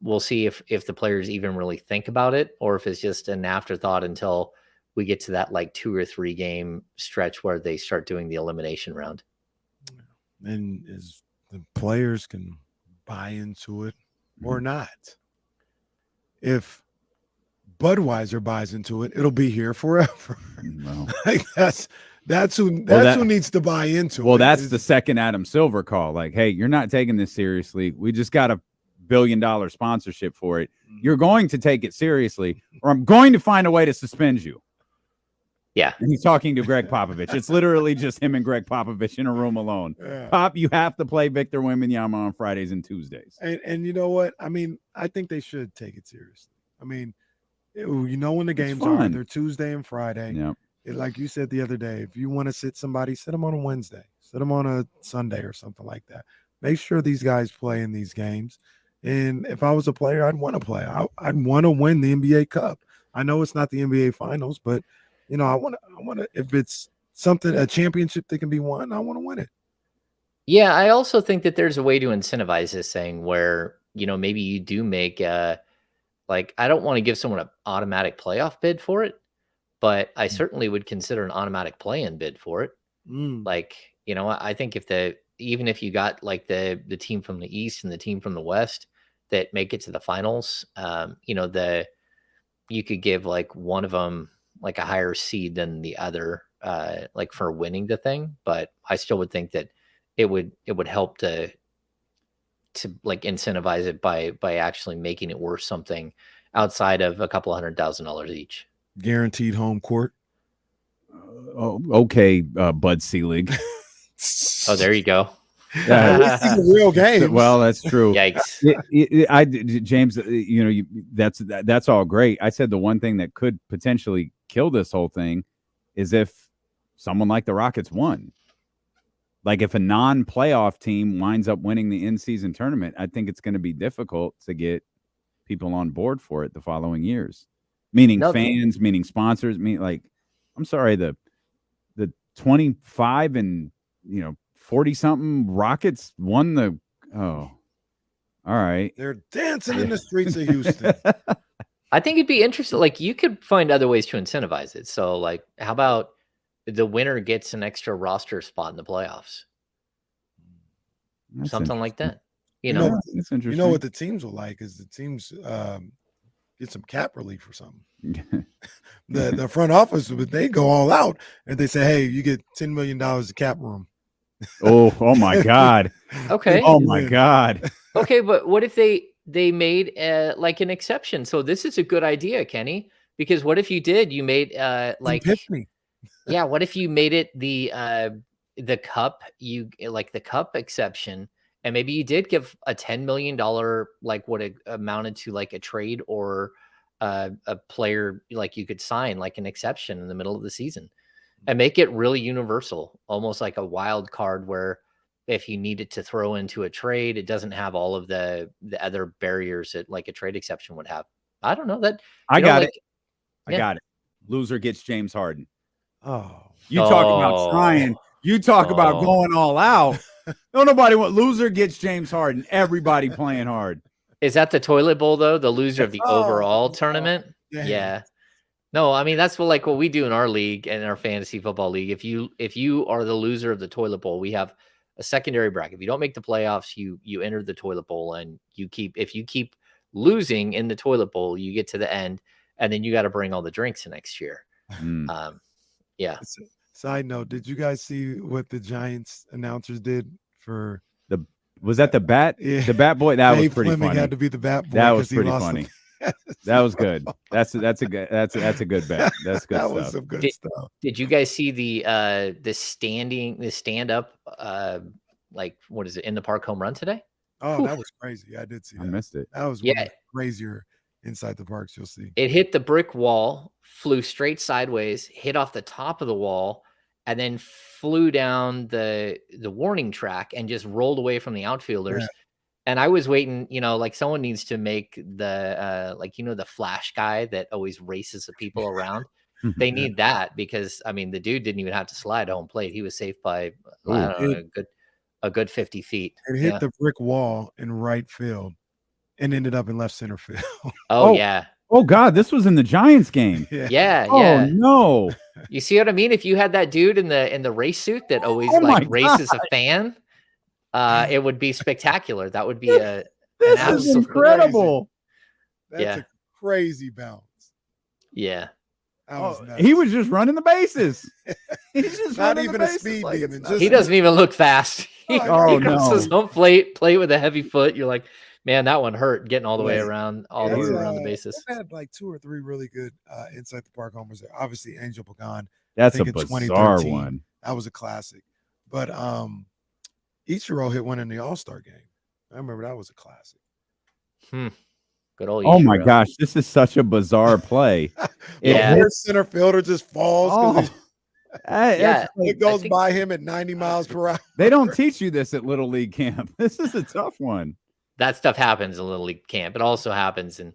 we'll see if the players even really think about it, or if it's just an afterthought until we get to that like 2 or 3 game stretch where they start doing the elimination round. And the players can buy into it or not. If Budweiser buys into it, it'll be here forever. Well, like that's who needs to buy into it. Well, that's the second Adam Silver call. Like, hey, you're not taking this seriously. We just got $1 billion sponsorship for it. You're going to take it seriously, or I'm going to find a way to suspend you. Yeah. And he's talking to Greg Popovich. It's literally just him and Greg Popovich in a room alone. Yeah. Pop, you have to play Victor Wembanyama on Fridays and Tuesdays. And you know what? I mean, I think they should take it seriously. I mean, when the games are, they're Tuesday and Friday. Yeah. Like you said the other day, if you want to sit somebody, sit them on a Wednesday, sit them on a Sunday or something like that. Make sure these guys play in these games. And if I was a player, I'd want to play. I'd want to win the NBA Cup. I know it's not the NBA Finals, but I want to. If it's a championship that can be won, I want to win it. Yeah, I also think that there's a way to incentivize this thing where maybe you do make like I don't want to give someone an automatic playoff bid for it, but I certainly would consider an automatic play-in bid for it. Like You know, I think even if you got like the team from the East and the team from the West that make it to the finals, you know, you could give like one of them like a higher seed than the other, like for winning the thing. But I still would think that it would help to like incentivize it by actually making it worth something outside of a couple $100,000 each. Guaranteed home court. Okay, Bud Selig. Oh, there you go. Real games. Well, that's true. Yikes. James, you know, that's all great. I said the one thing that could potentially kill this whole thing is if someone like the Rockets won. Like if a non-playoff team winds up winning the in-season tournament, I think it's going to be difficult to get people on board for it the following years. Meaning fans, meaning sponsors, like, I'm sorry, the 25 and 40-something Rockets won the all right. They're dancing in the streets of Houston. I think it'd be interesting. Like you could find other ways to incentivize it. So like how about the winner gets an extra roster spot in the playoffs? Something like that. You know, that's interesting. You know what the teams will like is the teams get some cap relief or something. the front office, they go all out and they say, hey, you get $10 million of cap room. Oh my God. Okay. Oh my God. Okay, but what if they made like an exception? So this is a good idea, Kenny, because what if you made like yeah, what if you made it the cup, like the cup exception, and maybe you did give a $10 million, like what it amounted to like a trade or a player like you could sign like an exception in the middle of the season and make it really universal, almost like a wild card where if you needed to throw into a trade, it doesn't have all of the other barriers that like a trade exception would have. I don't know that. I got it. Loser gets James Harden. Oh, you talk about trying. You talk about going all out. No, nobody want loser gets James Harden. Everybody playing hard. Is that the toilet bowl though? The loser of the overall tournament? Yeah. No, I mean that's what we do in our league and our fantasy football league. If you are the loser of the toilet bowl, we have a secondary bracket. If you don't make the playoffs, you enter the toilet bowl, and if you keep losing in the toilet bowl, you get to the end, and then you got to bring all the drinks next year. Yeah. Side note: did you guys see what the Giants announcers did for was that the bat? Yeah. The bat boy. That was pretty funny. Had to be the bat boy. That was pretty funny. That was good. That's a good bet. That's good that stuff. Was some good stuff. Did you guys see the stand up like what is it in the park home run today? Oh, that was crazy. I did see that. I missed it. That was one of the crazier inside the parks you'll see. It hit the brick wall, flew straight sideways, hit off the top of the wall, and then flew down the warning track and just rolled away from the outfielders. Yeah. And I was waiting, like someone needs to make the the flash guy that always races the people around. They need that because I mean the dude didn't even have to slide home plate. He was safe by a good 50 feet. It hit the brick wall in right field and ended up in left center field. Oh yeah. Oh God, this was in the Giants game. Yeah. Oh no. You see what I mean? If you had that dude in the race suit that always races a fan, it would be spectacular. That would be this is incredible. That's a crazy bounce. Yeah. He was just running the bases. He's just not even a speed demon. He doesn't even look fast. He crosses home plate with a heavy foot. You're like, man, that one hurt getting all the way around around the bases. I've had like 2 or 3 really good inside the park homers there. Obviously, Angel Pagan. That's a bizarre one. That was a classic. But Ichiro hit one in the All-Star game. I remember that was a classic. Good old Ichiro. Oh my Ichiro. gosh, this is such a bizarre play. The center fielder just falls. It goes think by him at 90 miles per hour. They don't teach you this at Little League camp. This is a tough one. That stuff happens in Little League camp. It also happens in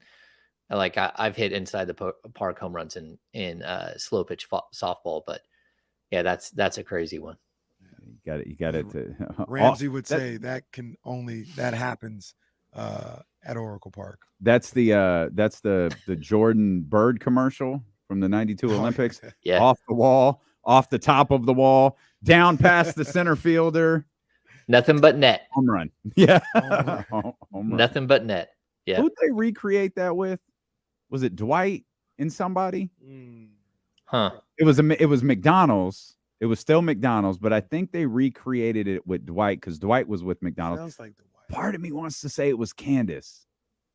I've hit inside the park home runs in slow pitch softball. But yeah, that's a crazy one. You got it. Ramsey would say that happens at Oracle Park. That's the Jordan Bird commercial from the '92 Olympics. Yeah. Off the wall, off the top of the wall, down past the center fielder. Nothing but net. Home run. Yeah. Home Home run. Nothing but net. Yeah. Who'd they recreate that with? Was it Dwight and somebody? Huh. It was McDonald's. It was still McDonald's, but I think they recreated it with Dwight because Dwight was with McDonald's. Sounds like Dwight. Part of me wants to say it was Candace,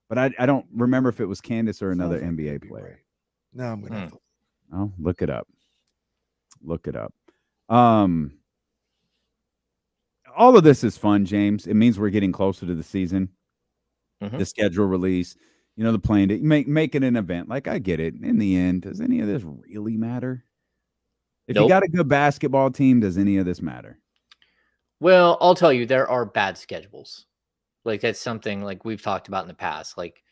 but I don't remember if it was Candace or another Sounds like NBA that'd be player. right. No, I'm gonna have to. Oh, look it up. Look it up. All of this is fun, James. It means we're getting closer to the season. The schedule release, the playing to make it an event. Like, I get it. In the end, does any of this really matter? If you got a good basketball team, does any of this matter? Well, I'll tell you, there are bad schedules. Like, that's something like we've talked about in the past. Like,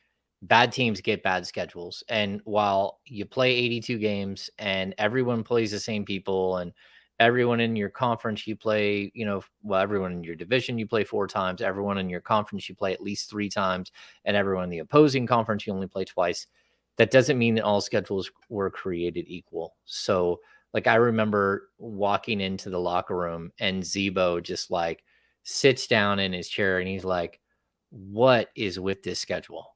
bad teams get bad schedules. And while you play 82 games and everyone plays the same people and everyone in your conference you play, everyone in your division you play 4 times, everyone in your conference you play at least 3 times, and everyone in the opposing conference you only play twice. That doesn't mean that all schedules were created equal. So, like, I remember walking into the locker room and Zebo just like sits down in his chair and he's like, what is with this schedule?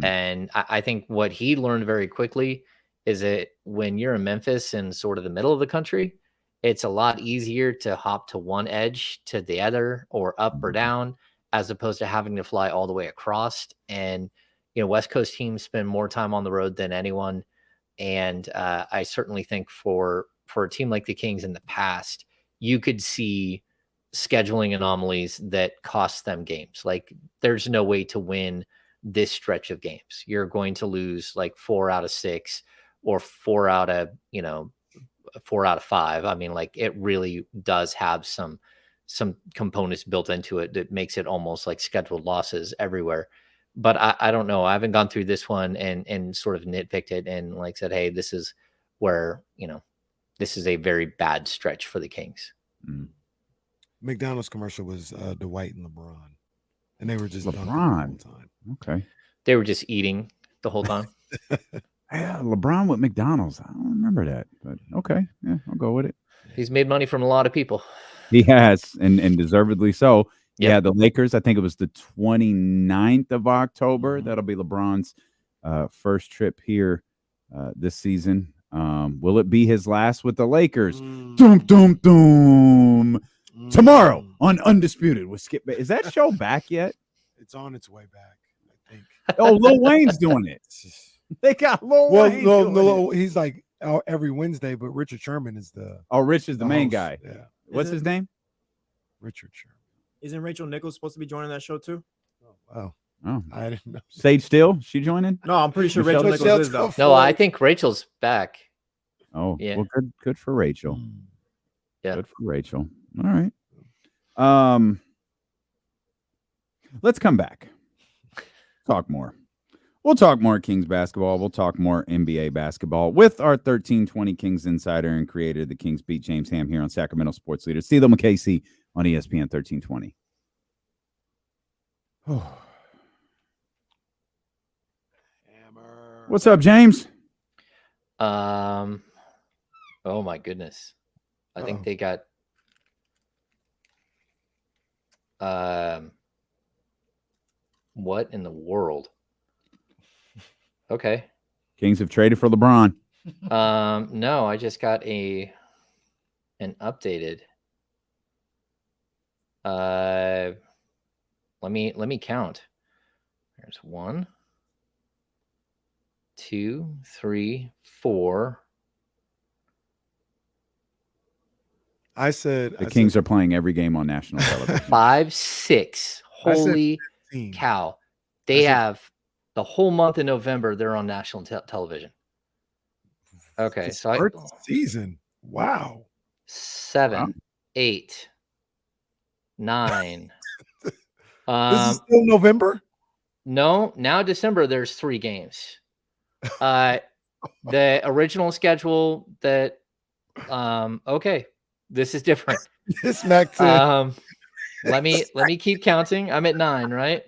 And I think what he learned very quickly is that when you're in Memphis and sort of the middle of the country, it's a lot easier to hop to one edge to the other or up or down, as opposed to having to fly all the way across. And, West Coast teams spend more time on the road than anyone. And I certainly think for a team like the Kings in the past, you could see scheduling anomalies that cost them games. Like, there's no way to win this stretch of games. You're going to lose like 4 out of 6 or 4 out of 5. I mean, like, it really does have some components built into it that makes it almost like scheduled losses everywhere. But I don't know. I haven't gone through this one and sort of nitpicked it and like said, hey, this is where, this is a very bad stretch for the Kings. McDonald's commercial was Dwight and LeBron, and they were just dunking LeBron. the whole time. Okay. They were just eating the whole time. Yeah, LeBron with McDonald's. I don't remember that, but okay. Yeah, I'll go with it. He's made money from a lot of people. He has, and deservedly so. Yep. Yeah, the Lakers, I think it was the 29th of October. That'll be LeBron's first trip here this season. Will it be his last with the Lakers? Doom, doom, doom. Tomorrow on Undisputed with Skip. Is that show back yet? It's on its way back, I think. Oh, Lil Wayne's doing it. They got Lil Wayne. No, he's like out every Wednesday, but Richard Sherman is the. Oh, Rich is the main host. guy. Yeah. What's his name? Richard Sherman. Isn't Rachel Nichols supposed to be joining that show too? Wow. Oh, I didn't know. Sage Steele, she joining? No, I'm pretty sure Michelle Rachel Nichols is though. No, I think Rachel's back. Oh, yeah. Well, good for Rachel. Yeah. Good for Rachel. All right. Let's come back. Talk more. We'll talk more Kings basketball. We'll talk more NBA basketball with our 1320 Kings insider and creator of the Kings Beat, James Ham, here on Sacramento Sports Leader. See them with KC on ESPN 1320. What's up, James? Oh my goodness. I think they got what in the world? Okay. Kings have traded for LeBron. No, I just got an updated. Let me count. There's 1, 2, 3, 4. I said The Kings are playing every game on national television. 5, 6. Holy cow. They have the whole month of November, they're on national television. Okay, so season. Wow. 7, 8, 9. This is still November? No, now December, there's 3 games. The original schedule that okay, this is different. This Mac 10. Let me keep counting. I'm at 9, right?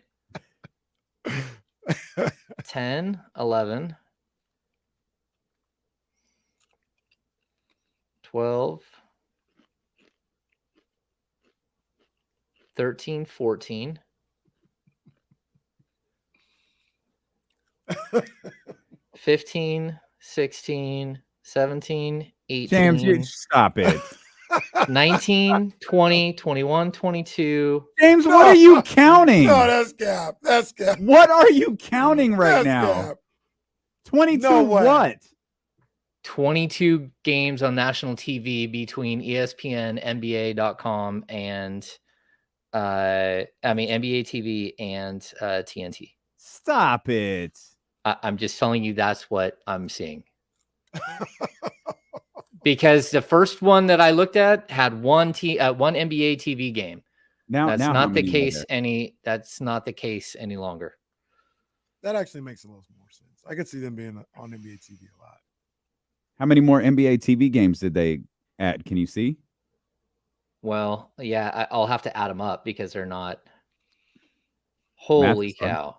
10, 11, 12, 13, 14. 15, 16, 17, 18. James, you stop it. 19, 20, 21, 22. James, what are you counting? No, that's cap. That's cap. What are you counting right That's now? cap. 22 No way. what? 22 games on national TV between ESPN, NBA.com, and NBA TV and TNT. Stop it. I'm just telling you that's what I'm seeing. Because the first one that I looked at had one NBA TV game. That's not the case That's not the case any longer. That actually makes a little more sense. I could see them being on NBA TV a lot. How many more NBA TV games did they add? Can you see? Well, yeah, I'll have to add them up because they're not. Holy cow.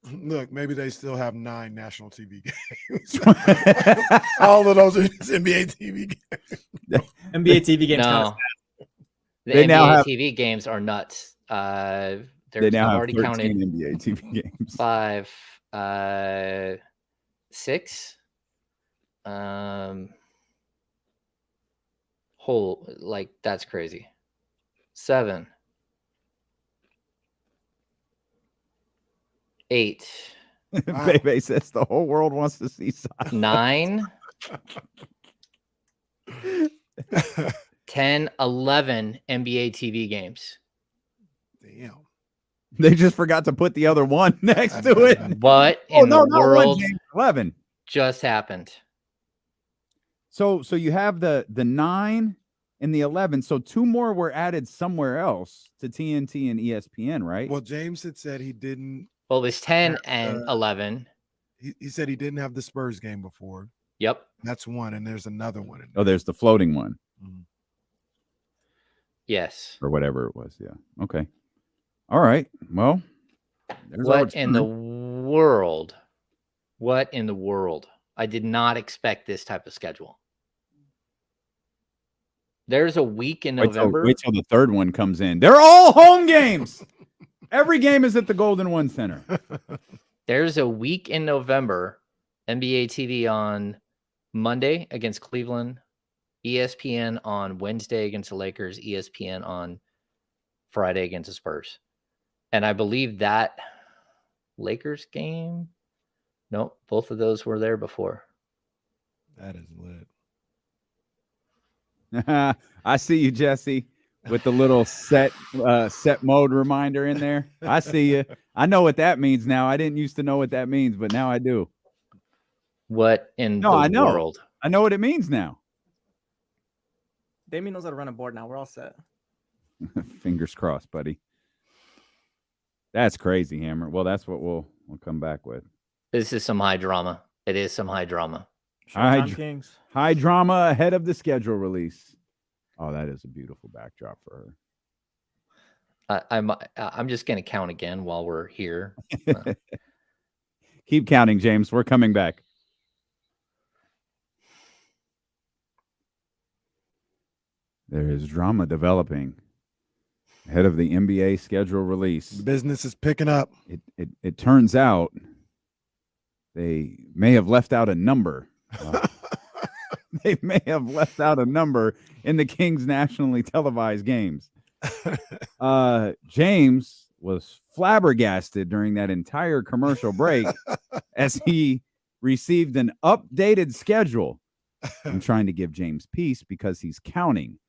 Look, maybe they still have 9 national TV games. All of those are NBA TV games. NBA TV games. No. The They now NBA have- TV games are nuts. They now have already 13 counted NBA TV games. 5, 6. That's crazy. 7, 8, Bebe says the whole world wants to see soccer. 9, 10, 11 NBA TV games. Damn. They just forgot to put the other one next to it. What in the world 11 just happened? So you have the 9 and the 11. So 2 more were added somewhere else to TNT and ESPN, right? Well, James had said he didn't. Well, it was 10 and 11. He said he didn't have the Spurs game before. Yep. That's one, and there's another one. In Oh, there's the floating one. Yes. Or whatever it was. Yeah. Okay. All right. Well, there's What in the world? What in the world? I did not expect this type of schedule. There's a week in November. Wait till the third one comes in. They're all home games. Every game is at the Golden One Center. There's a week in November. NBA TV on Monday against Cleveland. ESPN on Wednesday against the Lakers. ESPN on Friday against the Spurs. And I believe that Lakers game. Nope, both of those were there before. That is lit. I see you, Jesse, with the little set mode reminder in there. I see you. I know what that means now. I didn't used to know what that means, but now I do. What in the I know. world? I know what it means now. Damien knows how to run a board now. We're all set. Fingers crossed, buddy. That's crazy, Hammer. Well, that's what we'll come back with. This is some high drama. It is some high drama. High drama ahead of the schedule release. Oh, that is a beautiful backdrop for her. I'm just going to count again while we're here. Keep counting, James. We're coming back. There is drama developing ahead of the NBA schedule release. Business is picking up. It turns out they may have left out a number. They may have left out a number in the Kings nationally televised games. James was flabbergasted during that entire commercial break as he received an updated schedule. I'm trying to give James peace because he's counting.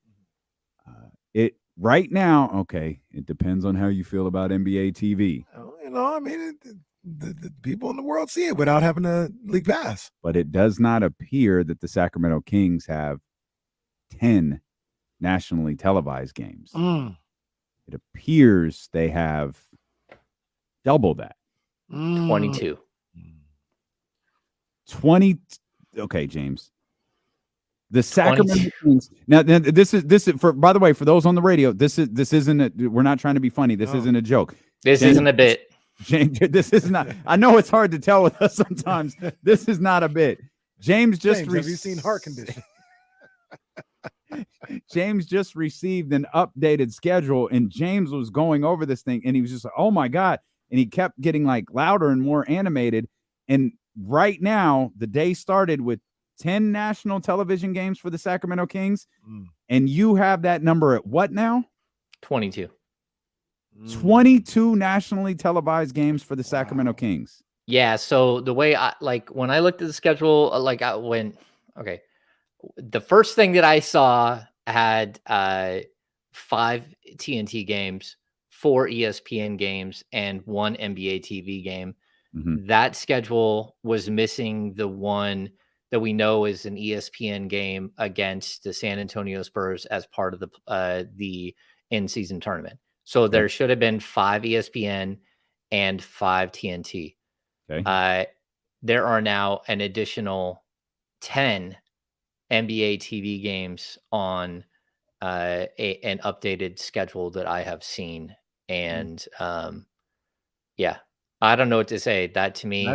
It right now, okay, it depends on how you feel about NBA TV. You know, I mean, the people in the world see it without having to leak pass. But it does not appear that the Sacramento Kings have 10 nationally televised games. It appears they have double that. 22. 20. Okay, James. The Sacramento Kings. Now, this is for. By the way, for those on the radio, this isn't. We're not trying to be funny. This isn't a joke. This isn't a bit. James, this is not. I know it's hard to tell with us sometimes. This is not a bit. James just. Have you seen heart condition? James just received an updated schedule, and James was going over this thing, and he was just like, oh my God. And he kept getting like louder and more animated. And right now, the day started with 10 national television games for the Sacramento Kings. And you have that number at what now? 22. 22 nationally televised games for the Sacramento Kings. Yeah. So the way when I looked at the schedule, the first thing that I saw had 5 TNT games, 4 ESPN games, and 1 NBA TV game. That schedule was missing the one that we know is an ESPN game against the San Antonio Spurs as part of the in-season tournament. So there should have been 5 ESPN and 5 TNT. Okay. There are now an additional 10 NBA TV games on an updated schedule that I have seen. And yeah, I don't know what to say. That to me,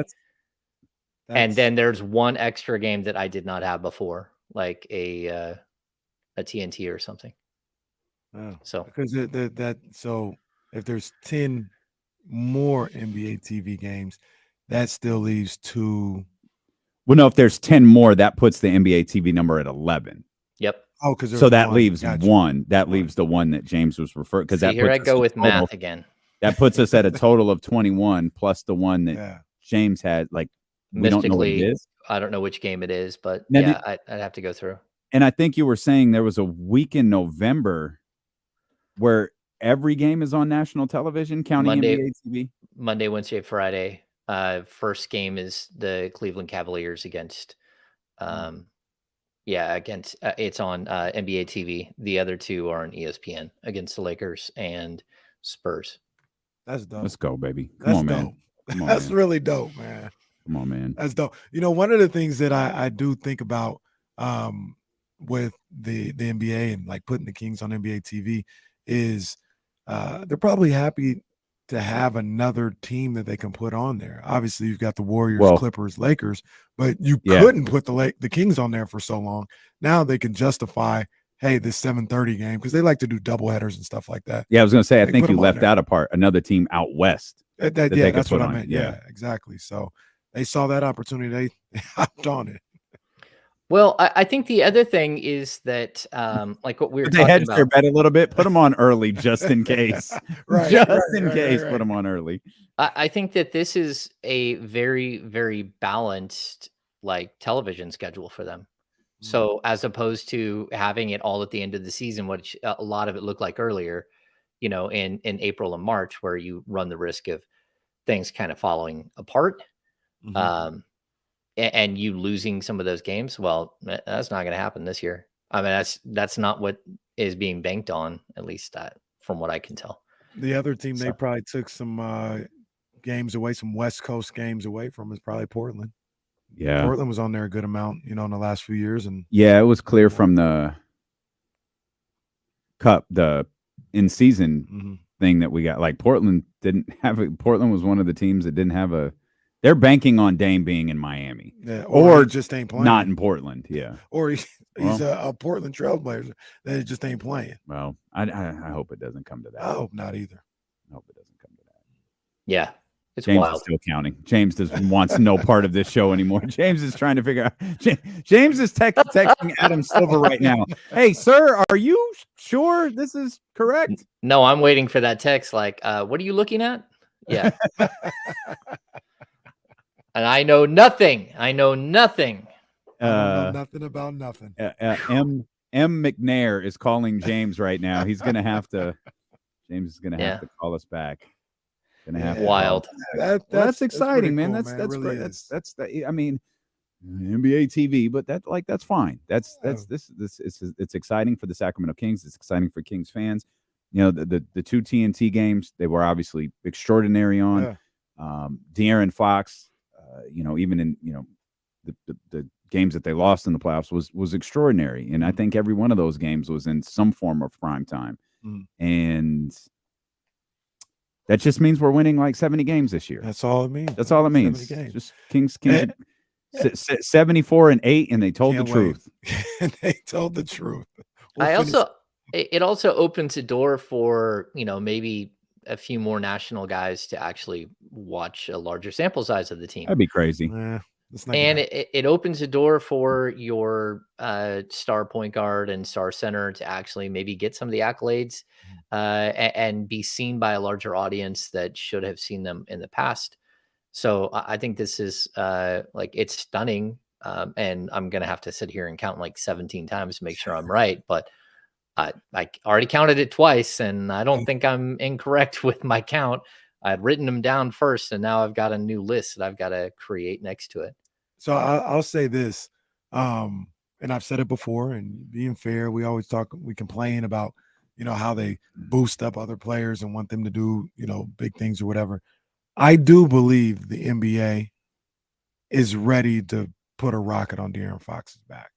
and then there's one extra game that I did not have before, like a TNT or something. Oh, So because so if there's 10 more NBA TV games, that still leaves 2. Well, no, if there's 10 more, that puts the NBA TV number at 11. Yep. Oh, because so that leaves one. That leaves the one that James was referring. Because that here I go with math again. That puts us at a total of 21 plus the one that James had. Like we don't know what it is. I don't know which game it is, but now, I'd have to go through. And I think you were saying there was a week in November where every game is on national television, counting NBA TV. Monday, Wednesday, Friday. First game is the Cleveland Cavaliers against, it's on NBA TV. The other 2 are on ESPN against the Lakers and Spurs. That's dope. Let's go, baby. Come on, man. Come on, That's man. really dope, man. Come on, man. That's dope. You know, one of the things that I do think about with the NBA and like putting the Kings on NBA TV is they're probably happy to have another team that they can put on there. Obviously, you've got the Warriors, Clippers, Lakers, but you couldn't put the Kings on there for so long. Now they can justify, hey, this 7:30 game, because they like to do doubleheaders and stuff like that. Yeah, I was going to say, I think you left out a part, another team out west. That's what I meant. Yeah, exactly. So they saw that opportunity. They hopped on it. Well, I think the other thing is that, like what we were they talking hedged about, their bet a little bit. Put them on early, just in case. Put them on early. I think that this is a very, very balanced like television schedule for them. So as opposed to having it all at the end of the season, which a lot of it looked like earlier, you know, in April and March, where you run the risk of things kind of falling apart. And you losing some of those games, well, that's not going to happen this year. I mean, that's not what is being banked on, at least from what I can tell. The other team they probably took some games away, some West Coast games away from is probably Portland. Yeah, Portland was on there a good amount, you know, in the last few years, and it was clear from the cup, the in-season thing that we got. Like Portland didn't have it. Portland was one of the teams that didn't have a. They're banking on Dame being in Miami, or just ain't playing. Not in Portland, or he's a Portland Trailblazer that just ain't playing. Well, I hope it doesn't come to that. I hope not either. I hope it doesn't come to that. Yeah, it's James wild. Is still counting. James wants no part of this show anymore. James is trying to figure out. James is texting Adam Silver right now. Hey, sir, are you sure this is correct? No, I'm waiting for that text. Like, what are you looking at? Yeah. And I know nothing. I know nothing. I don't know nothing about nothing. M. McNair is calling James right now. He's gonna have to. James is gonna have to call us back. Gonna have wild. That's exciting, man. Cool, That's really great. is. That's I mean, NBA TV, but that's fine. That's it's exciting for the Sacramento Kings. It's exciting for Kings fans. You know, the 2 TNT games, they were obviously extraordinary on. De'Aaron Fox. You know, even in, you know, the games that they lost in the playoffs was extraordinary. And I think every one of those games was in some form of prime time. And that just means we're winning like 70 games this year. That's all it means. That's all it means. Just Kings 74-8, and they told the truth. They told the truth. It also opens a door for, maybe a few more national guys to actually watch a larger sample size of the team. That'd be crazy. And it opens a door for your star point guard and star center to actually maybe get some of the accolades and be seen by a larger audience that should have seen them in the past. So I think this is it's stunning. And I'm going to have to sit here and count like 17 times to make sure I'm right. But I already counted it twice, and I don't think I'm incorrect with my count. I'd written them down first, and now I've got a new list that I've got to create next to it. So I'll say this, and I've said it before, and being fair, we always we complain about, how they boost up other players and want them to do, big things or whatever. I do believe the NBA is ready to put a rocket on De'Aaron Fox's back.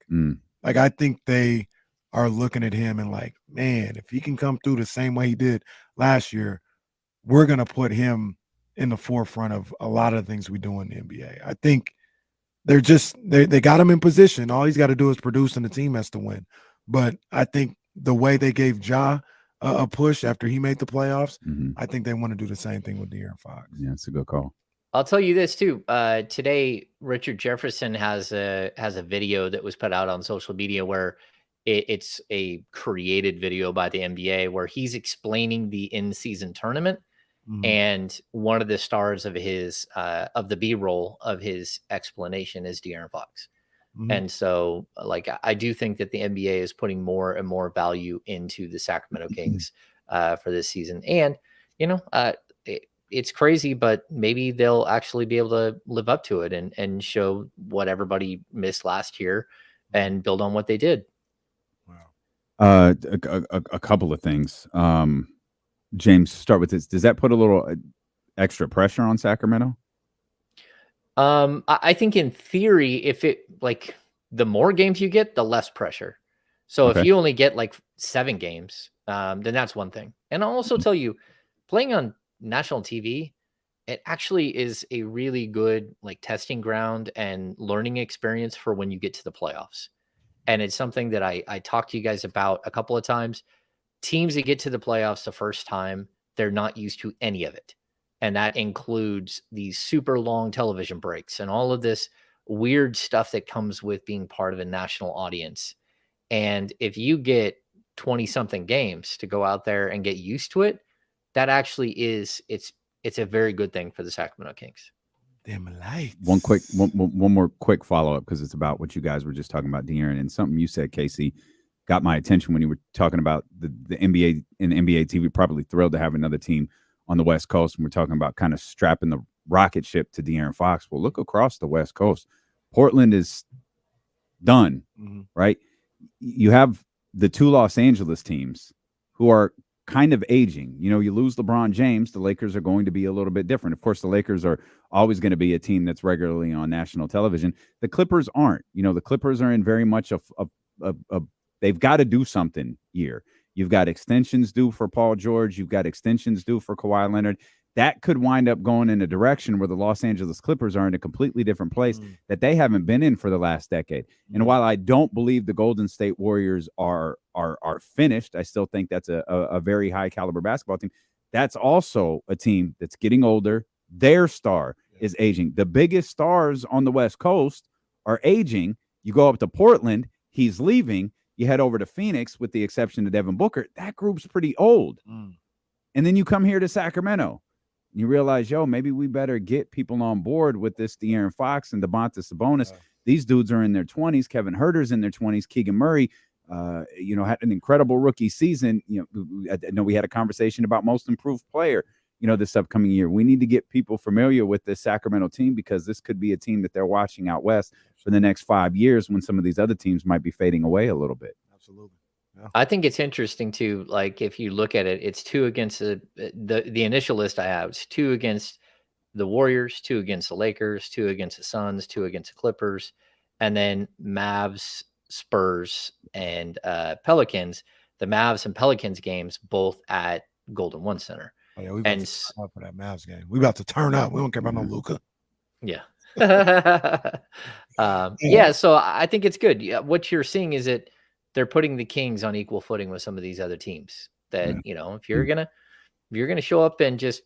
Like, I think they are looking at him and like, man, if he can come through the same way he did last year, we're going to put him in the forefront of a lot of the things we do in the NBA. I think they're they got him in position. All he's got to do is produce, and the team has to win. But I think the way they gave Ja a push after he made the playoffs, I think they want to do the same thing with De'Aaron Fox. Yeah, it's a good call. I'll tell you this too. Today, Richard Jefferson has a video that was put out on social media where it's a created video by the NBA where he's explaining the in-season tournament. And one of the stars of his of the B-roll of his explanation is De'Aaron Fox. And so, I do think that the NBA is putting more and more value into the Sacramento Kings for this season. And, it's crazy, but maybe they'll actually be able to live up to it and show what everybody missed last year and build on what they did. A couple of things. James, start with this. Does that put a little extra pressure on Sacramento? I think in theory, if the more games you get, the less pressure. So if you only get 7 games, then that's one thing. And I'll also tell you, playing on national TV, it actually is a really good testing ground and learning experience for when you get to the playoffs. And it's something that I talked to you guys about a couple of times. Teams that get to the playoffs the first time, they're not used to any of it. And that includes these super long television breaks and all of this weird stuff that comes with being part of a national audience. And if you get 20-something games to go out there and get used to it, that actually it's a very good thing for the Sacramento Kings. Damn lights. One more quick follow-up, because it's about what you guys were just talking about, De'Aaron, and something you said, Casey, got my attention when you were talking about the NBA and NBA TV. Probably thrilled to have another team on the West Coast, and we're talking about kind of strapping the rocket ship to De'Aaron Fox. Well, look across the West Coast. Portland is done, right? You have the 2 Los Angeles teams who are kind of aging. You lose LeBron James, the Lakers are going to be a little bit different. Of course, the Lakers are always going to be a team that's regularly on national television. The Clippers aren't. The Clippers are in very much a they've got to do something year. You've got extensions due for Paul George. You've got extensions due for Kawhi Leonard. That could wind up going in a direction where the Los Angeles Clippers are in a completely different place that they haven't been in for the last decade. And while I don't believe the Golden State Warriors are finished, I still think that's a very high caliber basketball team. That's also a team that's getting older. Their star is aging. The biggest stars on the West Coast are aging. You go up to Portland, he's leaving. You head over to Phoenix, with the exception of Devin Booker. That group's pretty old. And then you come here to Sacramento. And you realize, maybe we better get people on board with this De'Aaron Fox and Domantas Sabonis. These dudes are in their 20s. Kevin Huerter's in their 20s. Keegan Murray, had an incredible rookie season. I know we had a conversation about most improved player, this upcoming year. We need to get people familiar with this Sacramento team, because this could be a team that they're watching out west for the next 5 years, when some of these other teams might be fading away a little bit. Absolutely. Yeah. I think it's interesting too. If you look at it, it's 2 against the initial list I have. It's 2 against the Warriors, 2 against the Lakers, 2 against the Suns, 2 against the Clippers, and then Mavs, Spurs, and Pelicans. The Mavs and Pelicans games both at Golden One Center. Oh, yeah, we about to turn up for that Mavs game. We about to turn up. We don't care about no Luka. Yeah. So I think it's good. Yeah, what you're seeing is that they're putting the Kings on equal footing with some of these other teams. That if you're gonna show up and just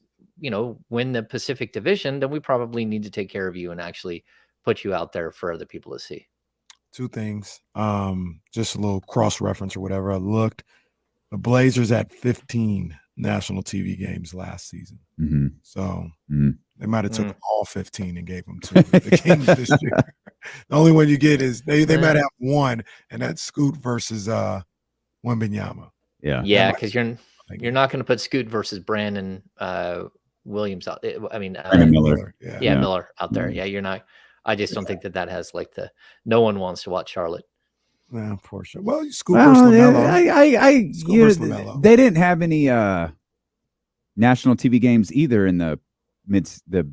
win the Pacific Division, then we probably need to take care of you and actually put you out there for other people to see. Two things. Just a little cross reference or whatever. I looked. The Blazers had 15 national TV games last season. Mm-hmm. So they might have took all 15 and gave them to the Kings this year. The only one you get is they might have one, and that's Scoot versus Wembanyama. Yeah, because you're not going to put Scoot versus Brandon Williams out. Brandon Miller. Miller out there. Yeah, you're not. I just don't think that has like no one wants to watch Charlotte. Yeah, for sure. Well, Scoot versus LaMelo. They didn't have any national TV games either in the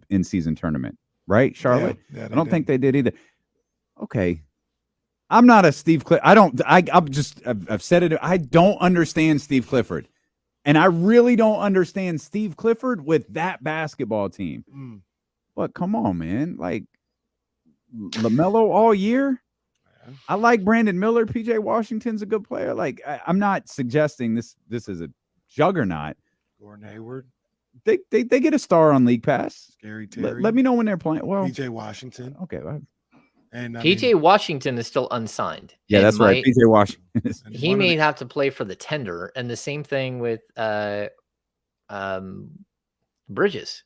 in-season tournament, right? Charlotte. Yeah, I don't think they did either. Okay. I'm not a Steve Clifford. I've said it. I don't understand Steve Clifford. And I really don't understand Steve Clifford with that basketball team. But come on, man. Like LaMelo all year. I like Brandon Miller. PJ Washington's a good player. Like I'm not suggesting this is a juggernaut. Gordon Hayward. They get a star on League Pass. Scary Terry. Let me know when they're playing. Well, PJ Washington. Okay. And PJ Washington is still unsigned. Yeah, that's right. PJ Washington. He may have to play for the tender, and the same thing with Bridges.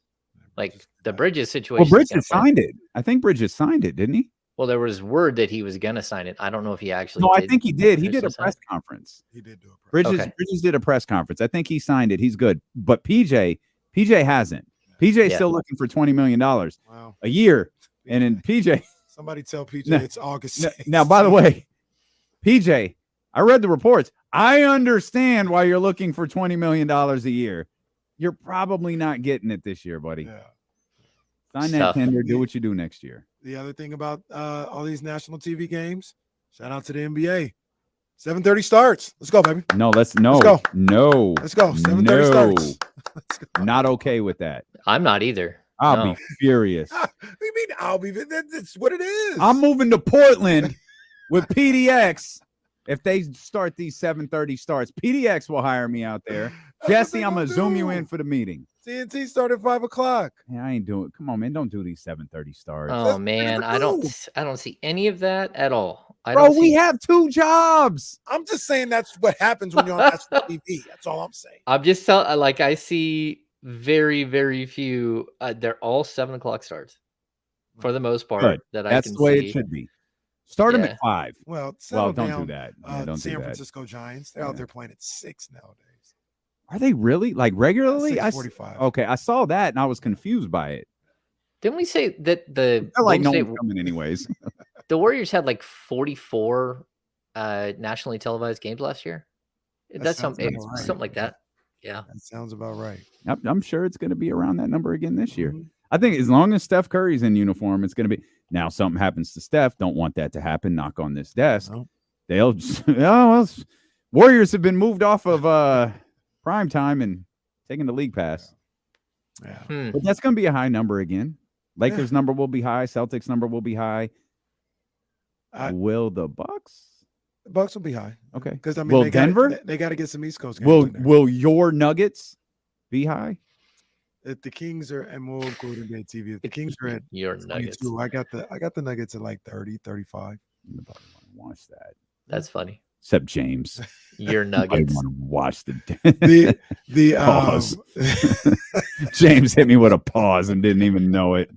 Like the Bridges situation. Well, Bridges signed it. I think Bridges signed it, didn't he? Well, there was word that he was going to sign it. I don't know if he actually. No, I think he did. He did a press conference. He did do a press conference. Bridges did a press conference. I think he signed it. He's good. But PJ hasn't. PJ's still looking for $20 million a year. And in PJ. Somebody tell PJ it's August 6th. Now, by the way, PJ, I read the reports. I understand why you're looking for $20 million a year. You're probably not getting it this year, buddy. Yeah. Sign that tender. Do what you do next year. The other thing about all these national TV games, shout out to the NBA. 7:30 starts. Let's go, baby. Let's go. No. Let's go. 7:30 starts. Let's go. Not okay with that. I'm not either. I'll be furious. What do you mean I'll be? That's what it is. I'm moving to Portland with PDX. If they start these 7:30 starts, PDX will hire me out there. Jesse, I'm going to zoom you in for the meeting. TNT started at 5 o'clock. Yeah, I ain't doing it. Come on, man. Don't do these 7:30 starts. Oh, man. I don't see any of that at all. We have two jobs. I'm just saying that's what happens when you're on national TV. That's all I'm saying. I'm just telling, I see very, very few. They're all 7 o'clock starts for the most part. Good. That's the way it should be. Start them at 5. Well, don't down, do that. Don't San do that. Francisco Giants. They're out there playing at 6 nowadays. Are they really? Like regularly? 6:45. Okay, I saw that and I was confused by it. Didn't we say that the no one's coming anyways? The Warriors had 44 nationally televised games last year. That's something like that. Yeah, that sounds about right. I'm sure it's going to be around that number again this year. I think as long as Steph Curry's in uniform, it's going to be. Now, something happens to Steph. Don't want that to happen. Knock on this desk. No. They'll just, Warriors have been moved off of prime time and taking the league pass. Yeah. But that's going to be a high number again. Lakers number will be high. Celtics number will be high. Will the Bucks? The Bucks will be high. Okay. Because I mean, Denver? They got to get some East Coast games. Will your Nuggets be high? If the Kings are, and we'll include NBA TV. If the Kings are at your Nuggets, I got the Nuggets at 30, 35. Nobody want to watch that. That's funny. Except James. Your Nuggets. I want to watch the pause. James hit me with a pause and didn't even know it.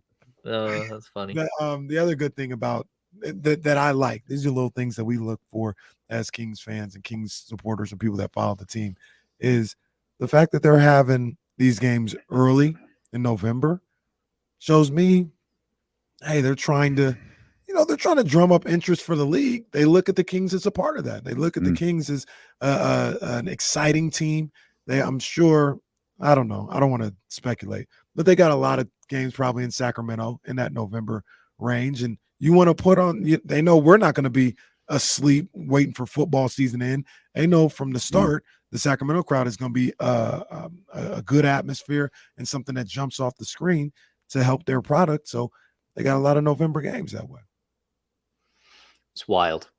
Oh, that's funny. The other good thing about that I like, these are little things that we look for as Kings fans and Kings supporters and people that follow the team, is the fact that they're having these games early in November shows me, hey, they're trying to drum up interest for the league. They look at the Kings as a part of that. They look at the Kings as an exciting team. I'm sure, I don't know. I don't want to speculate, but they got a lot of games probably in Sacramento in that November range. And you want to put on, they know we're not going to be asleep waiting for football season in. They know from the start, the Sacramento crowd is going to be a good atmosphere and something that jumps off the screen to help their product. So they got a lot of November games that way. It's wild.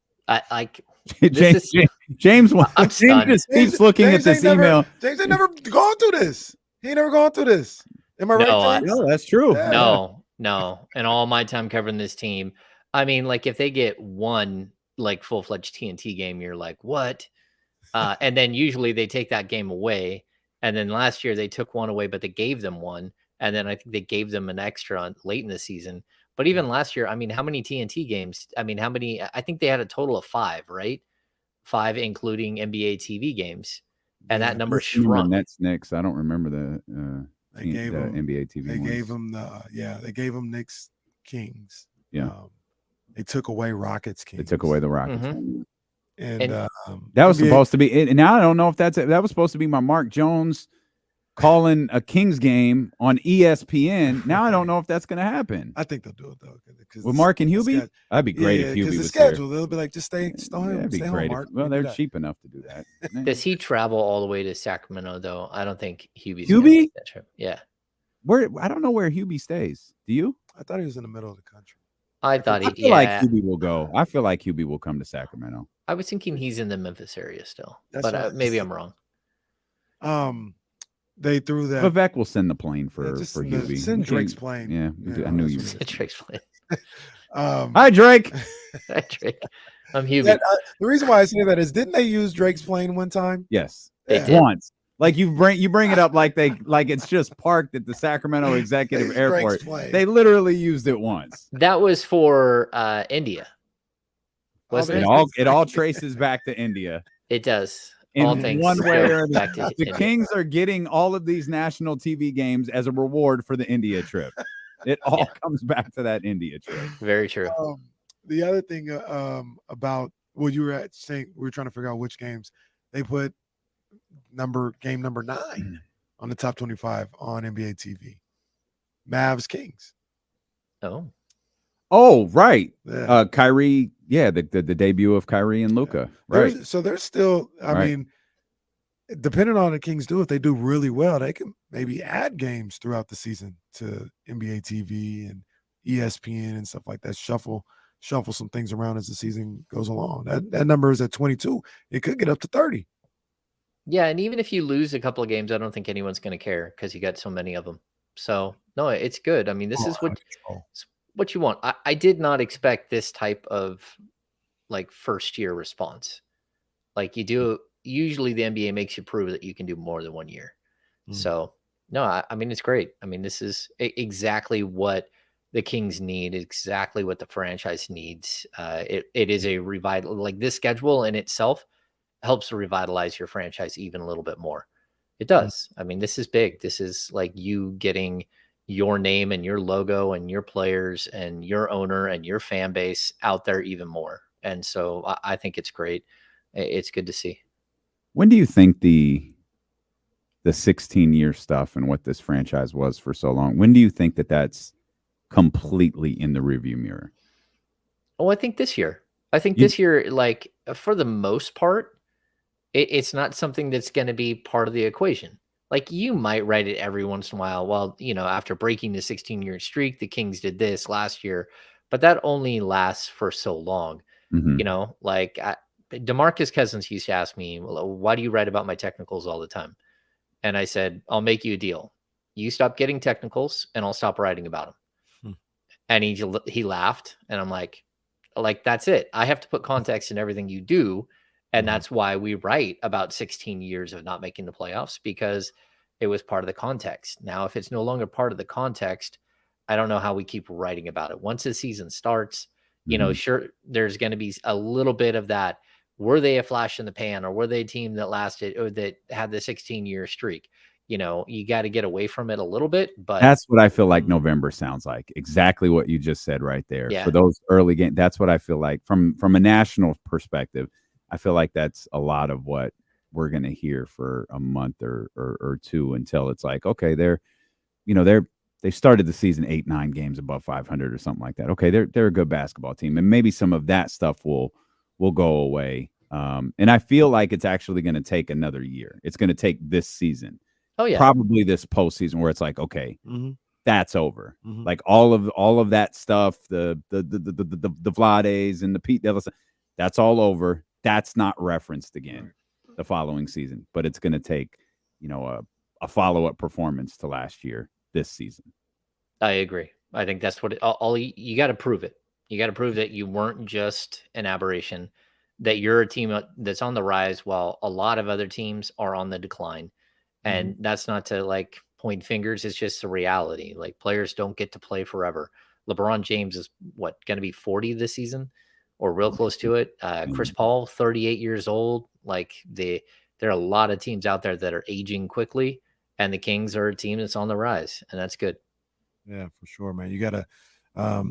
James I'm stunned. just keeps looking at this email. James ain't never gone through this. He ain't never gone through this. Am I right, James? No, that's true. Yeah. No. In all my time covering this team, I mean, like if they get one like full-fledged TNT game, you're like, what? And then usually they take that game away. And then last year they took one away, but they gave them one. And then I think they gave them an extra late in the season. But even last year, I mean, how many TNT games? I mean, how many? I think they had a total of 5, right? 5, including NBA TV games. And that number shrunk. Nets, Knicks. I don't remember the They gave the him NBA TV. They ones. gave him they gave him Knicks Kings. Yeah. They took away Rockets Kings. They took away the Rockets. And that was NBA supposed to be. And now I don't know if that was supposed to be my Mark Jones calling a Kings game on ESPN. Now I don't know if that's going to happen. I think they'll do it though. With Mark and Hubie, that'd be great if Hubie was schedule. there. They'll be like, just stay home. That'd be stay great. Home, Mark. Well, they're cheap enough to do that. Does he travel all the way to Sacramento though? I don't think Hubie's Hubie? gonna make that trip. Yeah. Where I don't know where Hubie stays. Do you? I thought he was in the middle of the country. I thought I feel like Hubie will go. I feel like Hubie will come to Sacramento. I was thinking he's in the Memphis area still, That's but what- maybe I'm wrong. They threw that. Vivek will send the plane for send Hubie. Send We can- Drake's plane. Yeah, I knew you. Drake's plane. Hi, Drake. Hi, Drake. I'm Hubie. The reason why I say that is, didn't they use Drake's plane one time? Yes, They did. once. Like you bring it up like it's just parked at the Sacramento Executive Drake's Airport. plane. They literally used it once. That was for India. Wasn't it? It all traces back to India. It does. In All things one way or back to the India. Kings are getting all of these national TV games as a reward for the India trip. It all comes back to that India trip. Very true. The other thing about you were saying, we were trying to figure out which games they put game number 9 on the top 25 on NBA TV. Mavs Kings. Oh, right. Yeah. Kyrie. Yeah, the debut of Kyrie and Luka. Right. So there's still, I mean, depending on the Kings if they do really well, they can maybe add games throughout the season to NBA TV and ESPN and stuff like that. Shuffle some things around as the season goes along. That number is at 22. It could get up to 30. Yeah, and even if you lose a couple of games, I don't think anyone's going to care because you got so many of them. So no, it's good. I mean, this is what you want. I did not expect this type of like first year response. Like you do, usually the NBA makes you prove that you can do more than 1 year. So no, I mean, it's great. I mean, this is exactly what the Kings need, exactly what the franchise needs. It is a revival, like this schedule in itself helps to revitalize your franchise even a little bit more. It does. I mean, this is big. This is like you getting your name and your logo and your players and your owner and your fan base out there even more. And so I think it's great. It's good to see. When do you think the 16-year stuff and what this franchise was for so long, when do you think that's completely in the rearview mirror? Oh, I think this year. This year, like for the most part, it's not something that's going to be part of the equation. Like you might write it every once in a while. Well, after breaking the 16-year streak, the Kings did this last year, but that only lasts for so long. Like DeMarcus Cousins used to ask me, well, why do you write about my technicals all the time? And I said, I'll make you a deal. You stop getting technicals and I'll stop writing about them. And he laughed. And I'm like, that's it. I have to put context in everything you do. And that's why we write about 16 years of not making the playoffs, because it was part of the context. Now, if it's no longer part of the context, I don't know how we keep writing about it. Once the season starts, sure, there's going to be a little bit of that. Were they a flash in the pan, or were they a team that lasted or that had the 16-year streak? You got to get away from it a little bit. But that's what I feel like November sounds like. Exactly what you just said right there. Yeah. For those early games, that's what I feel like from a national perspective. I feel like that's a lot of what we're going to hear for a month or two until it's like, okay, they started the season 8-9 games above 500 or something like that. Okay, they're a good basketball team, and maybe some of that stuff will go away. And I feel like it's actually going to take another year. It's going to take this season. Oh yeah, probably this postseason where it's like, okay, that's over. Like all of that stuff, the Vlades and the Pete Davidson, that's all over. that's not referenced again the following season. But it's going to take, a follow-up performance to last year this season. I agree. I think that's what all you got to prove it. You got to prove that you weren't just an aberration, that you're a team that's on the rise while a lot of other teams are on the decline. And that's not to point fingers. It's just a reality. Like, players don't get to play forever. LeBron James is going to be 40 this season or real close to it. Chris Paul, 38 years old. There are a lot of teams out there that are aging quickly, and the Kings are a team that's on the rise, and that's good. Yeah, for sure, man. You got to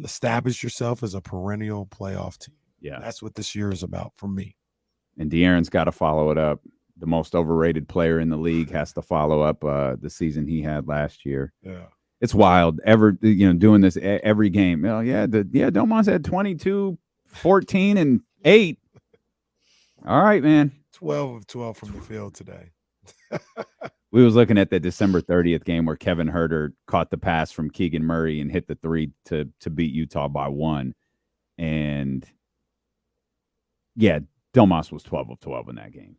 establish yourself as a perennial playoff team. Yeah. That's what this year is about for me. And De'Aaron's got to follow it up. The most overrated player in the league has to follow up the season he had last year. Yeah. It's wild. Doing this every game. Oh, yeah, Domas had 22, 14, and 8. All right, man. 12 of 12 from the field today. We was looking at the December 30th game where Kevin Huerter caught the pass from Keegan Murray and hit the 3 to beat Utah by 1. And, yeah, Domas was 12 of 12 in that game.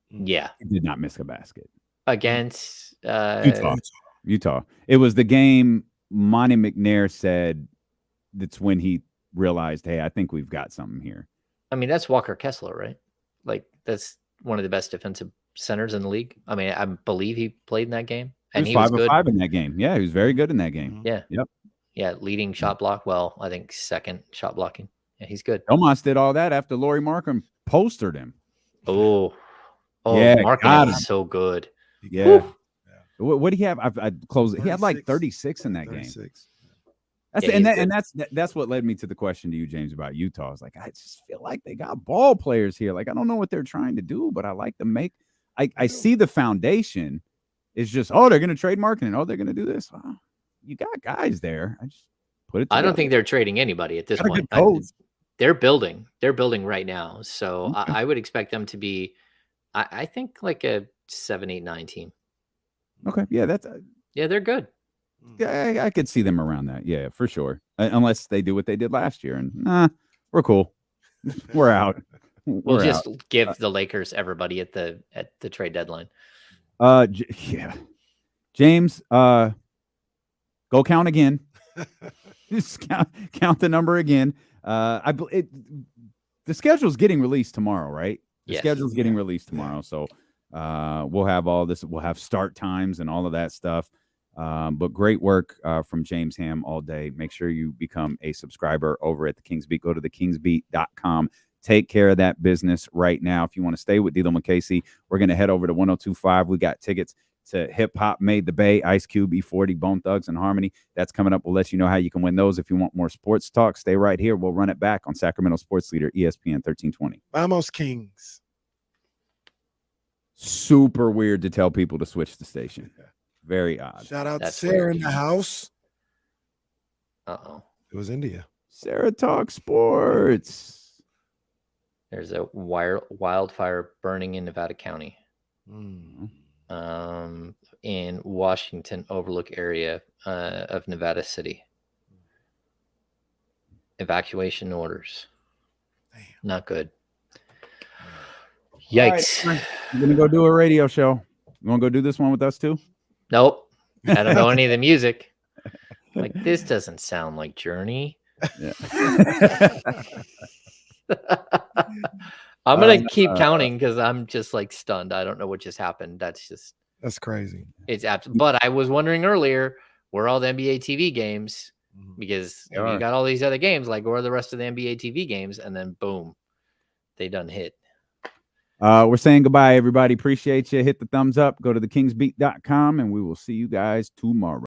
Yeah. He did not miss a basket. Against Utah. It was the game Monty McNair said that's when he realized, hey, I think we've got something here. I mean, that's Walker Kessler, right? That's one of the best defensive centers in the league. I mean, I believe he played in that game. And he was 5 good. of 5 in that game. Yeah, he was very good in that game. Yeah. Yep. Yeah, leading shot block. Well, I think second shot blocking. Yeah, he's good. Domas did all that after Laurie Markham postered him. Oh, yeah, Markham is so good. Yeah. What did he have? I closed it. He had 36 in that 36. Game. That's what led me to the question to you, James, about Utah. I was like, I just feel like they got ball players here. I don't know what they're trying to do, but I like to make. I see the foundation. It's just, they're going to trade Marketing. They're going to do this. You got guys there. I just put it together. I don't think they're trading anybody at this point. They're building. They're building right now. So okay. I would expect them to be, I think, a 7, 8, 9 team. Okay. Yeah, yeah, they're good. Yeah, I could see them around that. Yeah, for sure. Unless they do what they did last year, and we're cool. We're out. We'll just give the Lakers everybody at the trade deadline. Yeah. James, go count again. Just count the number again. The schedule's getting released tomorrow, right? The schedule's getting released tomorrow, so we'll have all this. We'll have start times and all of that stuff. But great work from James Ham all day. Make sure you become a subscriber over at the Kings Beat. Go to thekingsbeat.com. Take care of that business right now. If you want to stay with D'Lo and Casey, we're going to head over to 102.5. We got tickets to Hip Hop Made the Bay, Ice Cube, E40, Bone Thugs, and Harmony. That's coming up. We'll let you know how you can win those. If you want more sports talk, stay right here. We'll run it back on Sacramento Sports Leader, ESPN 1320. Vamos Kings. Super weird to tell people to switch the station. Very odd. Shout out to Sarah in the house. Uh-oh. It was India. Sarah Talk Sports. There's a wildfire burning in Nevada County. In Washington Overlook area of Nevada City. Evacuation orders. Damn. Not good. Yikes. Right. You're going to go do a radio show. You want to go do this one with us too? Nope. I don't know any of the music. This doesn't sound like Journey. Yeah. I'm going to keep counting because I'm just stunned. I don't know what just happened. That's crazy. It's but I was wondering earlier, where are all the NBA TV games? Because you got all these other games, where are the rest of the NBA TV games? And then boom, they done hit. We're saying goodbye, everybody. Appreciate you. Hit the thumbs up. Go to thekingsbeat.com, and we will see you guys tomorrow.